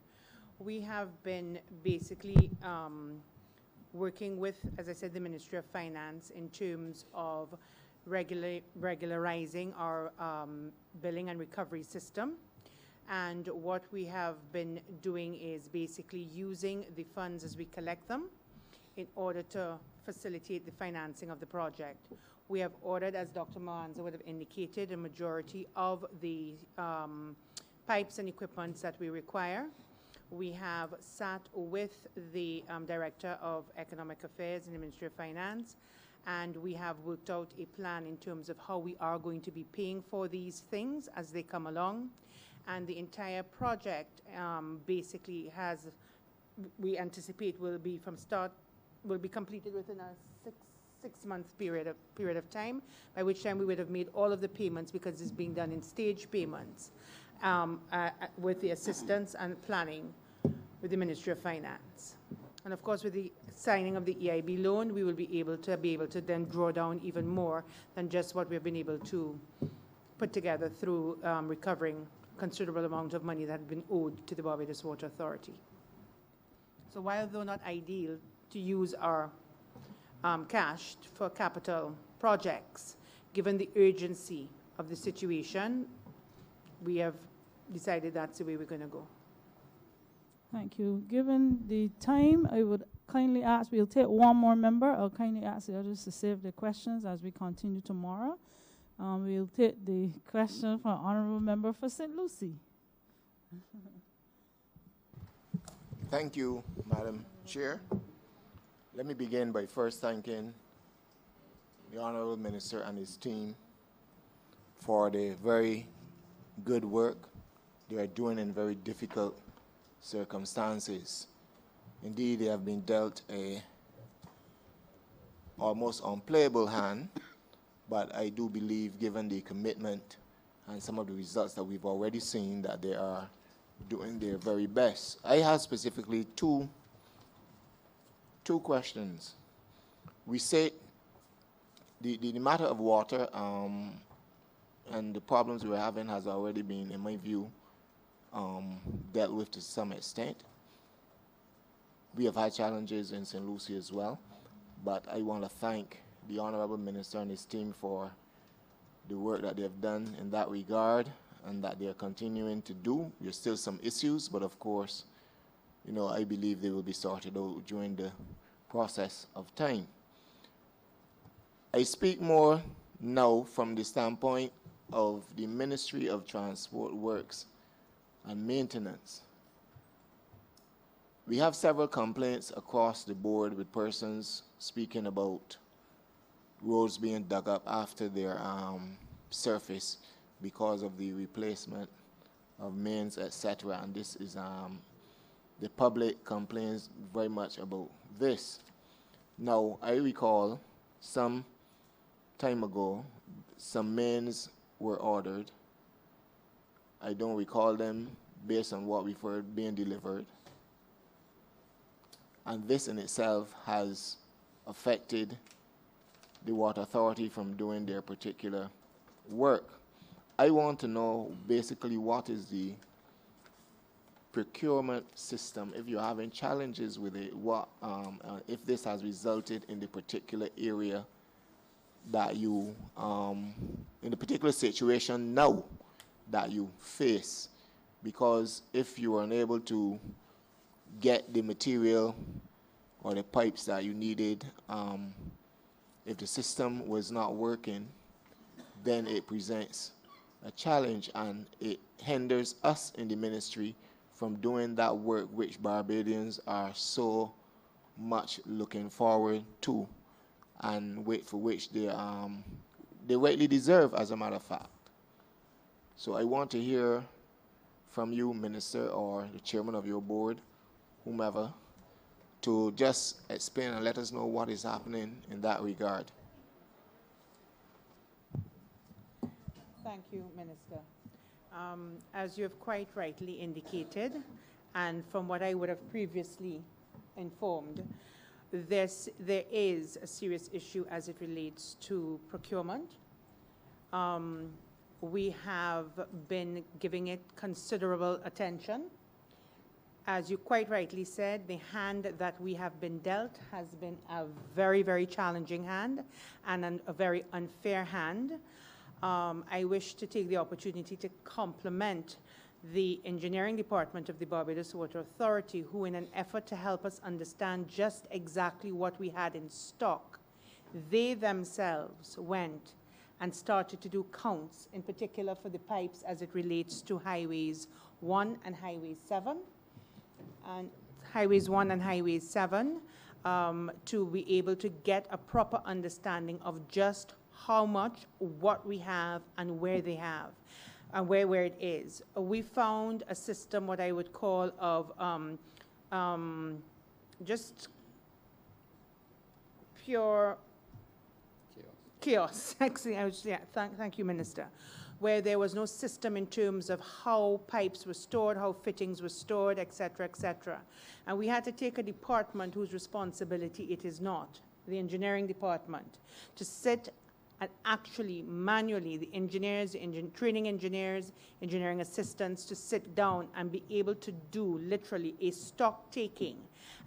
We have been basically working with, as I said, the Ministry of Finance in terms of regularizing our billing and recovery system. And what we have been doing is basically using the funds as we collect them in order to facilitate the financing of the project. We have ordered, as Dr. Malanza would have indicated, a majority of the pipes and equipment that we require. We have sat with the Director of Economic Affairs in the Ministry of Finance, and we have worked out a plan in terms of how we are going to be paying for these things as they come along. And the entire project basically we anticipate will be completed within a six-month period of time, by which time we would have made all of the payments, because it's being done in stage payments with the assistance and planning with the Ministry of Finance. And of course, with the signing of the EIB loan, we will be able to then draw down even more than just what we've been able to put together through recovering considerable amount of money that had been owed to the Barbados Water Authority. So while though not ideal to use our cash for capital projects, given the urgency of the situation, we have decided that's the way we're going to go. Thank you. Given the time, I would kindly ask, we'll take one more member. I'll kindly ask the others to save their questions as we continue tomorrow. We'll take the question from Honorable Member for St. Lucie. Thank you, Madam Chair. Let me begin by first thanking the Honorable Minister and his team for the very good work they are doing in very difficult circumstances. Indeed, they have been dealt a almost unplayable hand, but I do believe, given the commitment and some of the results that we've already seen, that they are doing their very best. I have specifically two questions. We say the matter of water and the problems we're having has already been, in my view, dealt with to some extent. We have had challenges in St. Lucie as well, but I want to thank the Honorable Minister and his team for the work that they have done in that regard and that they are continuing to do. There's still some issues, but of course, you know, I believe they will be sorted out during the process of time. I speak more now from the standpoint of the Ministry of Transport Works and Maintenance. We have several complaints across the board with persons speaking about roads being dug up after their surface because of the replacement of mains, etc. And this is, the public complains very much about this. Now, I recall some time ago, some mains were ordered. I don't recall them based on what we've heard being delivered. And this in itself has affected the Water Authority from doing their particular work. I want to know basically what is the procurement system, if you're having challenges with it, what if this has resulted in the particular area that you, in the particular situation now that you face. Because if you are unable to get the material or the pipes that you needed, if the system was not working, then it presents a challenge and it hinders us in the ministry from doing that work which Barbadians are so much looking forward to and for which they rightly deserve, as a matter of fact. So I want to hear from you, Minister, or the chairman of your board, whomever, to just explain and let us know what is happening in that regard. Thank you, Minister. As you have quite rightly indicated, and from what I would have previously informed, there is a serious issue as it relates to procurement. We have been giving it considerable attention. As you quite rightly said, the hand that we have been dealt has been a very, very challenging hand and a very unfair hand. I wish to take the opportunity to compliment the engineering department of the Barbados Water Authority, who, in an effort to help us understand just exactly what we had in stock, they themselves went and started to do counts, in particular for the pipes as it relates to Highways 1 and Highway 7. And Highways 1 and Highway 7, to be able to get a proper understanding of just how much, what we have, and where they have, and where it is. We found a system, what I would call, of just pure chaos. Actually, thank you, Minister. Where there was no system in terms of how pipes were stored, how fittings were stored, et cetera, and we had to take a department whose responsibility it is not, the engineering department, to sit and actually manually, the engineers, training engineers, engineering assistants, to sit down and be able to do literally a stock taking.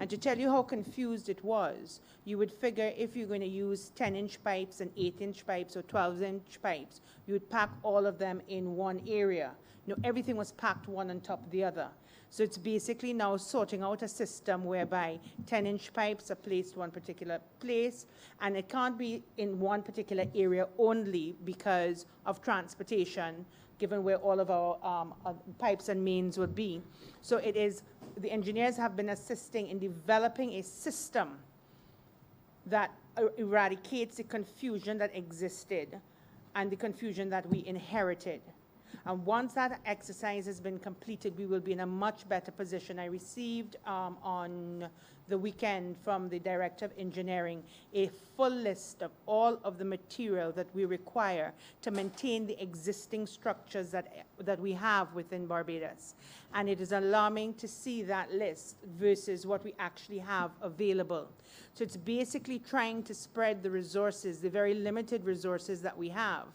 And to tell you how confused it was, you would figure if you're going to use 10-inch pipes and 8-inch pipes or 12-inch pipes, you would pack all of them in one area. No, everything was packed one on top of the other. So it's basically now sorting out a system whereby 10-inch pipes are placed one particular place, and it can't be in one particular area only because of transportation, given where all of our pipes and mains would be. So it is, the engineers have been assisting in developing a system that eradicates the confusion that existed and the confusion that we inherited. And once that exercise has been completed, we will be in a much better position. I received on the weekend from the Director of Engineering a full list of all of the material that we require to maintain the existing structures that we have within Barbados. And it is alarming to see that list versus what we actually have available. So it's basically trying to spread the resources, the very limited resources that we have,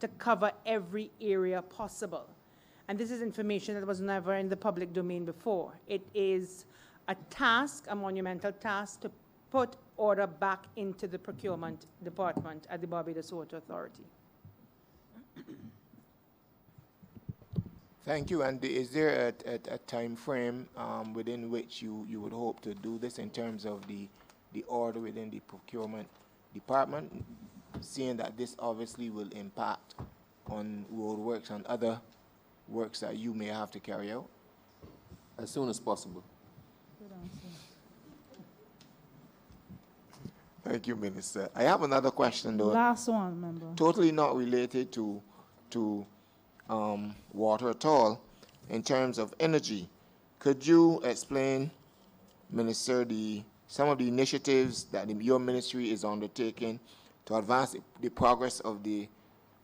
to cover every area possible. And this is information that was never in the public domain before. It is a task, a monumental task, to put order back into the procurement department at the Barbados Water Authority. Thank you. And is there a time frame within which you would hope to do this in terms of the order within the procurement department, seeing that this obviously will impact on road works and other works that you may have to carry out? As soon as possible. Good answer. Thank you, Minister. I have another question, though. Last one, member. Totally not related to water at all. In terms of energy, could you explain, Minister, some of the initiatives that your ministry is undertaking to advance the progress of the,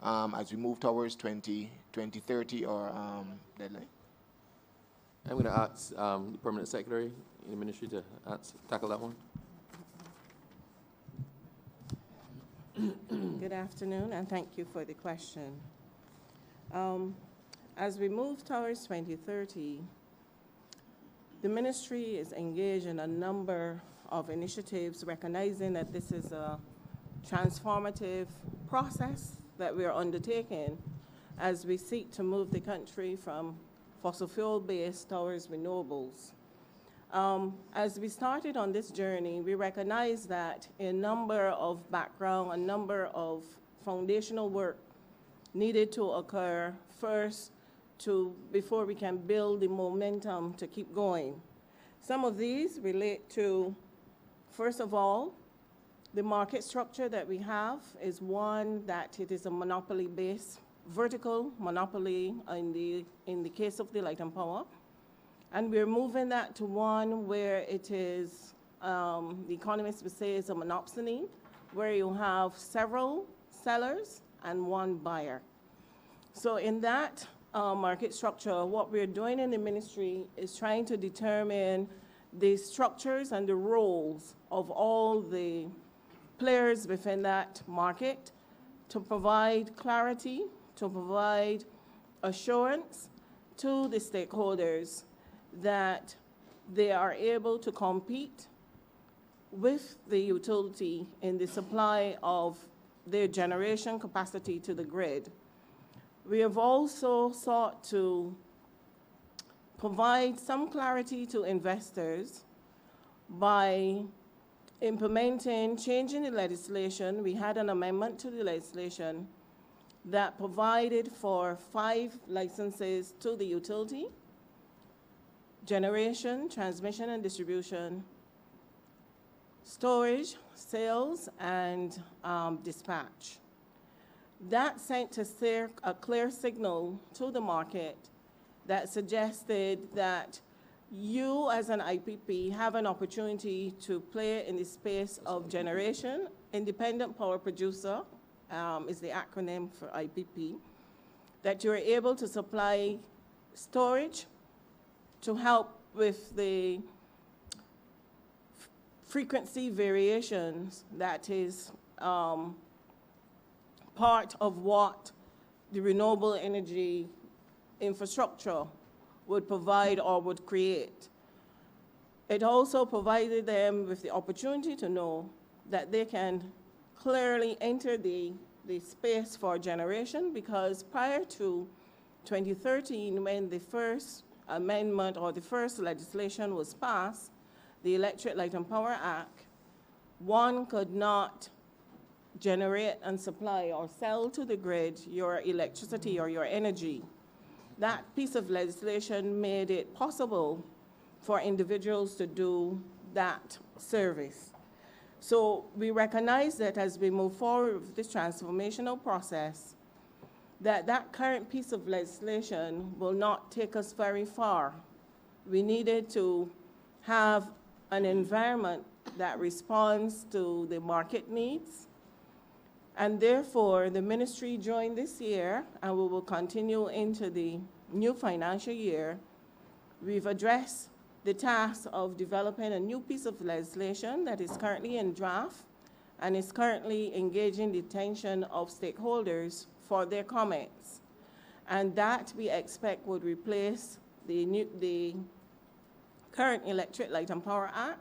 as we move towards 2030 or deadline? I'm going to ask the Permanent Secretary in the Ministry to tackle that one. Good afternoon, and thank you for the question. As we move towards 2030, the ministry is engaged in a number of initiatives, recognizing that this is a transformative process that we are undertaking as we seek to move the country from fossil fuel-based towards renewables. As we started on this journey, we recognized that a number of background, a number of foundational work needed to occur first before we can build the momentum to keep going. Some of these relate to, first of all, the market structure that we have is one that it is a monopoly-based, vertical monopoly in the case of the light and power. And we're moving that to one where it is, the economists would say it's a monopsony, where you have several sellers and one buyer. So in that market structure, what we're doing in the ministry is trying to determine the structures and the roles of all the players within that market to provide clarity, to provide assurance to the stakeholders that they are able to compete with the utility in the supply of their generation capacity to the grid. We have also sought to provide some clarity to investors by implementing, changing the legislation. We had an amendment to the legislation that provided for 5 licenses to the utility: generation, transmission and distribution, storage, sales, and dispatch. That sent a clear signal to the market that suggested that you as an IPP have an opportunity to play in the space of generation. Independent power producer is the acronym for IPP, that you're able to supply storage to help with the frequency variations that is part of what the renewable energy infrastructure would provide or would create. It also provided them with the opportunity to know that they can clearly enter the space for generation, because prior to 2013, when the first amendment or the first legislation was passed, the Electric Light and Power Act, one could not generate and supply or sell to the grid your electricity or your energy. That piece of legislation made it possible for individuals to do that service. So we recognize that as we move forward with this transformational process, that current piece of legislation will not take us very far. We needed to have an environment that responds to the market needs. And therefore, the ministry joined this year, and we will continue into the new financial year. We've addressed the task of developing a new piece of legislation that is currently in draft and is currently engaging the attention of stakeholders for their comments. And that we expect would replace the current Electric Light and Power Act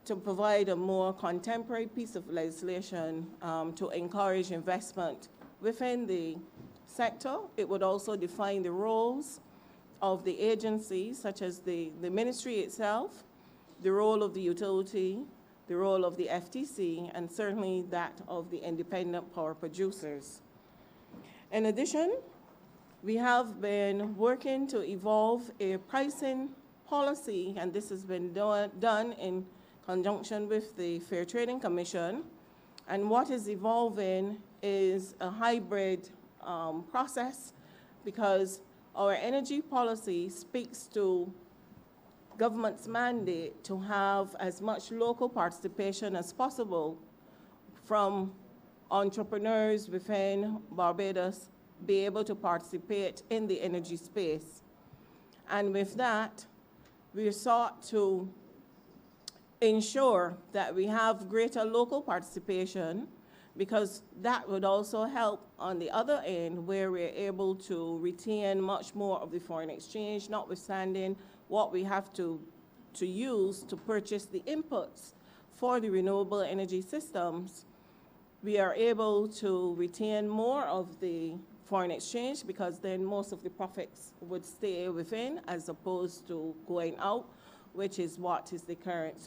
to provide a more contemporary piece of legislation to encourage investment within the sector. It would also define the roles of the agencies, such as the ministry itself, the role of the utility, the role of the FTC, and certainly that of the independent power producers. In addition, we have been working to evolve a pricing policy, and this has been done in conjunction with the Fair Trading Commission. And what is evolving is a hybrid process, because our energy policy speaks to government's mandate to have as much local participation as possible from entrepreneurs within Barbados be able to participate in the energy space. And with that, we sought to ensure that we have greater local participation, because that would also help on the other end, where we're able to retain much more of the foreign exchange, notwithstanding what we have to use to purchase the inputs for the renewable energy systems. We are able to retain more of the foreign exchange, because then most of the profits would stay within as opposed to going out, which is what is the current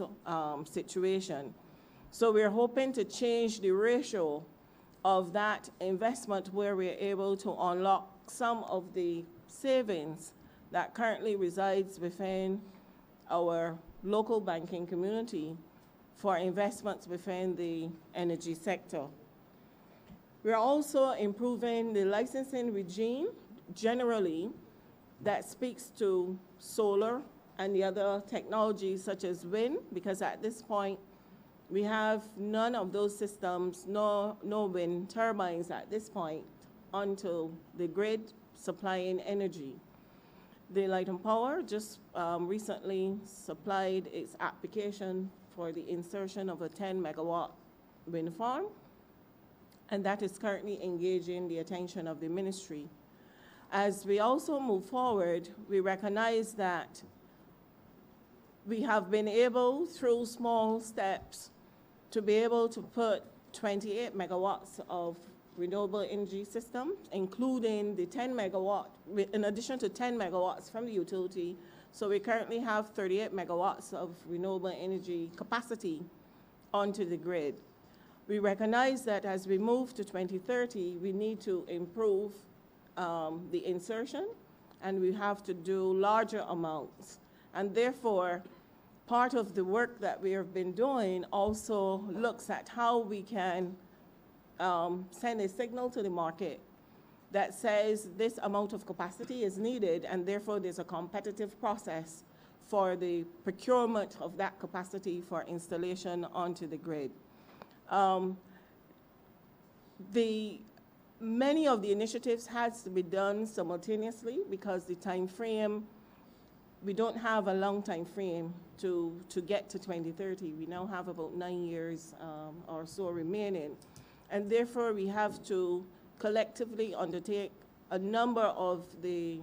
situation. So we're hoping to change the ratio of that investment, where we're able to unlock some of the savings that currently resides within our local banking community for investments within the energy sector. We're also improving the licensing regime generally that speaks to solar and the other technologies such as wind, because at this point, we have none of those systems, no wind turbines at this point, onto the grid supplying energy. The Light and Power just recently supplied its application for the insertion of a 10-megawatt wind farm, and that is currently engaging the attention of the ministry. As we also move forward, we recognize that we have been able, through small steps, to be able to put 28 megawatts of renewable energy systems, including the 10 megawatt, in addition to 10 megawatts from the utility. So we currently have 38 megawatts of renewable energy capacity onto the grid. We recognize that as we move to 2030, we need to improve the insertion, and we have to do larger amounts. And therefore, part of the work that we have been doing also looks at how we can send a signal to the market that says this amount of capacity is needed, and therefore there's a competitive process for the procurement of that capacity for installation onto the grid. Many of the initiatives has to be done simultaneously because the time frame, we don't have a long time frame to get to 2030. We now have about 9 years or so remaining. And therefore, we have to collectively undertake a number of the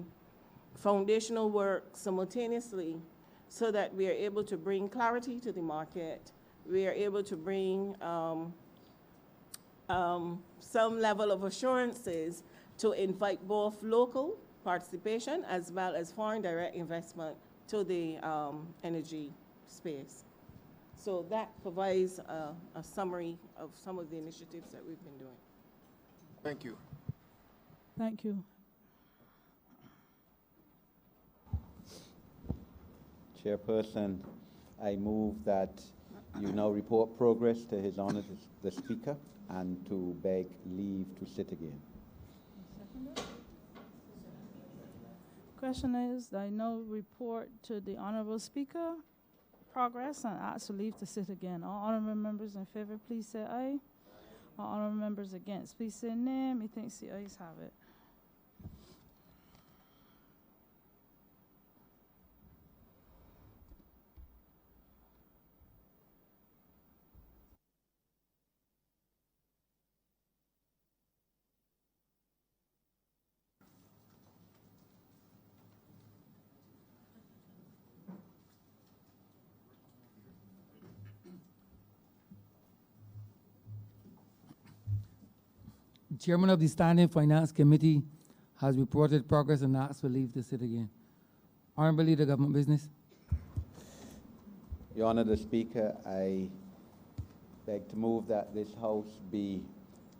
foundational work simultaneously so that we are able to bring clarity to the market. We are able to bring some level of assurances to invite both local participation as well as foreign direct investment to the energy space. So that provides a summary of some of the initiatives that we've been doing. Thank you. Thank you. Chairperson, I move that you now report progress to His Honour the Speaker and to beg leave to sit again. Question is, I now report to the Honorable Speaker progress and ask for leave to sit again. All honorable members in favor, please say aye. All honorable members against, please say nay. Methinks the ayes have it. The Chairman of the Standing Finance Committee has reported progress and asks for leave to sit again. Honorable Leader, Government Business. Your Honour the Speaker, I beg to move that this House be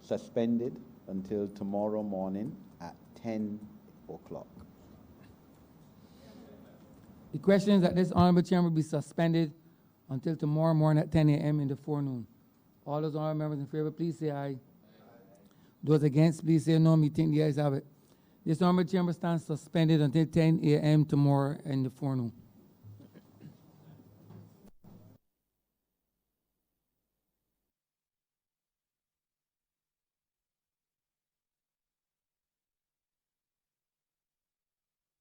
suspended until tomorrow morning at 10 o'clock. The question is that this Honorable Chamber be suspended until tomorrow morning at 10 a.m. in the forenoon. All those honorable members in favor, please say aye. Those against, please say no. Me think the ayes have it. This Honorable Chamber stands suspended until 10 a.m. tomorrow in the forenoon.